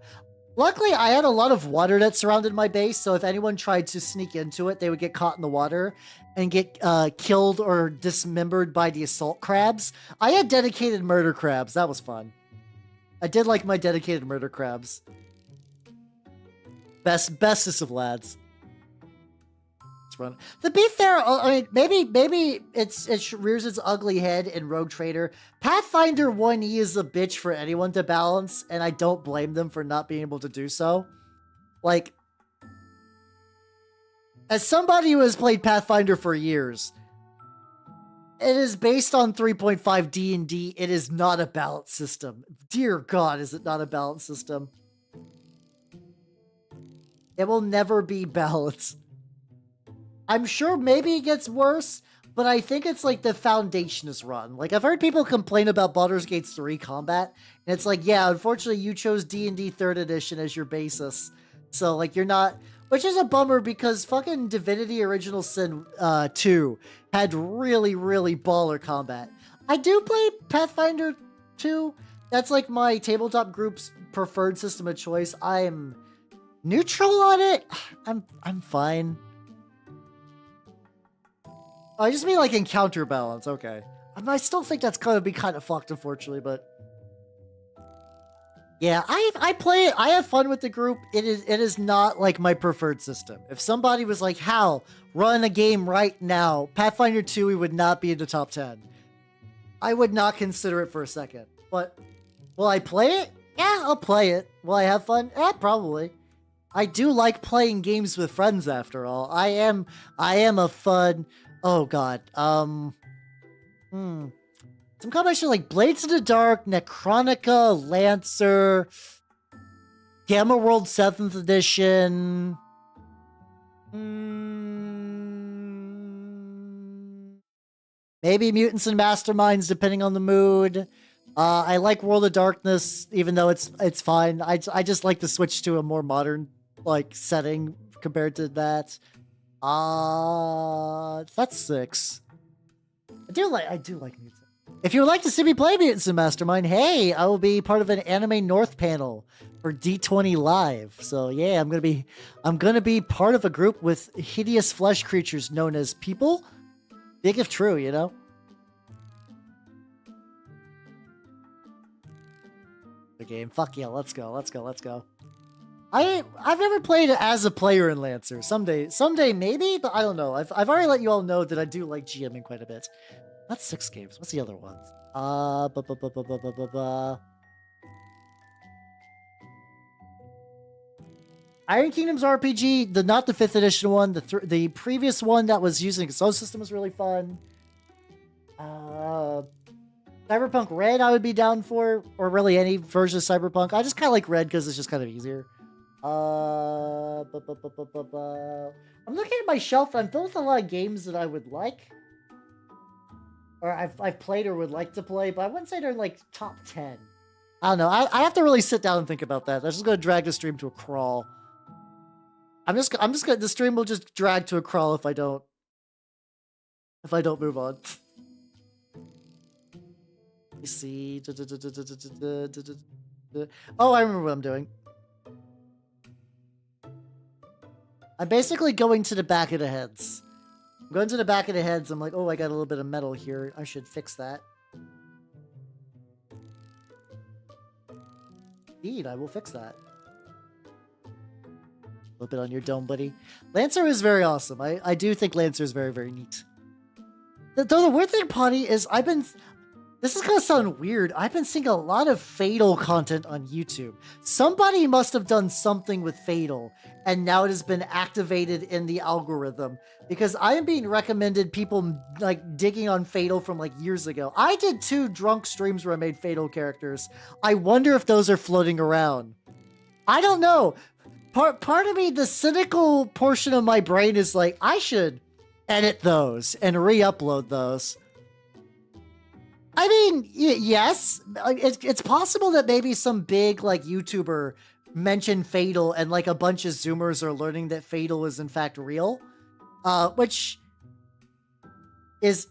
Luckily, I had a lot of water that surrounded my base, so if anyone tried to sneak into it, they would get caught in the water and get killed or dismembered by the assault crabs. I had dedicated murder crabs. That was fun. I did like my dedicated murder crabs. Bestest of lads. Run. To be fair, I mean, maybe it rears its ugly head in Rogue Trader. Pathfinder 1E is a bitch for anyone to balance, and I don't blame them for not being able to do so. Like, as somebody who has played Pathfinder for years, it is based on 3.5 D&D. It is not a balance system. Dear God, is it not a balance system? It will never be balanced. I'm sure maybe it gets worse, but I think it's like the foundation is run. Like, I've heard people complain about Baldur's Gate 3 combat, and it's like, yeah, unfortunately you chose D&D 3rd edition as your basis. So, like, you're not... Which is a bummer because fucking Divinity Original Sin 2 had really, really baller combat. I do play Pathfinder 2. That's like my tabletop group's preferred system of choice. I am neutral on it. I'm fine. I just mean like in counterbalance, okay. I still think that's gonna be kind of fucked, unfortunately, but... Yeah, I play it, I have fun with the group. It is not like my preferred system. If somebody was like, Hal, run a game right now, Pathfinder 2, we would not be in the top 10. I would not consider it for a second. But, will I play it? Yeah, I'll play it. Will I have fun? Yeah, probably. I do like playing games with friends, after all. I am a fun... Oh god, some combination like Blades of the Dark, Necronica, Lancer, Gamma World 7th edition. Maybe Mutants and Masterminds, depending on the mood. I like World of Darkness, even though it's fine. I just like to switch to a more modern like setting compared to that. That's 6. I do like music. If you would like to see me play Mutants and Mastermind, hey, I will be part of an Anime North panel for D20 Live. So yeah, I'm gonna be part of a group with hideous flesh creatures known as people. Big if true, you know. The game, fuck yeah, let's go. I've never played as a player in Lancer. Someday maybe, but I don't know. I've already let you all know that I do like GMing quite a bit. That's 6 games. What's the other ones? Iron Kingdoms RPG, not the 5th edition one, the previous one that was using its own system was really fun. Cyberpunk Red I would be down for, or really any version of Cyberpunk. I just kind of like Red because it's just kind of easier. I'm looking at my shelf. I'm filled with a lot of games that I would like, or I've played or would like to play, but I wouldn't say they're like top 10. I don't know. I have to really sit down and think about that. That's just gonna drag the stream to a crawl. I'm just gonna, the stream will just drag to a crawl if I don't move on. Let me see. Oh, I remember what I'm doing. I'm basically going to the back of the heads. I'm going to the back of the heads. I'm like, oh, I got a little bit of metal here. I should fix that. Indeed, I will fix that. A little bit on your dome, buddy. Lancer is very awesome. I do think Lancer is very, very neat. Though the weird thing, Potty, is this is gonna sound weird. I've been seeing a lot of Fatal content on YouTube. Somebody must have done something with Fatal, and now it has been activated in the algorithm. Because I am being recommended people like digging on Fatal from like years ago. I did 2 drunk streams where I made Fatal characters. I wonder if those are floating around. I don't know. Part of me, the cynical portion of my brain is like, I should edit those and re-upload those. I mean, yes, it's possible that maybe some big like YouTuber mentioned Fatal and like a bunch of Zoomers are learning that Fatal is in fact real, which is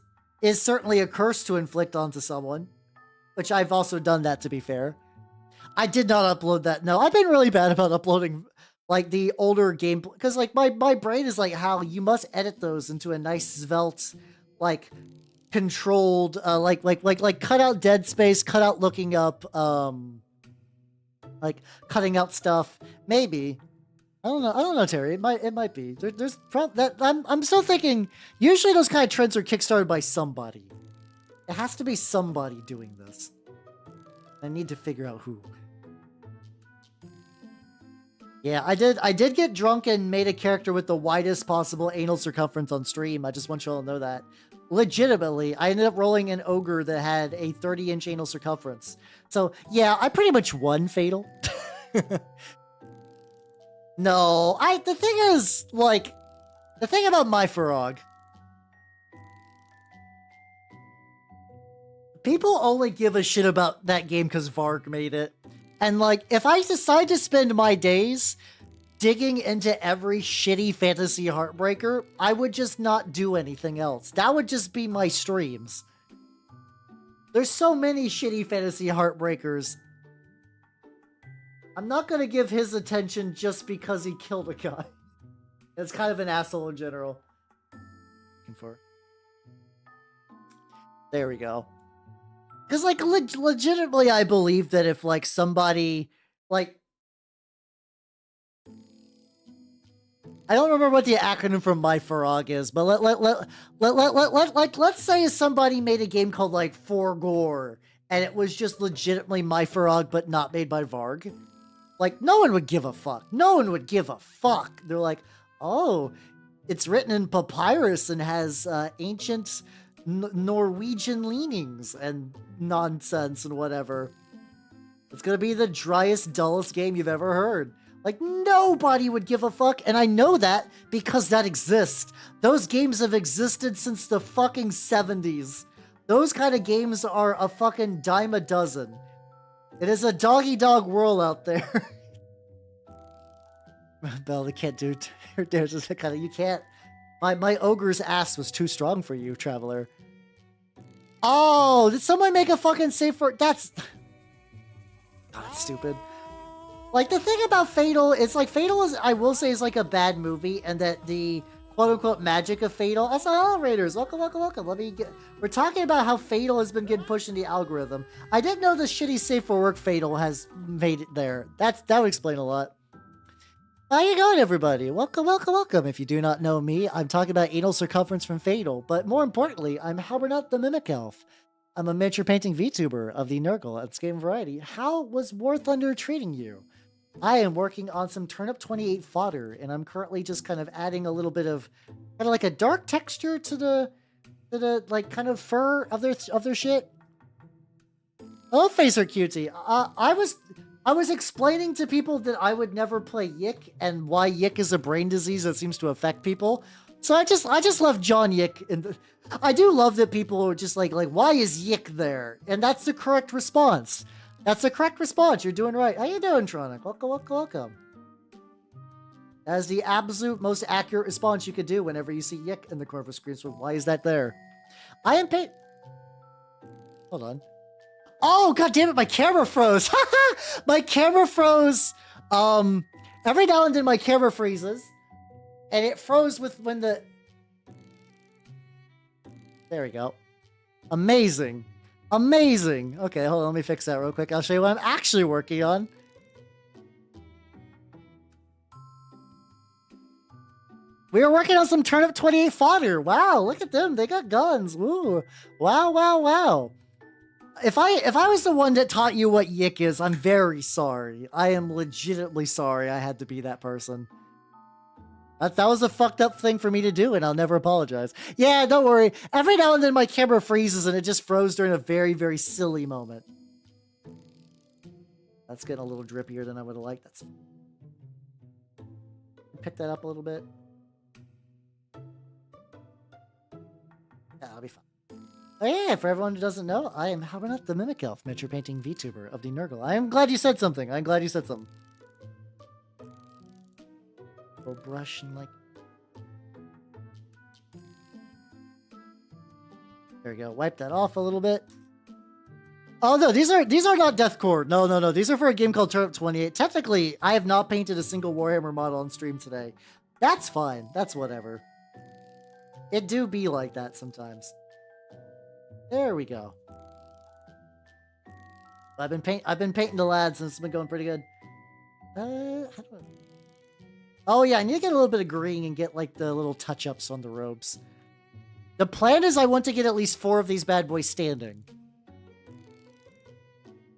certainly a curse to inflict onto someone, which I've also done that, to be fair. I did not upload that. No, I've been really bad about uploading like the older gameplay because like my brain is like, how you must edit those into a nice svelte, like controlled, like cut out dead space, cut out looking up, like cutting out stuff. Maybe I don't know, Terry. It might be. There's that. I'm still thinking. Usually those kind of trends are kickstarted by somebody. It has to be somebody doing this. I need to figure out who. Yeah, I did get drunk and made a character with the widest possible anal circumference on stream. I just want you all to know that. Legitimately, I ended up rolling an ogre that had a 30-inch anal circumference. So, yeah, I pretty much won Fatal. No, the thing is, like, the thing about my Farog, people only give a shit about that game because Varg made it. And, like, if I decide to spend my days digging into every shitty fantasy heartbreaker, I would just not do anything else. That would just be my streams. There's so many shitty fantasy heartbreakers. I'm not gonna give his attention just because he killed a guy. That's kind of an asshole in general. Looking for. There we go. Because, like, legitimately, I believe that if, like, somebody, like, I don't remember what the acronym for My Farog is, but let's say somebody made a game called, like, For Gore, and it was just legitimately My Farog, but not made by Varg. Like, no one would give a fuck. No one would give a fuck. They're like, oh, it's written in papyrus and has ancient Norwegian leanings and nonsense and whatever. It's gonna be the driest, dullest game you've ever heard. Like, nobody would give a fuck, and I know that because that exists. Those games have existed since the fucking 70s. Those kind of games are a fucking dime a dozen. It is a dog-eat-dog world out there. Belle, they can't do there's just a kind of, you can't. My ogre's ass was too strong for you, Traveler. Oh, did someone make a fucking save for... That's stupid. Like, the thing about Fatal, it's like, Fatal is, I will say, is like a bad movie, and that the quote-unquote magic of Fatal... That's all, Raiders. Welcome. We're talking about how Fatal has been getting pushed in the algorithm. I didn't know the shitty Safe for Work Fatal has made it there. That would explain a lot. How you going, everybody? Welcome. If you do not know me, I'm talking about anal circumference from Fatal, but more importantly, I'm Halbernut the Mimic Elf. I'm a miniature painting VTuber of the Nurgle at Game Variety. How was War Thunder treating you? I am working on some Turnip28 fodder, and I'm currently just kind of adding a little bit of kind of like a dark texture to the like kind of fur of their shit. Hello, Facer Cutie. I was explaining to people that I would never play Yick and why Yick is a brain disease that seems to affect people. So I just left John Yick in the... I do love that people are just like, why is Yick there? And that's the correct response. That's the correct response. You're doing right. How you doing, Tronic? Welcome, welcome, welcome. That is the absolute most accurate response you could do whenever you see Yick in the corner of a screen. So why is that there? I am paid... Hold on. Oh, god damn it, my camera froze. My camera froze. Every now and then my camera freezes. And it froze with when the... There we go. Amazing. Amazing. Okay, hold on, let me fix that real quick. I'll show you what I'm actually working on. We were working on some Turnip28 fodder. Wow, look at them. They got guns. Woo. Wow, wow, wow. If I was the one that taught you what Yick is, I'm very sorry. I am legitimately sorry I had to be that person. That was a fucked up thing for me to do, and I'll never apologize. Yeah, don't worry. Every now and then my camera freezes, and it just froze during a very, very silly moment. That's getting a little drippier than I would have liked. That's... Pick that up a little bit. Yeah, I'll be fine. Oh yeah, for everyone who doesn't know, I am Howard the Mimic Elf, miniature painting VTuber of the Nurgle. I am glad you said something. I'm glad you said something. Little brush and like... There we go. Wipe that off a little bit. Oh no, these are not deathcore. No. These are for a game called Turnip28. Technically, I have not painted a single Warhammer model on stream today. That's fine. That's whatever. It do be like that sometimes. There we go. I've been painting the lads and it's been going pretty good. How do I... Oh yeah, I need to get a little bit of green and get like the little touch-ups on the robes. The plan is I want to get at least 4 of these bad boys standing.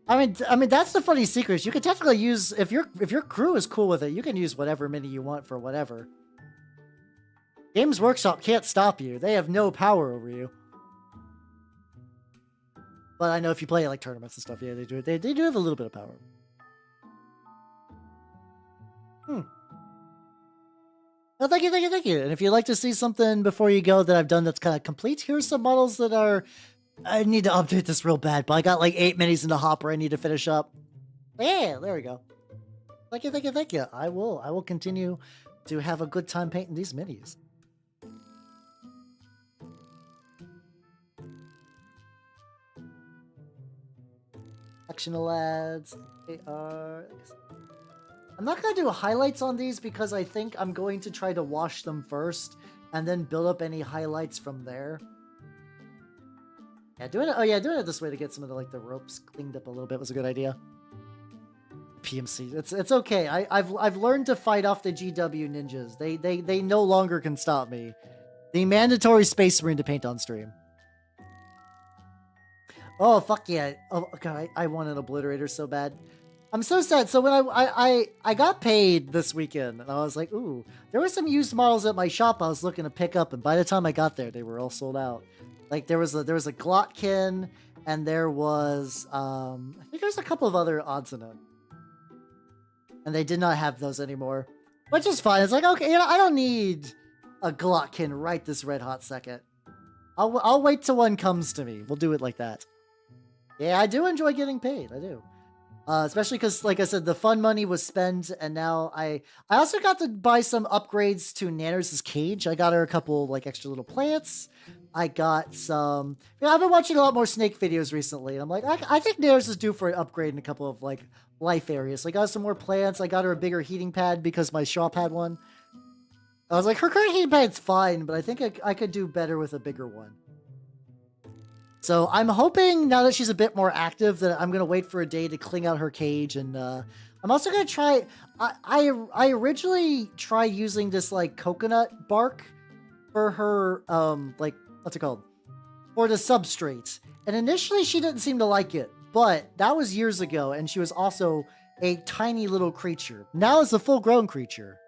I mean that's the funny secret. You can technically use if your crew is cool with it, you can use whatever mini you want for whatever. Games Workshop can't stop you. They have no power over you. But I know if you play like tournaments and stuff, yeah, they do. They do have a little bit of power. Well, thank you. And if you'd like to see something before you go that I've done that's kind of complete, here's some models that are... I need to update this real bad, but I got like 8 minis in the hopper I need to finish up. Yeah, there we go. Thank you. I will continue to have a good time painting these minis. Sectional ads. They are... I'm not going to do highlights on these because I think I'm going to try to wash them first and then build up any highlights from there. Yeah, doing it this way to get some of the the ropes cleaned up a little bit was a good idea. PMC, it's okay. I've learned to fight off the GW ninjas. They no longer can stop me. The mandatory Space Marine to paint on stream. Oh fuck yeah! Oh god, I want an obliterator so bad. I'm so sad. So when I got paid this weekend, and I was like, ooh, there were some used models at my shop I was looking to pick up, and by the time I got there, they were all sold out. Like there was a Glotkin, and there was I think there was a couple of other odds in it, and they did not have those anymore, which is fine. It's like, okay, you know, I don't need a Glotkin right this red hot second. I'll wait till one comes to me. We'll do it like that. Yeah, I do enjoy getting paid. I do. Especially because, like I said, the fun money was spent, and now I also got to buy some upgrades to Nanners' cage. I got her a couple, like, extra little plants. I got some... You know, I've been watching a lot more snake videos recently, and I'm like, I think Nanners is due for an upgrade in a couple of, like, life areas. So I got some more plants. I got her a bigger heating pad because my shop had one. I was like, her current heating pad's fine, but I think I could do better with a bigger one. So I'm hoping now that she's a bit more active that I'm going to wait for a day to clean out her cage. And I'm also going to try... I originally tried using this, like, coconut bark for her, like, what's it called? For the substrate. And initially she didn't seem to like it. But that was years ago, and she was also a tiny little creature. Now it's a full-grown creature.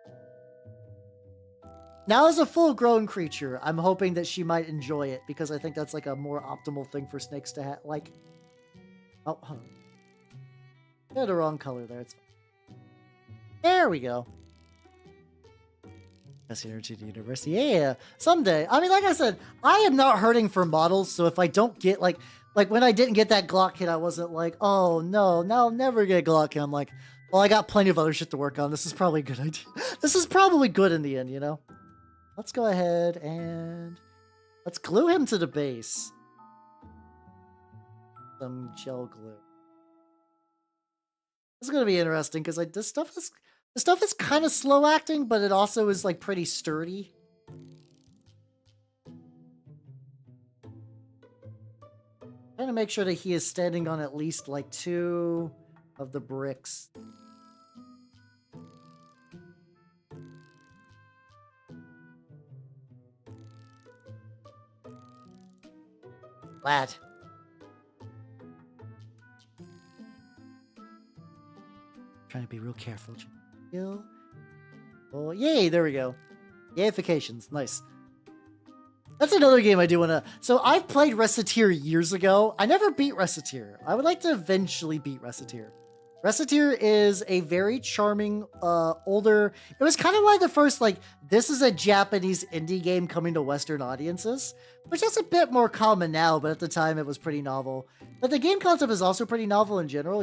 Now as a full-grown creature, I'm hoping that she might enjoy it because I think that's like a more optimal thing for snakes to like. Oh, hold on. Got the wrong color there. It's fine. There we go. That's University to University. Yeah, someday. I mean, like I said, I am not hurting for models, so if I don't get, like when I didn't get that Glock hit, I wasn't like, oh, no, now I'll never get a Glock hit. I'm like, well, I got plenty of other shit to work on. This is probably a good idea. This is probably good in the end, you know? Let's go ahead and let's glue him to the base. Some gel glue. This is gonna be interesting because like this stuff is kind of slow acting, but it also is like pretty sturdy. Trying to make sure that he is standing on at least like 2 of the bricks. Lad. Trying to be real careful. Oh, yay, there we go. Yayifications, nice. That's another game I do want to... So I've played Reciteer years ago. I never beat Reciteer. I would like to eventually beat Reciteer. Reciteer is a very charming, older... It was kind of like the first, like, this is a Japanese indie game coming to Western audiences, which is a bit more common now, but at the time it was pretty novel. But the game concept is also pretty novel in general.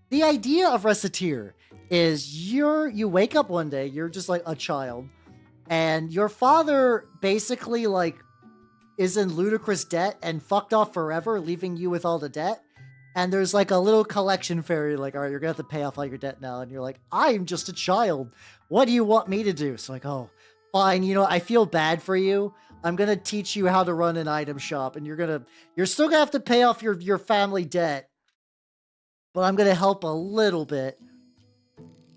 The idea of Reciteer is you wake up one day, you're just like a child, and your father basically like is in ludicrous debt and fucked off forever, leaving you with all the debt. And there's like a little collection fairy like, all right, you're gonna have to pay off all your debt now. And you're like, I'm just a child. What do you want me to do? So like, oh, fine. You know, I feel bad for you. I'm gonna teach you how to run an item shop, and you're still gonna have to pay off your family debt, but I'm gonna help a little bit.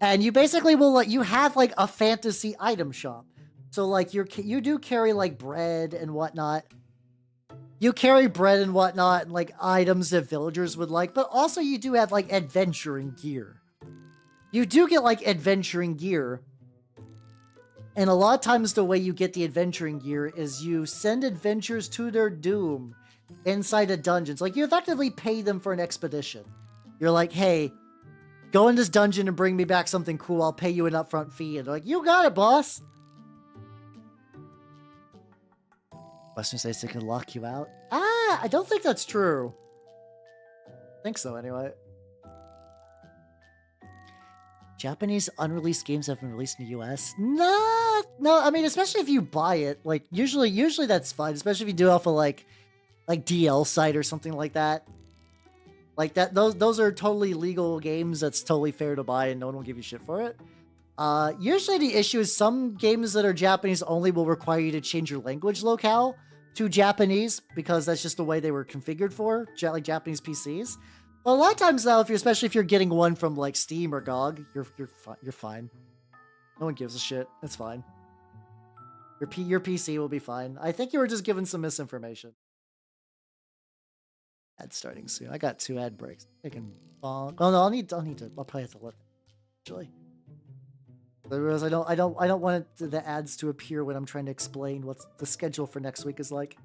And you basically will you have like a fantasy item shop. So like you do carry like bread and whatnot. You carry bread and whatnot and like items that villagers would like, but also you do have like adventuring gear. You do get like adventuring gear. And a lot of times the way you get the adventuring gear is you send adventurers to their doom inside a dungeon. Like you effectively pay them for an expedition. You're like, hey, go in this dungeon and bring me back something cool. I'll pay you an upfront fee. And they're like, you got it, boss. Western states they can lock you out. Ah, I don't think that's true. I think so anyway. Japanese unreleased games have been released in the US. No, I mean, especially if you buy it, like usually that's fine, especially if you do it off of like DL site or something like that. Like that, those are totally legal games. That's totally fair to buy, and no one will give you shit for it. Usually the issue is some games that are Japanese only will require you to change your language locale to Japanese because that's just the way they were configured for, like Japanese PCs. But a lot of times though, especially if you're getting one from like Steam or GOG, you're fine. No one gives a shit. It's fine. Your PC will be fine. I think you were just given some misinformation. Ad starting soon. I got 2 ad breaks. I can bonk. Oh no, I'll probably have to let actually. Otherwise, I don't want the ads to appear when I'm trying to explain what the schedule for next week is like.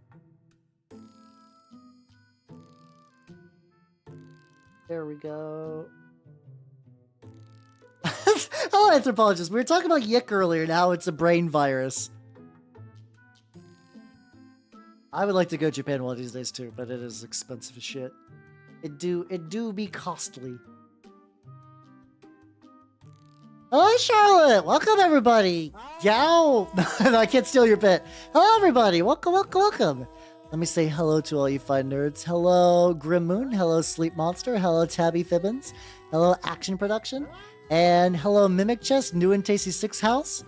There we go. Hello, anthropologist. We were talking about Yick earlier. Now it's a brain virus. I would like to go to Japan one of these days too, but it is expensive as shit. It do be costly. Hello, Charlotte! Welcome, everybody! Yow! No, I can't steal your bit. Hello, everybody! Welcome, welcome, welcome! Let me say hello to all you fine nerds. Hello, Grim Moon. Hello, Sleep Monster. Hello, Tabby Fibbins. Hello, Action Production. And hello, Mimic Chest, New and Tasty 6 House.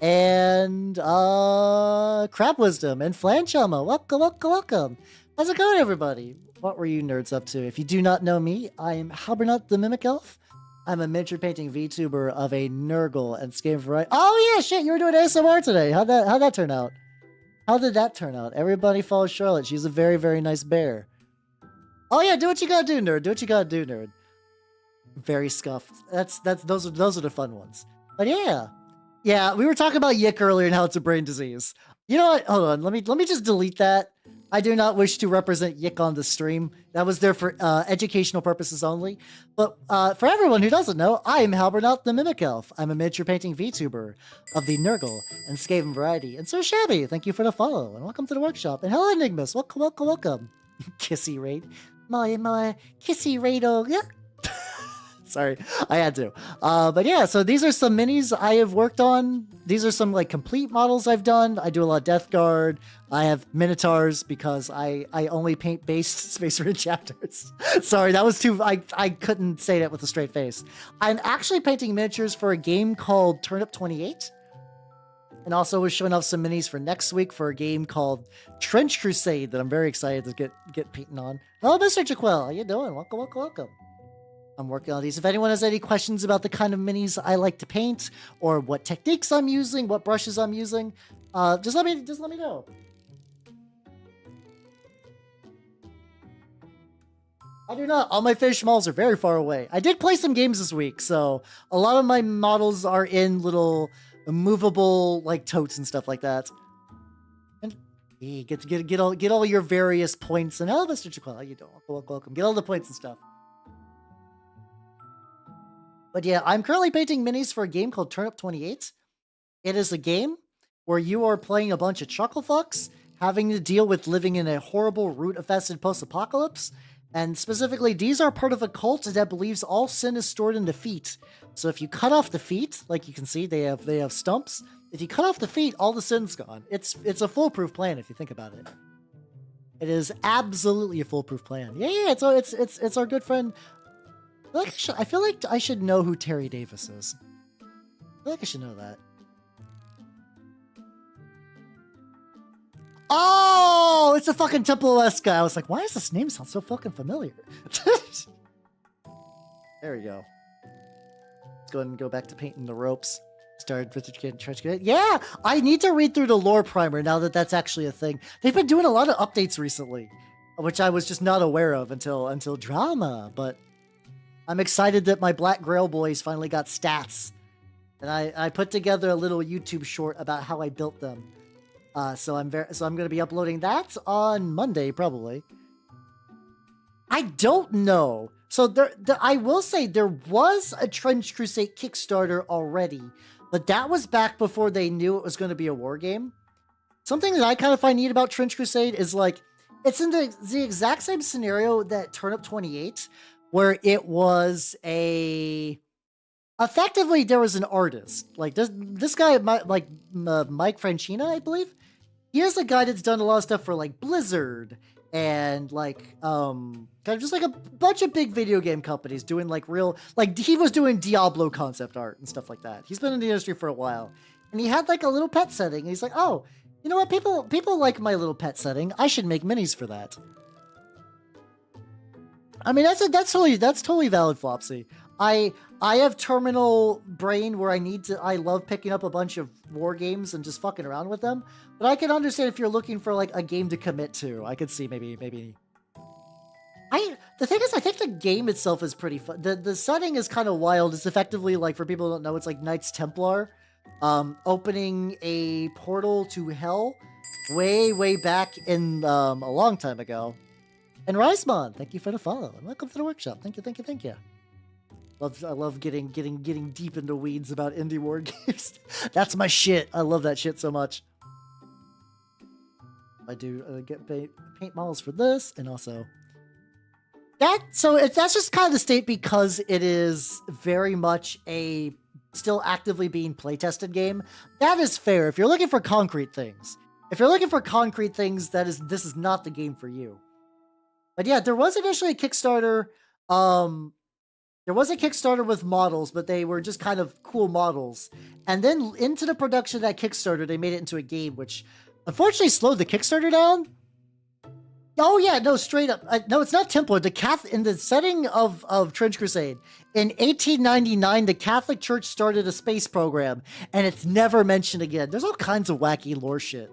And, Crab Wisdom and Flanchama. Welcome, welcome, welcome! How's it going, everybody? What were you nerds up to? If you do not know me, I am Halbernut the Mimic Elf. I'm a miniature painting VTuber of a Nurgle and Scam Variety. Oh yeah, shit! You were doing ASMR today. How'd that turn out? How did that turn out? Everybody follow Charlotte. She's a very, very nice bear. Oh yeah, do what you gotta do, nerd. Do what you gotta do, nerd. Very scuffed. Those are the fun ones. But yeah, we were talking about Yick earlier and how it's a brain disease. You know what? Hold on. Let me just delete that. I do not wish to represent Yik on the stream. That was there for educational purposes only. But for everyone who doesn't know, I am Halbernaut the Mimic Elf. I'm a miniature painting VTuber of the Nurgle and Skaven variety. And so Shabby, thank you for the follow, and welcome to the workshop. And hello, Enigmas. Welcome, welcome, welcome. Kissy raid. My kissy raid. Oh, yeah. Sorry, I had to. But yeah, so these are some minis I have worked on. These are some like complete models I've done. I do a lot of Death Guard. I have Minotaurs because I only paint based Space Marine chapters. Sorry, that was too, I couldn't say that with a straight face. I'm actually painting miniatures for a game called Turnip28. And also was showing off some minis for next week for a game called Trench Crusade that I'm very excited to get painting on. Hello, Mr. Jaquel. How you doing? Welcome, welcome, welcome. I'm working on these. If anyone has any questions about the kind of minis I like to paint, or what techniques I'm using, what brushes I'm using, just let me know. I do not. All my finished models are very far away. I did play some games this week, so a lot of my models are in little movable like totes and stuff like that. And hey, get all your various points. And hello, Mr. Jaquel, how you doing? Welcome. Get all the points and stuff. But yeah, I'm currently painting minis for a game called Turnip28. It is a game where you are playing a bunch of chucklefucks, having to deal with living in a horrible, root-infested post-apocalypse. And specifically, these are part of a cult that believes all sin is stored in the feet. So if you cut off the feet, like you can see, they have stumps. If you cut off the feet, all the sin's gone. It's a foolproof plan if you think about it. It is absolutely a foolproof plan. Yeah. It's our good friend. I feel like I should know who Terry Davis is. I feel like I should know that. Oh, it's a fucking Temple OS guy. I was like, why does this name sound so fucking familiar? There we go. Let's go ahead and go back to painting the ropes. Started with the yeah, I need to read through the lore primer now that that's actually a thing. They've been doing a lot of updates recently, which I was just not aware of until drama, but I'm excited that my Black Grail boys finally got stats. And I put together a little YouTube short about how I built them. So I'm going to be uploading that on Monday, probably. I don't know. So I will say there was a Trench Crusade Kickstarter already, but that was back before they knew it was going to be a war game. Something that I kind of find neat about Trench Crusade is like, it's in the exact same scenario that Turnip28, where it was effectively there was an artist. Like this guy, Mike Francina, I believe. He is a guy that's done a lot of stuff for like Blizzard and like kind of just like a bunch of big video game companies doing like real, like he was doing Diablo concept art and stuff like that. He's been in the industry for a while, and he had like a little pet setting. And he's like, oh, you know what? People like my little pet setting. I should make minis for that. I mean, that's totally valid, Flopsy. I have terminal brain where I love picking up a bunch of war games and just fucking around with them. But I can understand if you're looking for like a game to commit to. I could see maybe. The thing is, I think the game itself is pretty fun. The setting is kind of wild. It's effectively like, for people who don't know, it's like Knights Templar, opening a portal to hell way back in a long time ago. And Risemon, thank you for the follow and welcome to the workshop. Thank you. I love getting deep into weeds about indie war games. That's my shit. I love that shit so much. I do get paint models for this, and also that's just kind of the state because it is very much a still actively being playtested game. That is fair. If you're looking for concrete things, this is not the game for you. But yeah, there was initially a Kickstarter. There was a Kickstarter with models, but they were just kind of cool models. And then into the production of that Kickstarter, they made it into a game, which unfortunately slowed the Kickstarter down. Oh yeah, no, straight up. No, it's not Templar. In the setting of Trench Crusade, in 1899, the Catholic Church started a space program, and it's never mentioned again. There's all kinds of wacky lore shit.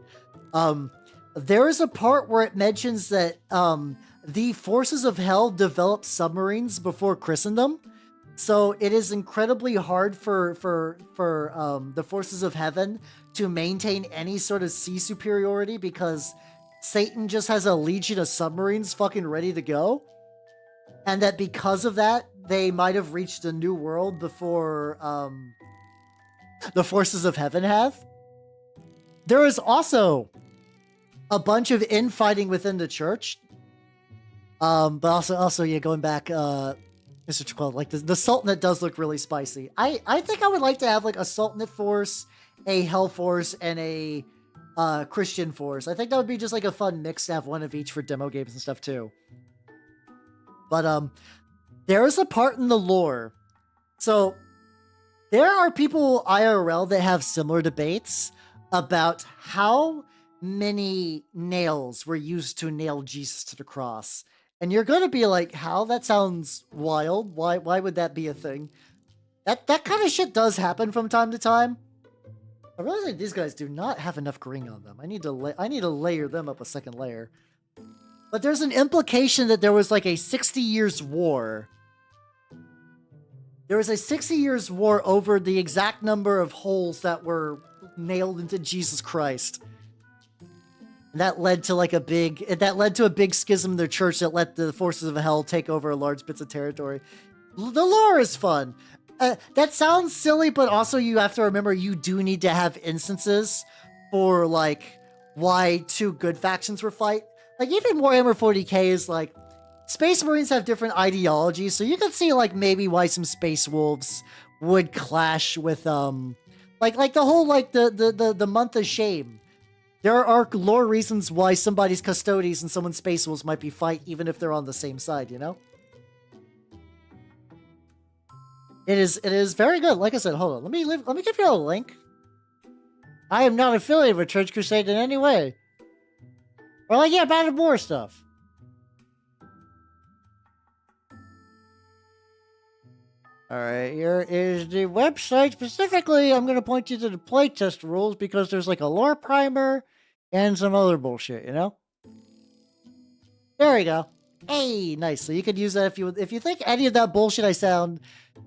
There is a part where it mentions that the forces of hell developed submarines before Christendom. So it is incredibly hard for the forces of heaven to maintain any sort of sea superiority because Satan just has a legion of submarines fucking ready to go. And that because of that, they might have reached a new world before the forces of heaven have. There is also a bunch of infighting within the church. But also, yeah, going back, Mr. Chiquel, like the Sultanate does look really spicy. I think I would like to have like a Sultanate force, a Hell force, and a Christian force. I think that would be just like a fun mix to have one of each for demo games and stuff too. But there is a part in the lore. So there are people IRL that have similar debates about how many nails were used to nail Jesus to the cross. And you're going to be like, how? That sounds wild. Why would that be a thing? That kind of shit does happen from time to time. I realize that these guys do not have enough green on them. I need to layer them up a second layer. But there's an implication that there was like a 60 years war. There was a 60 years war over the exact number of holes that were nailed into Jesus Christ. And that led to a big schism in their church that let the forces of hell take over large bits of territory. The lore is fun. That sounds silly, but also you have to remember you do need to have instances for like why two good factions were fight. Like even Warhammer 40k is like Space Marines have different ideologies, so you can see like maybe why some Space Wolves would clash with like the whole like the month of shame. There are lore reasons why somebody's Custodes and someone's Space Wolves might be fight even if they're on the same side, you know? It is very good. Like I said, hold on. Let me give you a link. I am not affiliated with Church Crusade in any way. Or like, yeah, Battle War stuff. Alright, here is the website. Specifically, I'm going to point you to the playtest rules because there's like a lore primer and some other bullshit, you know? There we go. Hey, nice. So you could use that if you think any of that bullshit I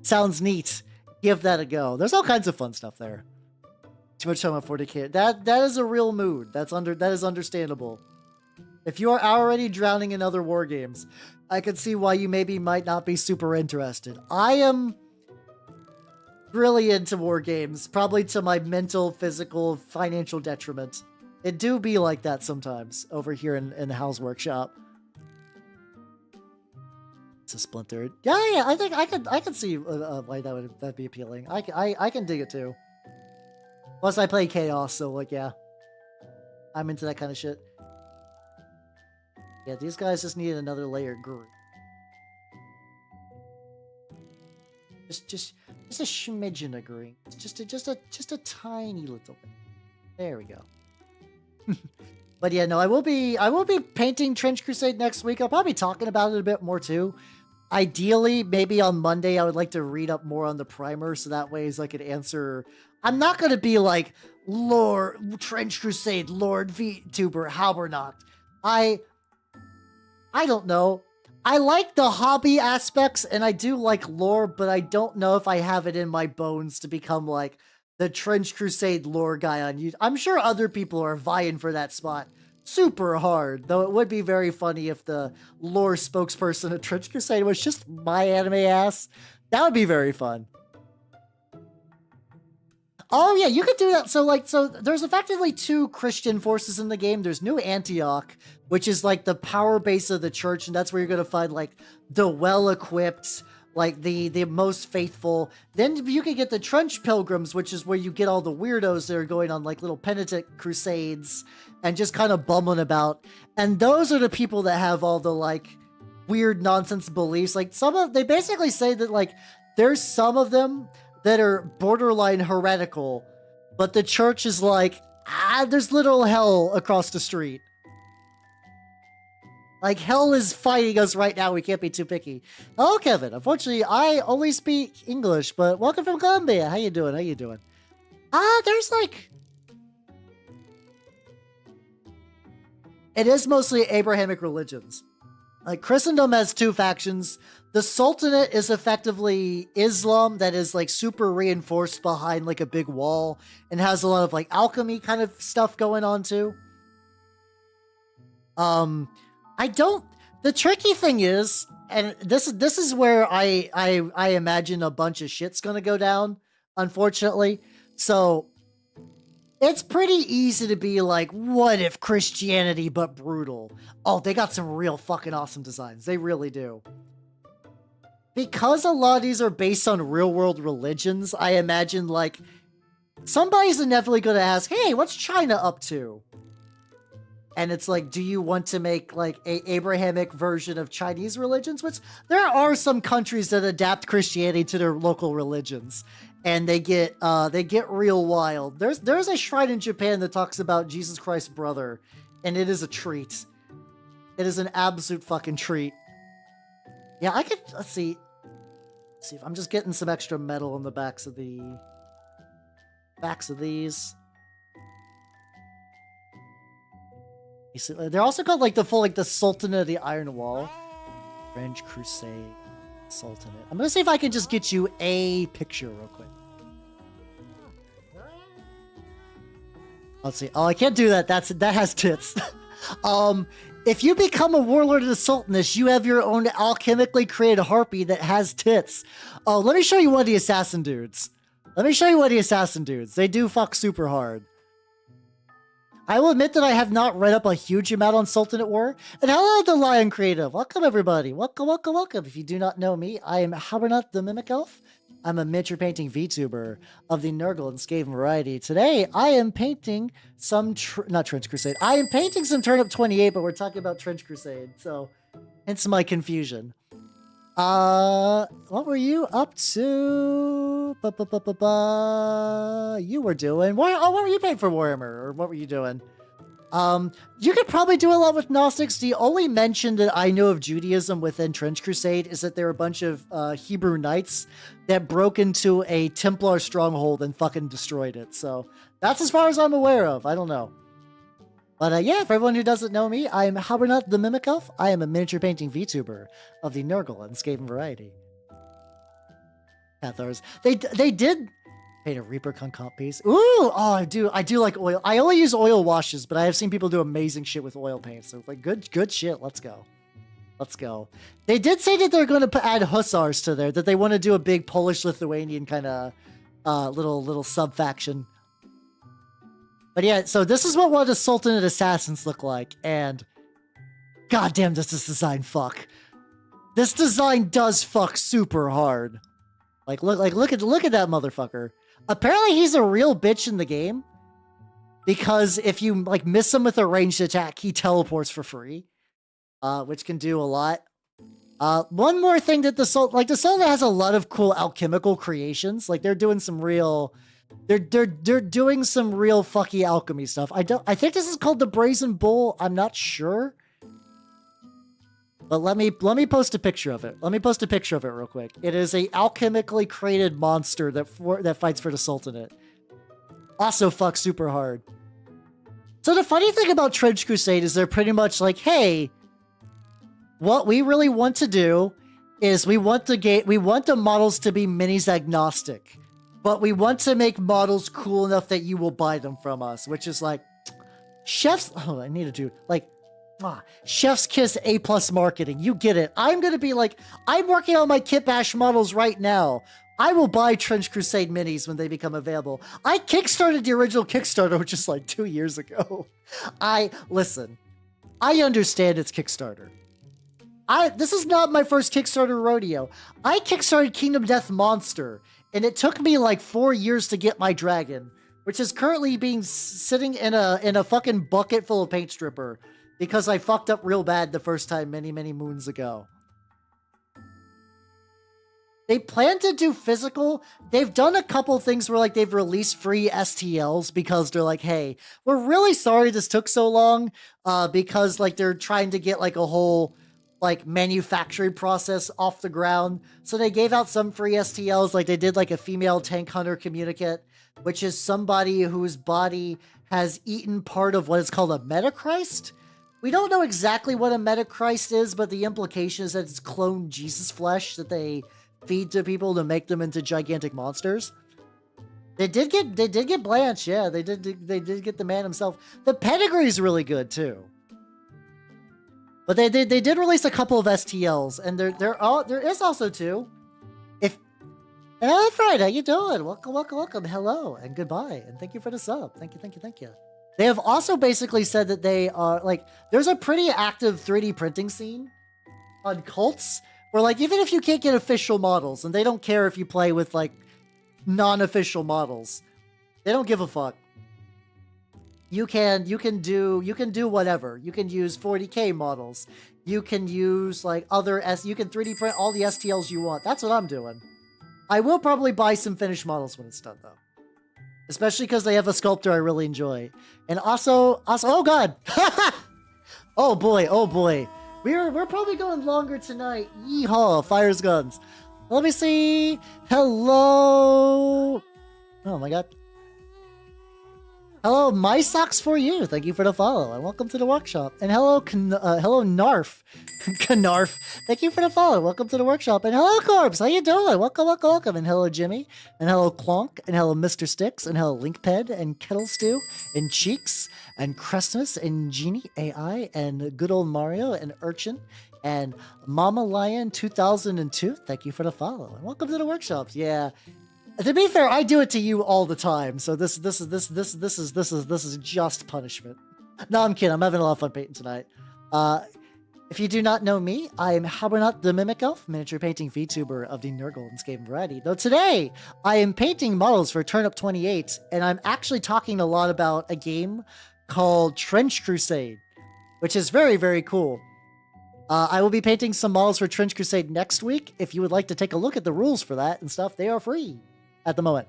sounds neat, give that a go. There's all kinds of fun stuff there. Too much time on 40k. That is a real mood. That is understandable. If you are already drowning in other war games, I can see why you might not be super interested. I am really into war games, probably to my mental, physical, financial detriment. It do be like that sometimes over here in the House Workshop. It's a splintered. Yeah. I think I could see why that'd be appealing. I can dig it too. Plus, I play Chaos, so like yeah, I'm into that kind of shit. Yeah, these guys just need another layer of green. Just a smidgen of green. Just a tiny little bit. There we go. But yeah, no, I will be painting Trench Crusade next week. I'll probably be talking about it a bit more too. Ideally, maybe on Monday, I would like to read up more on the primer, so that way I could answer. I'm not going to be like, Lord, Trench Crusade, Lord Vtuber, Halbernacht. I don't know. I like the hobby aspects, and I do like lore, but I don't know if I have it in my bones to become like the Trench Crusade lore guy on YouTube. I'm sure other people are vying for that spot super hard, though it would be very funny if the lore spokesperson of Trench Crusade was just my anime ass. That would be very fun. Oh yeah, you could do that. So there's effectively two Christian forces in the game. There's New Antioch, which is like the power base of the church, and that's where you're gonna find like the well-equipped, like the most faithful. Then you can get the Trench Pilgrims, which is where you get all the weirdos that are going on like little penitent crusades and just kind of bumming about. And those are the people that have all the like weird nonsense beliefs. Like they basically say that like there's some of them that are borderline heretical, but the church is like, there's literal hell across the street. Like, hell is fighting us right now. We can't be too picky. Oh, Kevin, unfortunately, I only speak English, but welcome from Colombia. How you doing? There's like... It is mostly Abrahamic religions. Like, Christendom has two factions. The Sultanate is effectively Islam that is like super reinforced behind like a big wall and has a lot of like alchemy kind of stuff going on too. I don't. The tricky thing is, and this is where I imagine a bunch of shit's gonna go down, unfortunately. So it's pretty easy to be like, what if Christianity but brutal? Oh, they got some real fucking awesome designs. They really do. Because a lot of these are based on real world religions, I imagine like somebody's inevitably gonna ask, hey, what's China up to? And it's like, do you want to make like a Abrahamic version of Chinese religions? Which there are some countries that adapt Christianity to their local religions, and they get real wild. There's a shrine in Japan that talks about Jesus Christ's brother, and it is a treat. It is an absolute fucking treat. Yeah, I could let's see if I'm just getting some extra metal on the backs of these. They're also called like the full like the Sultanate of the Iron Wall, French Crusade, Sultanate. I'm gonna see if I can just get you a picture real quick. Let's see. Oh, I can't do that. That has tits. If you become a warlord of the Sultanate, you have your own alchemically created harpy that has tits. Oh, let me show you one of the assassin dudes. They do fuck super hard. I will admit that I have not read up a huge amount on Sultanate War. And hello, the Lion Creative. Welcome, everybody. Welcome. If you do not know me, I am Habernut the Mimic Elf. I'm a miniature painting VTuber of the Nurgle and Skaven variety. Today, I am painting some... not Trench Crusade. I am painting some Turnip28, but we're talking about Trench Crusade. So, hence my confusion. What were you up to? You were doing... what were you painting for Warhammer? Or what were you doing? You could probably do a lot with Gnostics. The only mention that I know of Judaism within Trench Crusade is that there are a bunch of Hebrew knights that broke into a Templar stronghold and fucking destroyed it. So that's as far as I'm aware of. I don't know. But yeah, for everyone who doesn't know me, I am Habernut the Mimic Elf. I am a miniature painting VTuber of the Nurgle and Skaven variety. Cathars. They did paint a Reaper Concomp piece. Ooh, oh, I do like oil. I only use oil washes, but I have seen people do amazing shit with oil paint. So like good shit. Let's go. They did say that they're going to add hussars to there, that they want to do a big Polish-Lithuanian kind of little sub-faction. But yeah, so this is what one of the Sultanate assassins look like, and goddamn, does this design fuck. This design does fuck super hard. Like look at that motherfucker. Apparently he's a real bitch in the game, because if you like miss him with a ranged attack, he teleports for free, which can do a lot. One more thing that the Sultanate has a lot of cool alchemical creations. Like they're doing some real. They're doing some real fucky alchemy stuff. I think this is called the Brazen Bull. I'm not sure. But let me post a picture of it. Real quick. It is a alchemically created monster that fights for the Sultanate. Also fucks super hard. So the funny thing about Trench Crusade is they're pretty much like, hey, what we really want to do is we want the models to be minis agnostic. But we want to make models cool enough that you will buy them from us, which is like chef's. Oh, I need to do like chef's kiss A+ marketing. You get it. I'm gonna be like, I'm working on my Kit Bash models right now. I will buy Trench Crusade minis when they become available. I kickstarted the original Kickstarter, which is like 2 years ago. Listen. I understand it's Kickstarter. This is not my first Kickstarter rodeo. I kickstarted Kingdom Death Monster. And it took me like 4 years to get my dragon, which is currently sitting in a fucking bucket full of paint stripper because I fucked up real bad the first time many moons ago. They plan to do physical. They've done a couple things where like they've released free STLs because they're like, hey, we're really sorry this took so long, because like they're trying to get like a whole like manufacturing process off the ground. So they gave out some free STLs, like they did like a female tank hunter communicate, which is somebody whose body has eaten part of what is called a Metachrist. We don't know exactly what a Metachrist is, but the implication is that it's cloned Jesus flesh that they feed to people to make them into gigantic monsters. They did get Blanche, yeah. They did get the man himself. The pedigree is really good too. But they did release a couple of STLs, and there is also two. Hello, Fred, how you doing? Welcome. Hello and goodbye, and thank you for the sub. Thank you. They have also basically said that they are like, there's a pretty active 3D printing scene on cults where like even if you can't get official models, and they don't care if you play with like non-official models, they don't give a fuck. You can do whatever. You can use 40K models. You can use like you can 3D print all the STLs you want. That's what I'm doing. I will probably buy some finished models when it's done, though. Especially because they have a sculptor I really enjoy. And also, oh god! Oh boy. We're probably going longer tonight. Yeehaw, fires guns. Let me see. Hello. Oh my god. Hello, my socks for you. Thank you for the follow, and welcome to the workshop. And hello, hello, Narf. Knarf. Thank you for the follow. Welcome to the workshop. And hello, Corbs. How you doing? Welcome. And hello, Jimmy. And hello, Clonk. And hello, Mr. Sticks. And hello, Linkped. And Kettle Stew. And Cheeks. And Crestmas. And Genie AI. And good old Mario. And Urchin. And Mama Lion 2002. Thank you for the follow. And welcome to the workshops. Yeah. To be fair, I do it to you all the time. So this is just punishment. No, I'm kidding. I'm having a lot of fun painting tonight. If you do not know me, I am Habernot the Mimic Elf, miniature painting VTuber of the Nurgle game variety. Though today, I am painting models for Turnip28, and I'm actually talking a lot about a game called Trench Crusade, which is very, very cool. I will be painting some models for Trench Crusade next week. If you would like to take a look at the rules for that and stuff, they are free at the moment.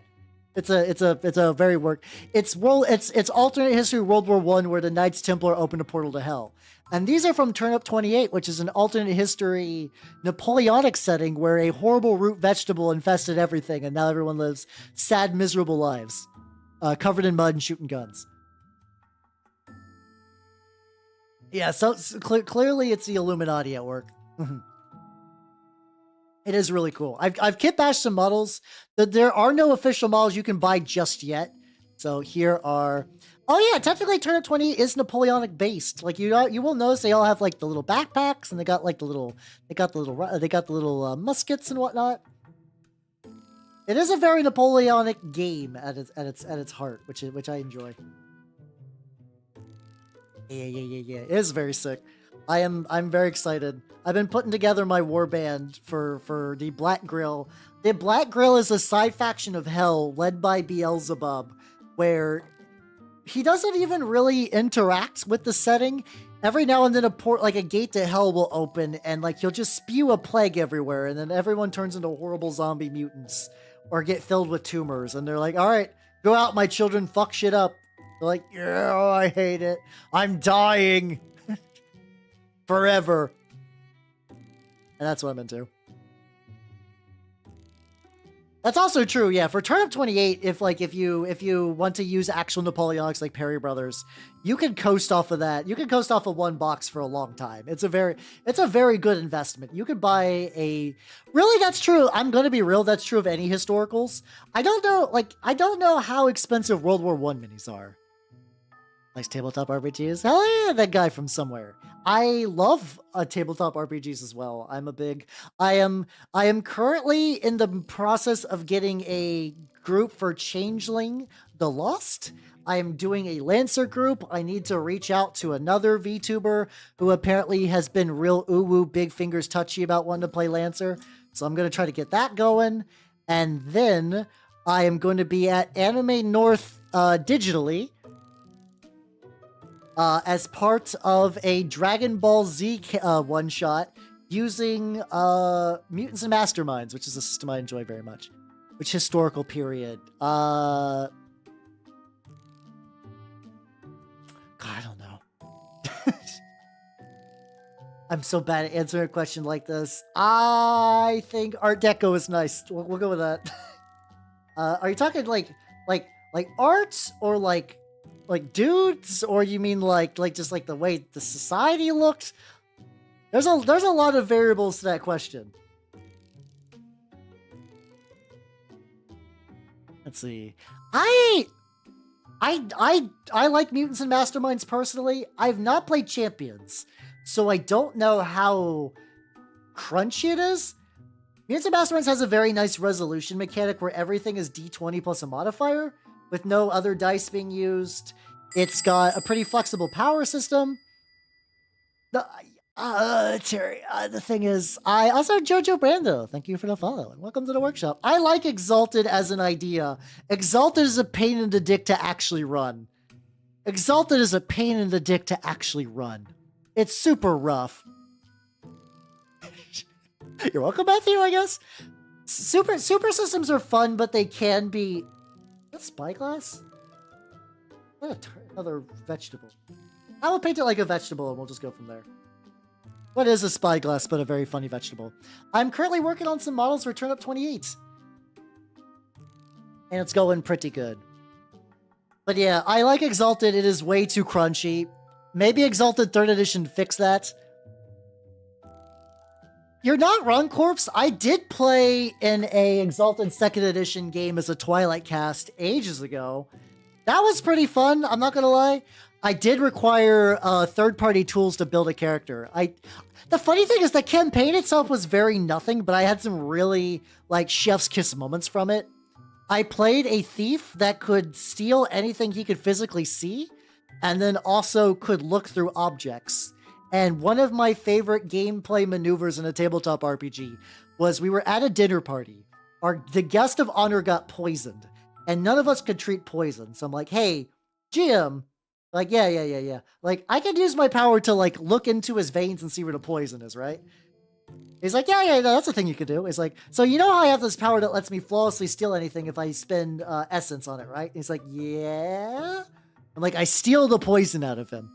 It's a very it's alternate history World War I where the Knights Templar opened a portal to hell. And these are from Turnip28, which is an alternate history Napoleonic setting where a horrible root vegetable infested everything, and now everyone lives sad, miserable lives, covered in mud and shooting guns. Yeah, so clearly it's the Illuminati at work. It is really cool. I've kit bashed some models. There are no official models you can buy just yet. So here are. Oh yeah, technically Turnip28 is Napoleonic based. Like you will notice they all have like the little backpacks, and they got like the little muskets and whatnot. It is a very Napoleonic game at its heart, which I enjoy. Yeah. It is very sick. I'm very excited. I've been putting together my warband for the Black Grill. The Black Grill is a side faction of Hell led by Beelzebub, where he doesn't even really interact with the setting. Every now and then a gate to hell will open, and like he'll just spew a plague everywhere, and then everyone turns into horrible zombie mutants or get filled with tumors, and they're like, all right, go out, my children, fuck shit up. They're like, yeah, I hate it. I'm dying. Forever. And that's what I'm into. That's also true, yeah. For Turnip28, if you want to use actual Napoleonics like Perry Brothers, you can coast off of that. You can coast off of one box for a long time. It's a very good investment. You could buy really, that's true. I'm gonna be real, that's true of any historicals. I don't know how expensive World War I minis are. Likes tabletop RPGs? Hell yeah, that guy from somewhere. I love tabletop RPGs as well. I am currently in the process of getting a group for Changeling the Lost. I am doing a Lancer group. I need to reach out to another VTuber who apparently has been real ooh-woo, big fingers touchy about wanting to play Lancer. So I'm going to try to get that going. And then I am going to be at Anime North digitally, as part of a Dragon Ball Z one-shot using Mutants and Masterminds, which is a system I enjoy very much. Which historical period? God, I don't know. I'm so bad at answering a question like this. I think Art Deco is nice. We'll go with that. Are you talking like art or like dudes, or you mean like just like the way the society looked? There's a lot of variables to that question. Let's see. I like Mutants and Masterminds personally. I've not played Champions, so I don't know how crunchy it is. Mutants and Masterminds has a very nice resolution mechanic where everything is d20 plus a modifier, with no other dice being used. It's got a pretty flexible power system. Terry, the thing is, I also Jojo Brando. Thank you for the follow and welcome to the workshop. I like Exalted as an idea. Exalted is a pain in the dick to actually run. Exalted is a pain in the dick to actually run. It's super rough. You're welcome, Matthew, I guess. Super systems are fun, but they can be... What, spyglass? Another vegetable. I will paint it like a vegetable and we'll just go from there. What is a spyglass but a very funny vegetable? I'm currently working on some models for Turnip28. And it's going pretty good. But yeah, I like Exalted. It is way too crunchy. Maybe Exalted 3rd edition fix that. You're not wrong, Corpse. I did play in a Exalted 2nd edition game as a Twilight cast ages ago. That was pretty fun, I'm not gonna lie. I did require third-party tools to build a character. The funny thing is the campaign itself was very nothing, but I had some really, like, chef's kiss moments from it. I played a thief that could steal anything he could physically see, and then also could look through objects. And one of my favorite gameplay maneuvers in a tabletop RPG was we were at a dinner party. The guest of honor got poisoned, and none of us could treat poison. So I'm like, hey, GM, like, yeah. Like, I could use my power to, like, look into his veins and see where the poison is, right? He's like, yeah, no, that's a thing you could do. He's like, so you know how I have this power that lets me flawlessly steal anything if I spend essence on it, right? And he's like, yeah. I'm like, I steal the poison out of him.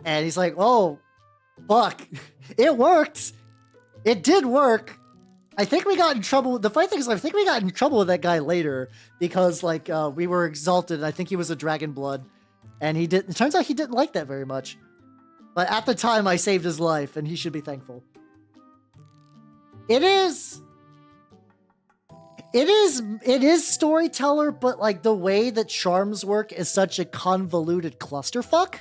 And he's like, oh, fuck. It worked. It did work. I think we got in trouble. The funny thing is, I think we got in trouble with that guy later because, like, we were exalted. I think he was a dragon blood. And he didn't. It turns out he didn't like that very much. But at the time, I saved his life, and he should be thankful. It is storyteller, but, like, the way that charms work is such a convoluted clusterfuck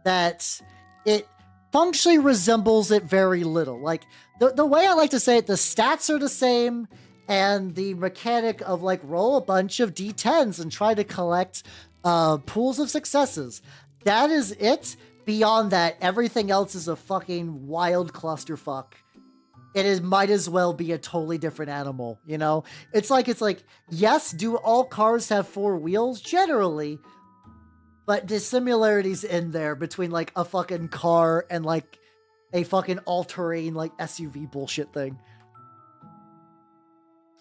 that it functionally resembles it very little. Like, the way I like to say it, the stats are the same, and the mechanic of, like, roll a bunch of d10s and try to collect pools of successes. That is it. Beyond that, everything else is a fucking wild clusterfuck. It might as well be a totally different animal, you know? It's like, yes, do all cars have 4 wheels? Generally. But there's similarities in there between, like, a fucking car and, like, a fucking all-terrain, like, SUV bullshit thing.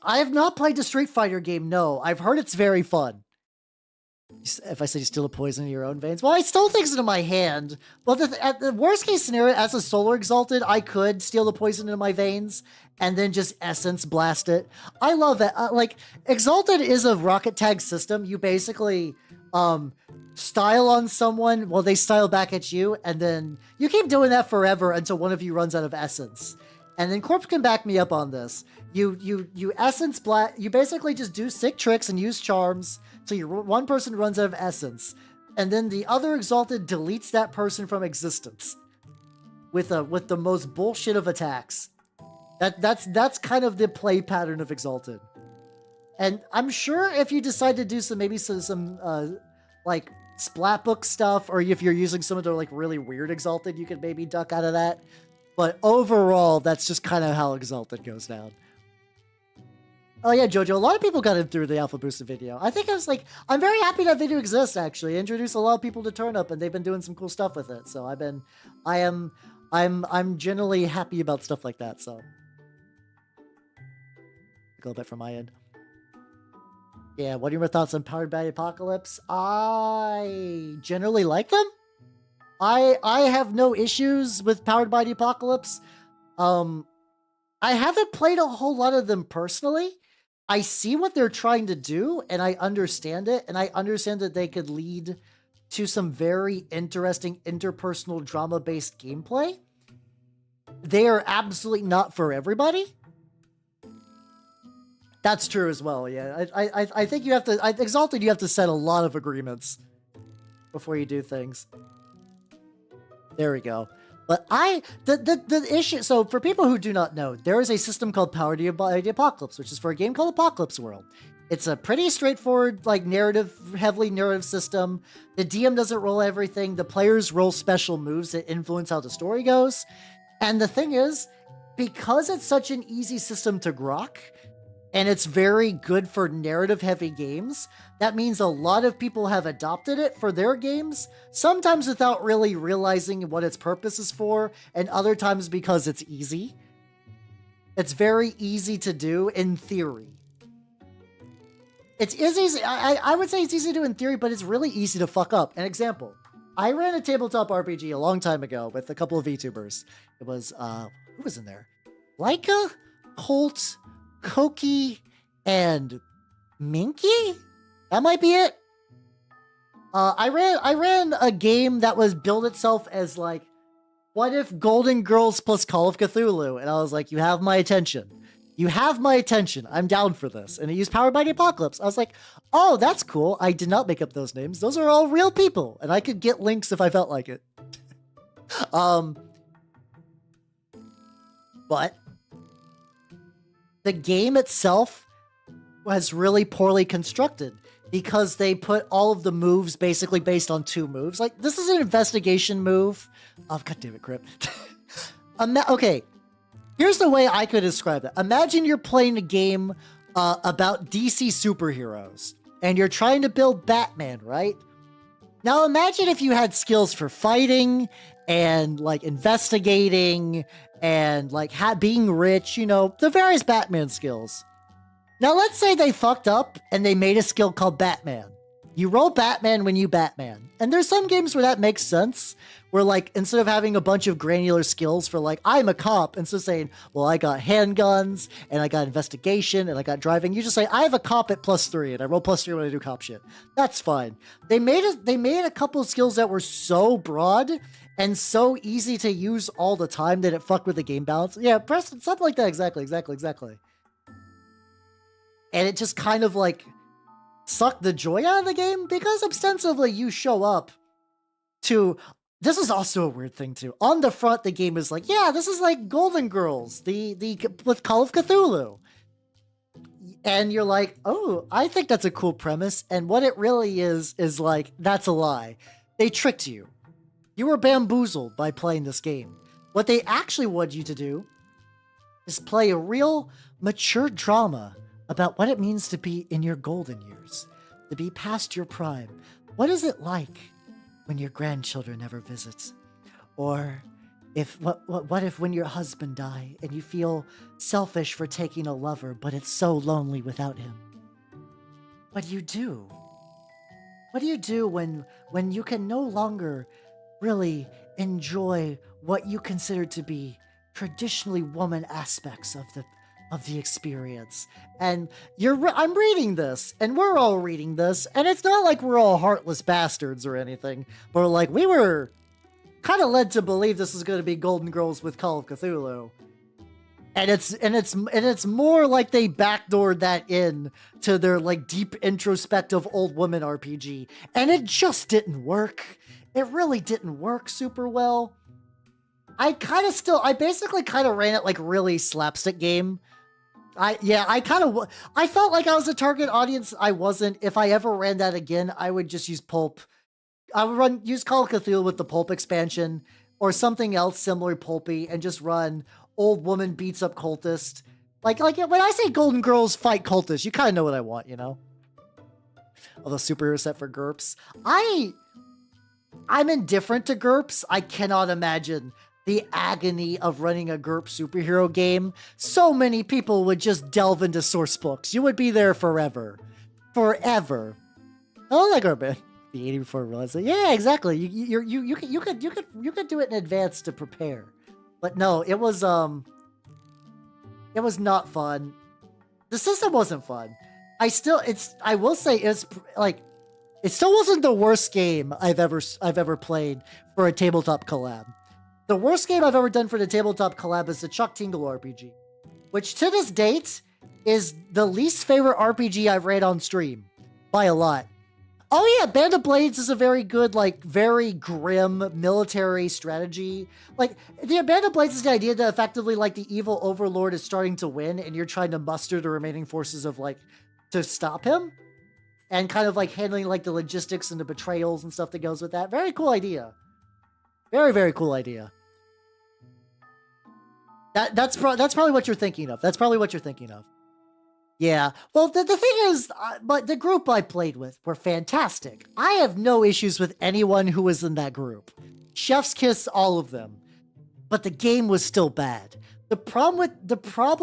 I have not played the Street Fighter game, no. I've heard it's very fun. If I say you steal a poison in your own veins. Well, I stole things into my hand. Well, at the worst case scenario, as a Solar Exalted, I could steal the poison into my veins and then just essence blast it. I love that. Like, Exalted is a rocket tag system. You basically style on someone while they style back at you, and then you keep doing that forever until one of you runs out of essence. And then Corpse can back me up on this. You essence blast. You basically just do sick tricks and use charms till one person runs out of essence, and then the other Exalted deletes that person from existence with the most bullshit of attacks. That's kind of the play pattern of Exalted. And I'm sure if you decide to do some like splat book stuff, or if you're using some of the like really weird Exalted, you could maybe duck out of that. But overall, that's just kind of how Exalted goes down. Oh yeah, Jojo, a lot of people got in through the Alpha Boosted video. I think I was like, I'm very happy that video exists, actually. It introduced a lot of people to Turnip, and they've been doing some cool stuff with it. So I'm generally happy about stuff like that, so. A little bit from my end. Yeah, what are your thoughts on Powered by Apocalypse? I generally like them. I have no issues with Powered by the Apocalypse. I haven't played a whole lot of them personally. I see what they're trying to do, and I understand it, and I understand that they could lead to some very interesting interpersonal drama-based gameplay. They are absolutely not for everybody. That's true as well, yeah. I think you have to... Exalted, you have to set a lot of agreements before you do things. There we go. But the issue, so for people who do not know, there is a system called Power by the Apocalypse, which is for a game called Apocalypse World. It's a pretty straightforward, like heavily narrative system. The DM doesn't roll everything. The players roll special moves that influence how the story goes. And the thing is, because it's such an easy system to grok, and it's very good for narrative-heavy games, that means a lot of people have adopted it for their games, sometimes without really realizing what its purpose is for, and other times because it's easy. It's very easy to do in theory. It's easy. I would say it's easy to do in theory, but it's really easy to fuck up. An example. I ran a tabletop RPG a long time ago with a couple of VTubers. It was, who was in there? Leica, Colt, Koki, and Minky? That might be it. I ran a game that was billed itself as like, what if Golden Girls plus Call of Cthulhu? And I was like, you have my attention. You have my attention. I'm down for this. And it used Powered by the Apocalypse. I was like, oh, that's cool. I did not make up those names. Those are all real people. And I could get links if I felt like it. But the game itself was really poorly constructed because they put all of the moves basically based on 2 moves. Like, this is an investigation move. Oh, God damn it, Crip. Okay. Here's the way I could describe that. Imagine you're playing a game about DC superheroes, and you're trying to build Batman, right? Now imagine if you had skills for fighting, and like investigating, and like being rich, you know, the various Batman skills. Now let's say they fucked up, and they made a skill called Batman. You roll Batman when you Batman. And there's some games where that makes sense, where like, instead of having a bunch of granular skills for like, I'm a cop, instead of saying, well, I got handguns, and I got investigation, and I got driving, you just say, I have a cop at +3, and I roll +3 when I do cop shit. That's fine. They made a couple of skills that were so broad, and so easy to use all the time that it fucked with the game balance. Yeah, Preston, something like that, exactly. And it just kind of like, suck the joy out of the game, because ostensibly you show up to, this is also a weird thing too. On the front, the game is like, yeah, this is like Golden Girls, with Call of Cthulhu. And you're like, oh, I think that's a cool premise. And what it really is like, that's a lie. They tricked you. You were bamboozled by playing this game. What they actually want you to do is play a real mature drama about what it means to be in your golden years, to be past your prime. What is it like when your grandchildren never visit? Or what if when your husband dies and you feel selfish for taking a lover, but it's so lonely without him? What do you do? What do you do when you can no longer really enjoy what you consider to be traditionally woman aspects of the experience? And I'm reading this, and we're all reading this, and it's not like we're all heartless bastards or anything, but like, we were kind of led to believe this is going to be Golden Girls with Call of Cthulhu. And it's more like they backdoored that in to their like deep introspective old woman RPG, and it just didn't work. It really didn't work super well. I basically kind of ran it like really slapstick game. I felt like I was a target audience. I wasn't. If I ever ran that again, I would just use Pulp. I would use Call of Cthulhu with the Pulp expansion, or something else similar pulpy, and just run old woman beats up cultist. Like when I say Golden Girls fight cultists, you kind of know what I want, you know? Although superhero set for GURPS. I'm indifferent to GURPS. I cannot imagine the agony of running a GURP superhero game. So many people would just delve into source books. You would be there forever. Forever. Oh, like GURP, man. The 80 before I realized it. Yeah, exactly. You could do it in advance to prepare. But no, it was not fun. The system wasn't fun. I will say it's like, it still wasn't the worst game I've ever played for a tabletop collab. The worst game I've ever done for the tabletop collab is the Chuck Tingle RPG, which to this date is the least favorite RPG I've ran on stream by a lot. Oh yeah, Band of Blades is a very good, like, very grim military strategy. Like, the Band of Blades is the idea that effectively, like, the evil overlord is starting to win, and you're trying to muster the remaining forces of, like, to stop him, and kind of like handling like the logistics and the betrayals and stuff that goes with that. Very cool idea. Very, very cool idea. That's probably what you're thinking of. That's probably what you're thinking of. Yeah. Well, the thing is, but the group I played with were fantastic. I have no issues with anyone who was in that group. Chef's kiss all of them. But the game was still bad. The problem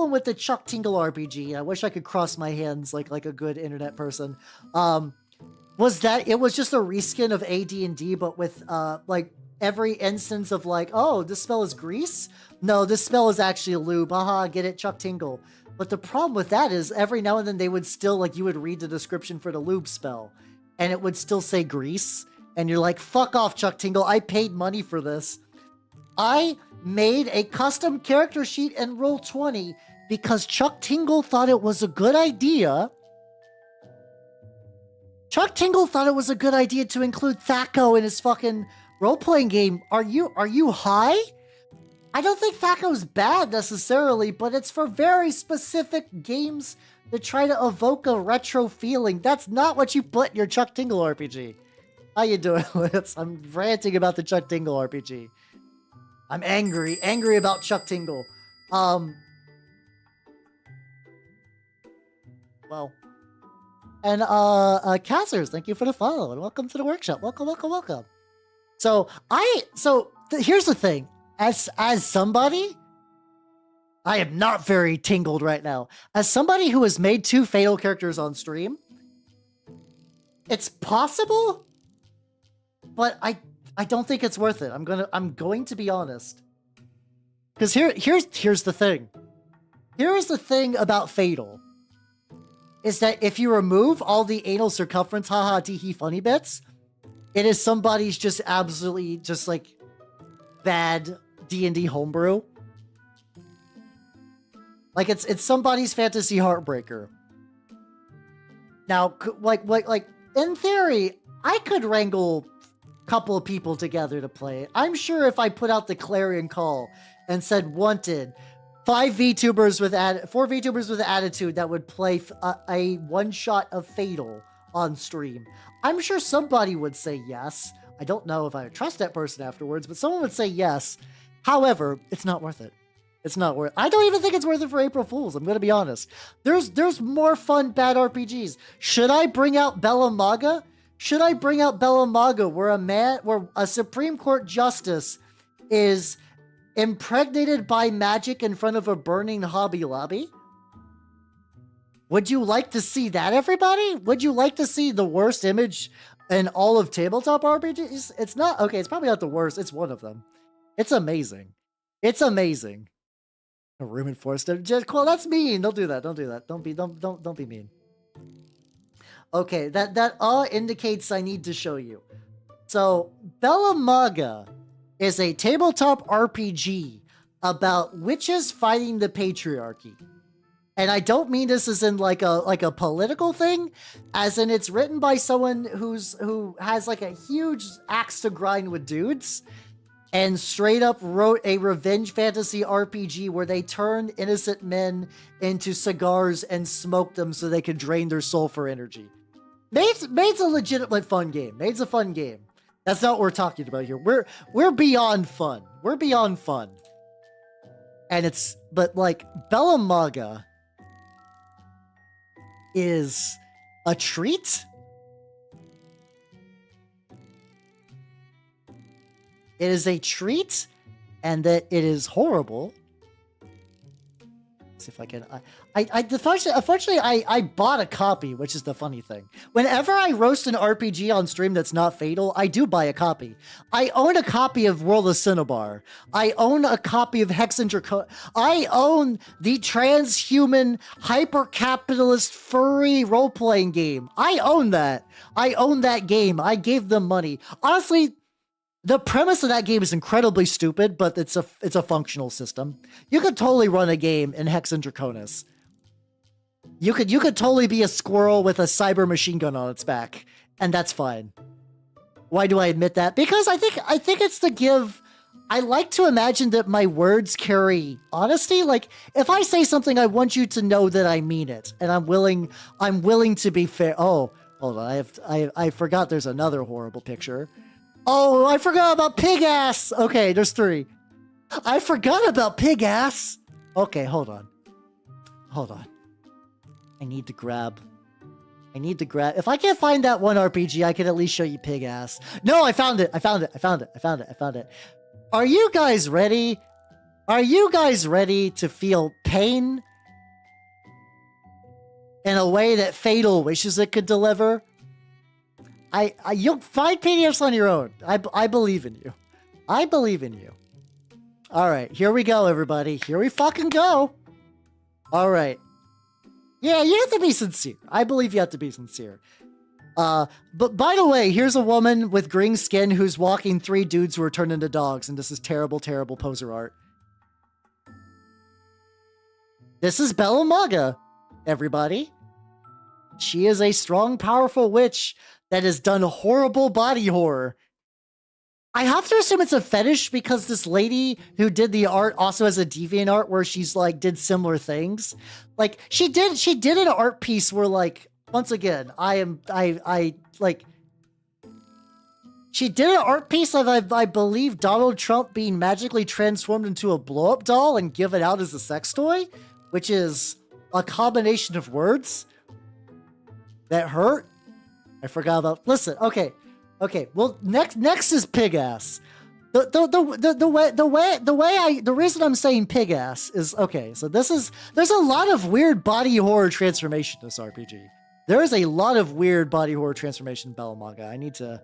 with the Chuck Tingle RPG, I wish I could cross my hands like a good internet person, was that it was just a reskin of AD&D, but with like every instance of like, oh, this spell is grease? No, this spell is actually a lube. Haha, get it, Chuck Tingle. But the problem with that is every now and then they would still, like, you would read the description for the lube spell, and it would still say grease, and you're like, fuck off, Chuck Tingle, I paid money for this. I made a custom character sheet in Roll20 because Chuck Tingle thought it was a good idea. Chuck Tingle thought it was a good idea to include Thaco in his fucking role-playing game. Are you high? I don't think Thaco's bad necessarily, but it's for very specific games that try to evoke a retro feeling. That's not what you put in your Chuck Tingle RPG. How you doing, Lance? I'm ranting about the Chuck Tingle RPG. I'm angry about Chuck Tingle. Well, and Cassers, thank you for the follow and welcome to the workshop. Welcome. So here's the thing. As somebody, I am not very tingled right now. As somebody who has made 2 Fatal characters on stream, it's possible, but I don't think it's worth it. I'm going to be honest. Because here's the thing. Here's the thing about Fatal. Is that if you remove all the anal circumference haha teehee funny bits, it is somebody's just absolutely just like bad D&D homebrew. Like it's somebody's fantasy heartbreaker. Now, like in theory, I could wrangle a couple of people together to play it. I'm sure if I put out the clarion call and said wanted 4 VTubers with attitude that would play a one-shot of Fatal on stream, I'm sure somebody would say yes. I don't know if I would trust that person afterwards, but someone would say yes. However, it's not worth it. It's not worth it. I don't even think it's worth it for April Fools. I'm going to be honest. There's more fun bad RPGs. Should I bring out Bella Maga? Should I bring out Bella Maga where a Supreme Court justice is impregnated by magic in front of a burning Hobby Lobby? Would you like to see that, everybody? Would you like to see the worst image in all of tabletop RPGs? It's not, okay, it's probably not the worst. It's one of them. It's amazing. It's amazing. A room enforced. Just, well, that's mean. Don't do that. Don't do that. Don't be mean. Okay, that all indicates I need to show you. So, Bella Maga is a tabletop RPG about witches fighting the patriarchy. And I don't mean this as in like a political thing, as in it's written by someone who has like a huge axe to grind with dudes and straight up wrote a revenge fantasy RPG where they turned innocent men into cigars and smoked them so they could drain their soul for energy. Made's a legitimate fun game. Made's a fun game. That's not what we're talking about here. We're beyond fun. We're beyond fun. And but like Bella Maga is a treat. It is a treat, and that it is horrible. Let's see if I can. Unfortunately, I bought a copy, which is the funny thing. Whenever I roast an RPG on stream that's not Fatal, I do buy a copy. I own a copy of World of Cinnabar. I own a copy of Hex and Draco. I own the transhuman, hyper-capitalist, furry role-playing game. I own that. I own that game. I gave them money. Honestly, the premise of that game is incredibly stupid, but it's a functional system. You could totally run a game in Hex and Draconis. You could totally be a squirrel with a cyber machine gun on its back and that's fine. Why do I admit that? Because I think it's to give. I like to imagine that my words carry honesty. Like, if I say something, I want you to know that I mean it, and I'm willing to be fair. Oh, hold on, I forgot there's another horrible picture. Oh, I forgot about pig ass. Okay, there's 3. I forgot about pig ass. Okay, hold on. I need to grab. If I can't find that one RPG, I can at least show you pig ass. No, I found it. Are you guys ready? Are you guys ready to feel pain in a way that Fatal wishes it could deliver? You'll find PDFs on your own. I believe in you. I believe in you. All right, here we go, everybody. Here we fucking go. All right. Yeah, you have to be sincere. I believe you have to be sincere. But by the way, here's a woman with green skin who's walking 3 dudes who are turned into dogs, and this is terrible, terrible poser art. This is Bella Maga, everybody. She is a strong, powerful witch that has done horrible body horror. I have to assume it's a fetish because this lady who did the art also has a deviant art where she's like did similar things. Like she did an art piece where like, once again, she did an art piece of, I believe, Donald Trump being magically transformed into a blow-up doll and given out as a sex toy, which is a combination of words that hurt. I forgot about, listen, okay. Well, next is pig ass. The reason I'm saying pig ass is, okay, so there's a lot of weird body horror transformation in this RPG. There is a lot of weird body horror transformation in Bella Maga. I need to,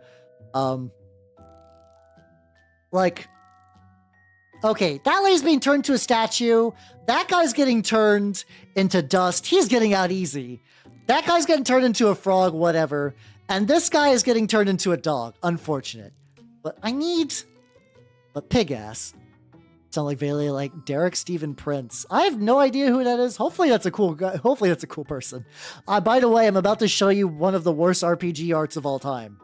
okay, that lady's being turned to a statue. That guy's getting turned into dust. He's getting out easy. That guy's getting turned into a frog, whatever. And this guy is getting turned into a dog. Unfortunate. But pig ass. Sound like really like Derek Stephen Prince. I have no idea who that is. Hopefully that's a cool guy. Hopefully that's a cool person. By the way, I'm about to show you one of the worst RPG arts of all time.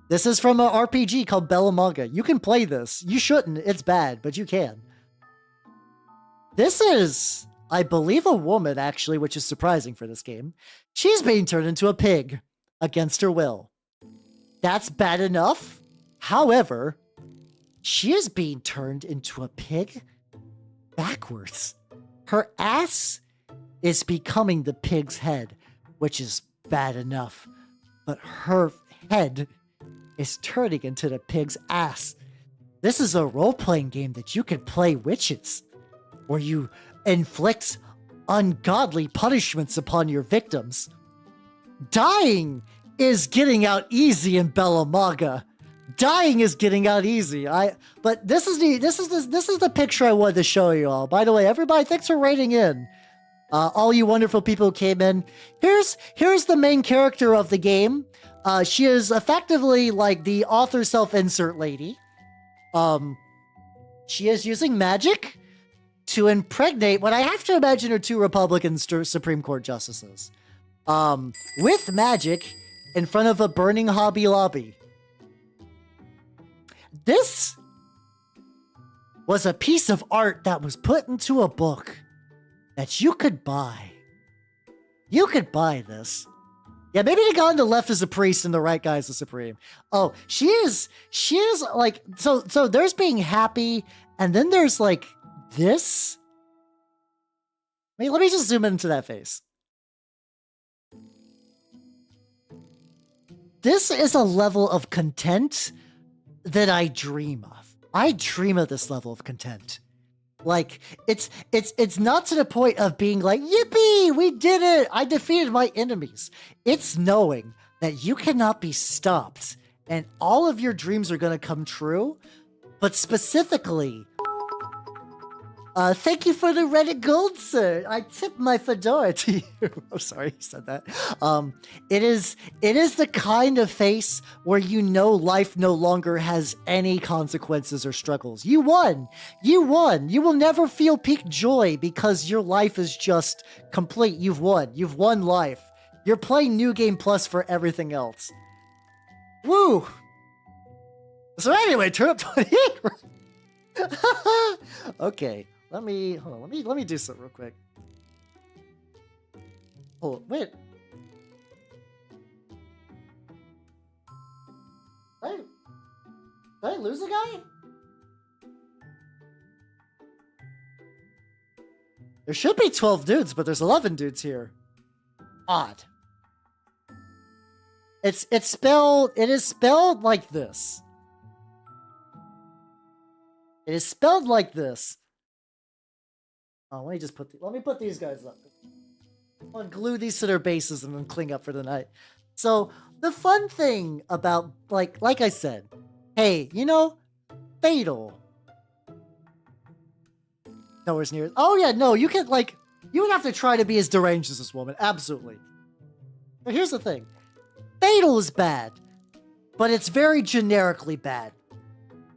This is from an RPG called Bella Maga. You can play this. You shouldn't. It's bad, but you can. This is, I believe, a woman, actually, which is surprising for this game. She's being turned into a pig against her will. That's bad enough. However, she is being turned into a pig backwards. Her ass is becoming the pig's head, which is bad enough. But her head is turning into the pig's ass. This is a role-playing game that you can play witches, where you inflict ungodly punishments upon your victims. Dying is getting out easy in Bella Maga. Dying is getting out easy. But this is the picture I wanted to show you all. By the way, everybody, thanks for rating in. All you wonderful people who came in. Here's the main character of the game. She is effectively like the author self-insert lady. She is using magic to impregnate what I have to imagine are 2 Republican Supreme Court justices. With magic in front of a burning Hobby Lobby. This was a piece of art that was put into a book that you could buy. You could buy this. Yeah, maybe the guy on the left is a priest and the right guy is the supreme. Oh, she is like, so there's being happy, and then there's like this. Wait, let me just zoom into that face. This is a level of content that I dream of. I dream of this level of content. Like, it's not to the point of being like, yippee, we did it, I defeated my enemies. It's knowing that you cannot be stopped and all of your dreams are going to come true. But specifically, thank you for the Reddit gold, sir. I tip my fedora to you. I'm sorry you said that. It is the kind of face where you know life no longer has any consequences or struggles. You won. You won. You will never feel peak joy because your life is just complete. You've won. You've won life. You're playing New Game Plus for everything else. Woo! So anyway, Turnip28. Okay, let me do something real quick. Hold on, wait. Did I lose a guy? There should be 12 dudes, but there's 11 dudes here. Odd. It is spelled like this. It is spelled like this. Oh, let me put these guys up. I'll glue these to their bases and then clean up for the night. So the fun thing about like I said, hey, you know, Fatal. Nowhere's near. Oh yeah, no, you would have to try to be as deranged as this woman. Absolutely. But here's the thing. Fatal is bad, but it's very generically bad.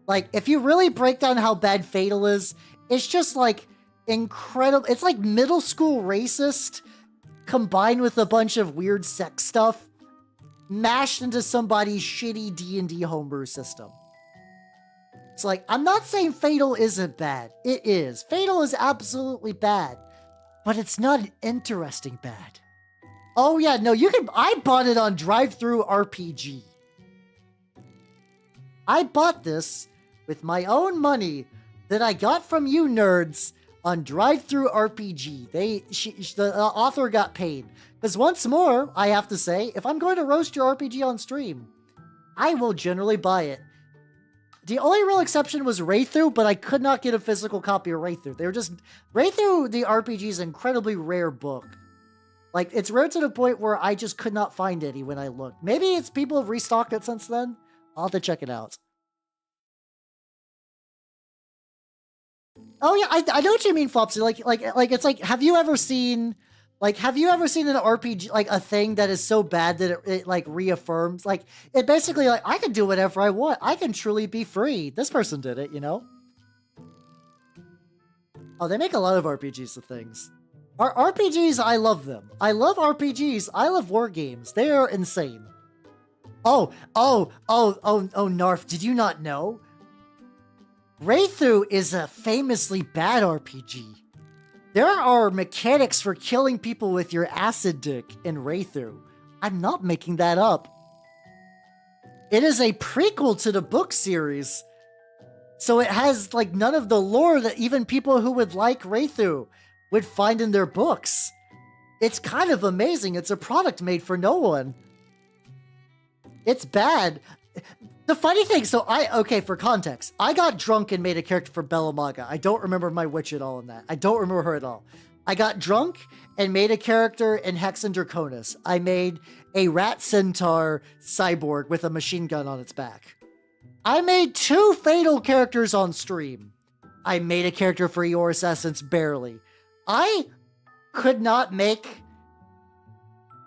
Like, if you really break down how bad Fatal is, it's just like incredible. It's like middle school racist combined with a bunch of weird sex stuff mashed into somebody's shitty D&D homebrew system. It's like, I'm not saying Fatal isn't bad. It is. Fatal is absolutely bad, but it's not an interesting bad. Oh yeah, no, I bought it on Drive-Thru-RPG. I bought this with my own money that I got from you nerds on Drive-Thru-RPG. The author got paid. Because once more, I have to say, if I'm going to roast your RPG on stream, I will generally buy it. The only real exception was Wraithu, but I could not get a physical copy of Wraithu. Wraithu, the RPG, is an incredibly rare book. Like, it's rare to the point where I just could not find any when I looked. Maybe it's people have restocked it since then. I'll have to check it out. Oh yeah, I know what you mean, Flopsy. Like it's like, have you ever seen an RPG, like a thing that is so bad that it like reaffirms, like it basically like I can do whatever I want. I can truly be free. This person did it, you know? Oh, they make a lot of RPGs of things. RPGs, I love them. I love RPGs. I love war games. They are insane. Oh, Narf, did you not know? Wraithu is a famously bad RPG. There are mechanics for killing people with your acid dick in Wraithu. I'm not making that up. It is a prequel to the book series. So it has like none of the lore that even people who would like Wraithu would find in their books. It's kind of amazing. It's a product made for no one. It's bad. The funny thing, okay, for context, I got drunk and made a character for Belamaga. I don't remember my witch at all in that. I don't remember her at all. I got drunk and made a character in Hex and Draconis. I made a rat centaur cyborg with a machine gun on its back. I made 2 Fatal characters on stream. I made a character for Eoris Essence barely. I could not make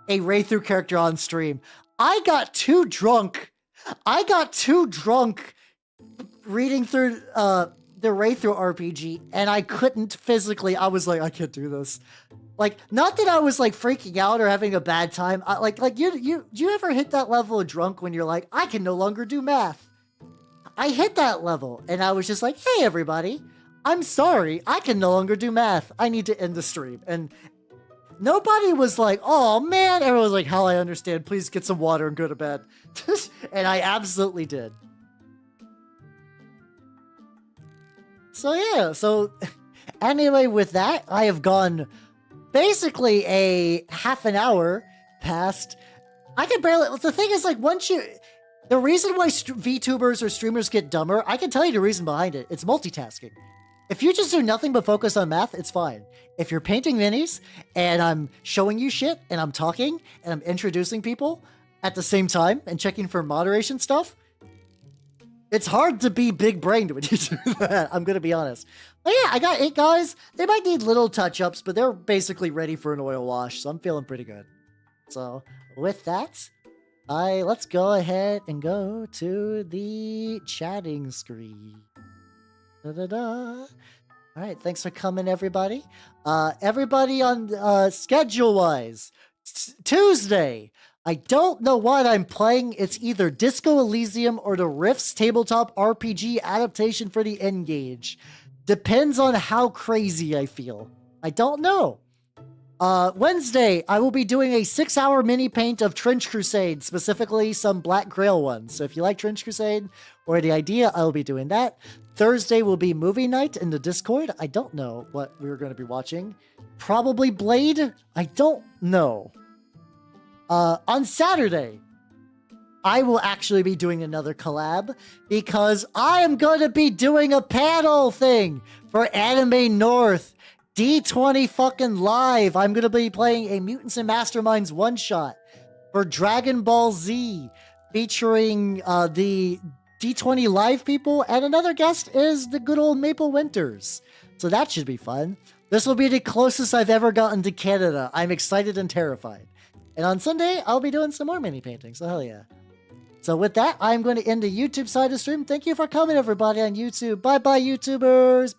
a Wraithu character on stream. I got too drunk reading through the Wraithu RPG, and I couldn't physically. I was like, I can't do this. Like, not that I was like freaking out or having a bad time. You ever hit that level of drunk when you're like, I can no longer do math? I hit that level, and I was just like, hey everybody, I'm sorry, I can no longer do math. I need to end the stream. And nobody was like, oh man. Everyone was like, hell, I understand. Please get some water and go to bed. And I absolutely did. So yeah, anyway, with that, I have gone basically a half an hour past. I can barely, the thing is, like, the reason why VTubers or streamers get dumber, I can tell you the reason behind it. It's multitasking. If you just do nothing but focus on math, it's fine. If you're painting minis and I'm showing you shit and I'm talking and I'm introducing people at the same time and checking for moderation stuff, it's hard to be big-brained when you do that. I'm going to be honest. But yeah, I got 8 guys. They might need little touch-ups, but they're basically ready for an oil wash, so I'm feeling pretty good. So with that, let's go ahead and go to the chatting screen. All right, thanks for coming, everybody. Everybody on schedule-wise, Tuesday, I don't know what I'm playing. It's either Disco Elysium or the Rifts tabletop RPG adaptation for the N-Gage. Depends on how crazy I feel. I don't know. Wednesday, I will be doing a 6-hour mini paint of Trench Crusade, specifically some Black Grail ones. So if you like Trench Crusade or the idea, I will be doing that. Thursday will be movie night in the Discord. I don't know what we were going to be watching. Probably Blade? I don't know. On Saturday, I will actually be doing another collab because I am going to be doing a panel thing for Anime North. D20 fucking live. I'm going to be playing a Mutants and Masterminds one-shot for Dragon Ball Z featuring the D20 live people, and another guest is the good old Maple Winters. So that should be fun. This will be the closest I've ever gotten to Canada. I'm excited and terrified. And on Sunday, I'll be doing some more mini paintings, so hell yeah. So with that, I'm going to end the YouTube side of the stream. Thank you for coming, everybody, on YouTube. Bye-bye, YouTubers.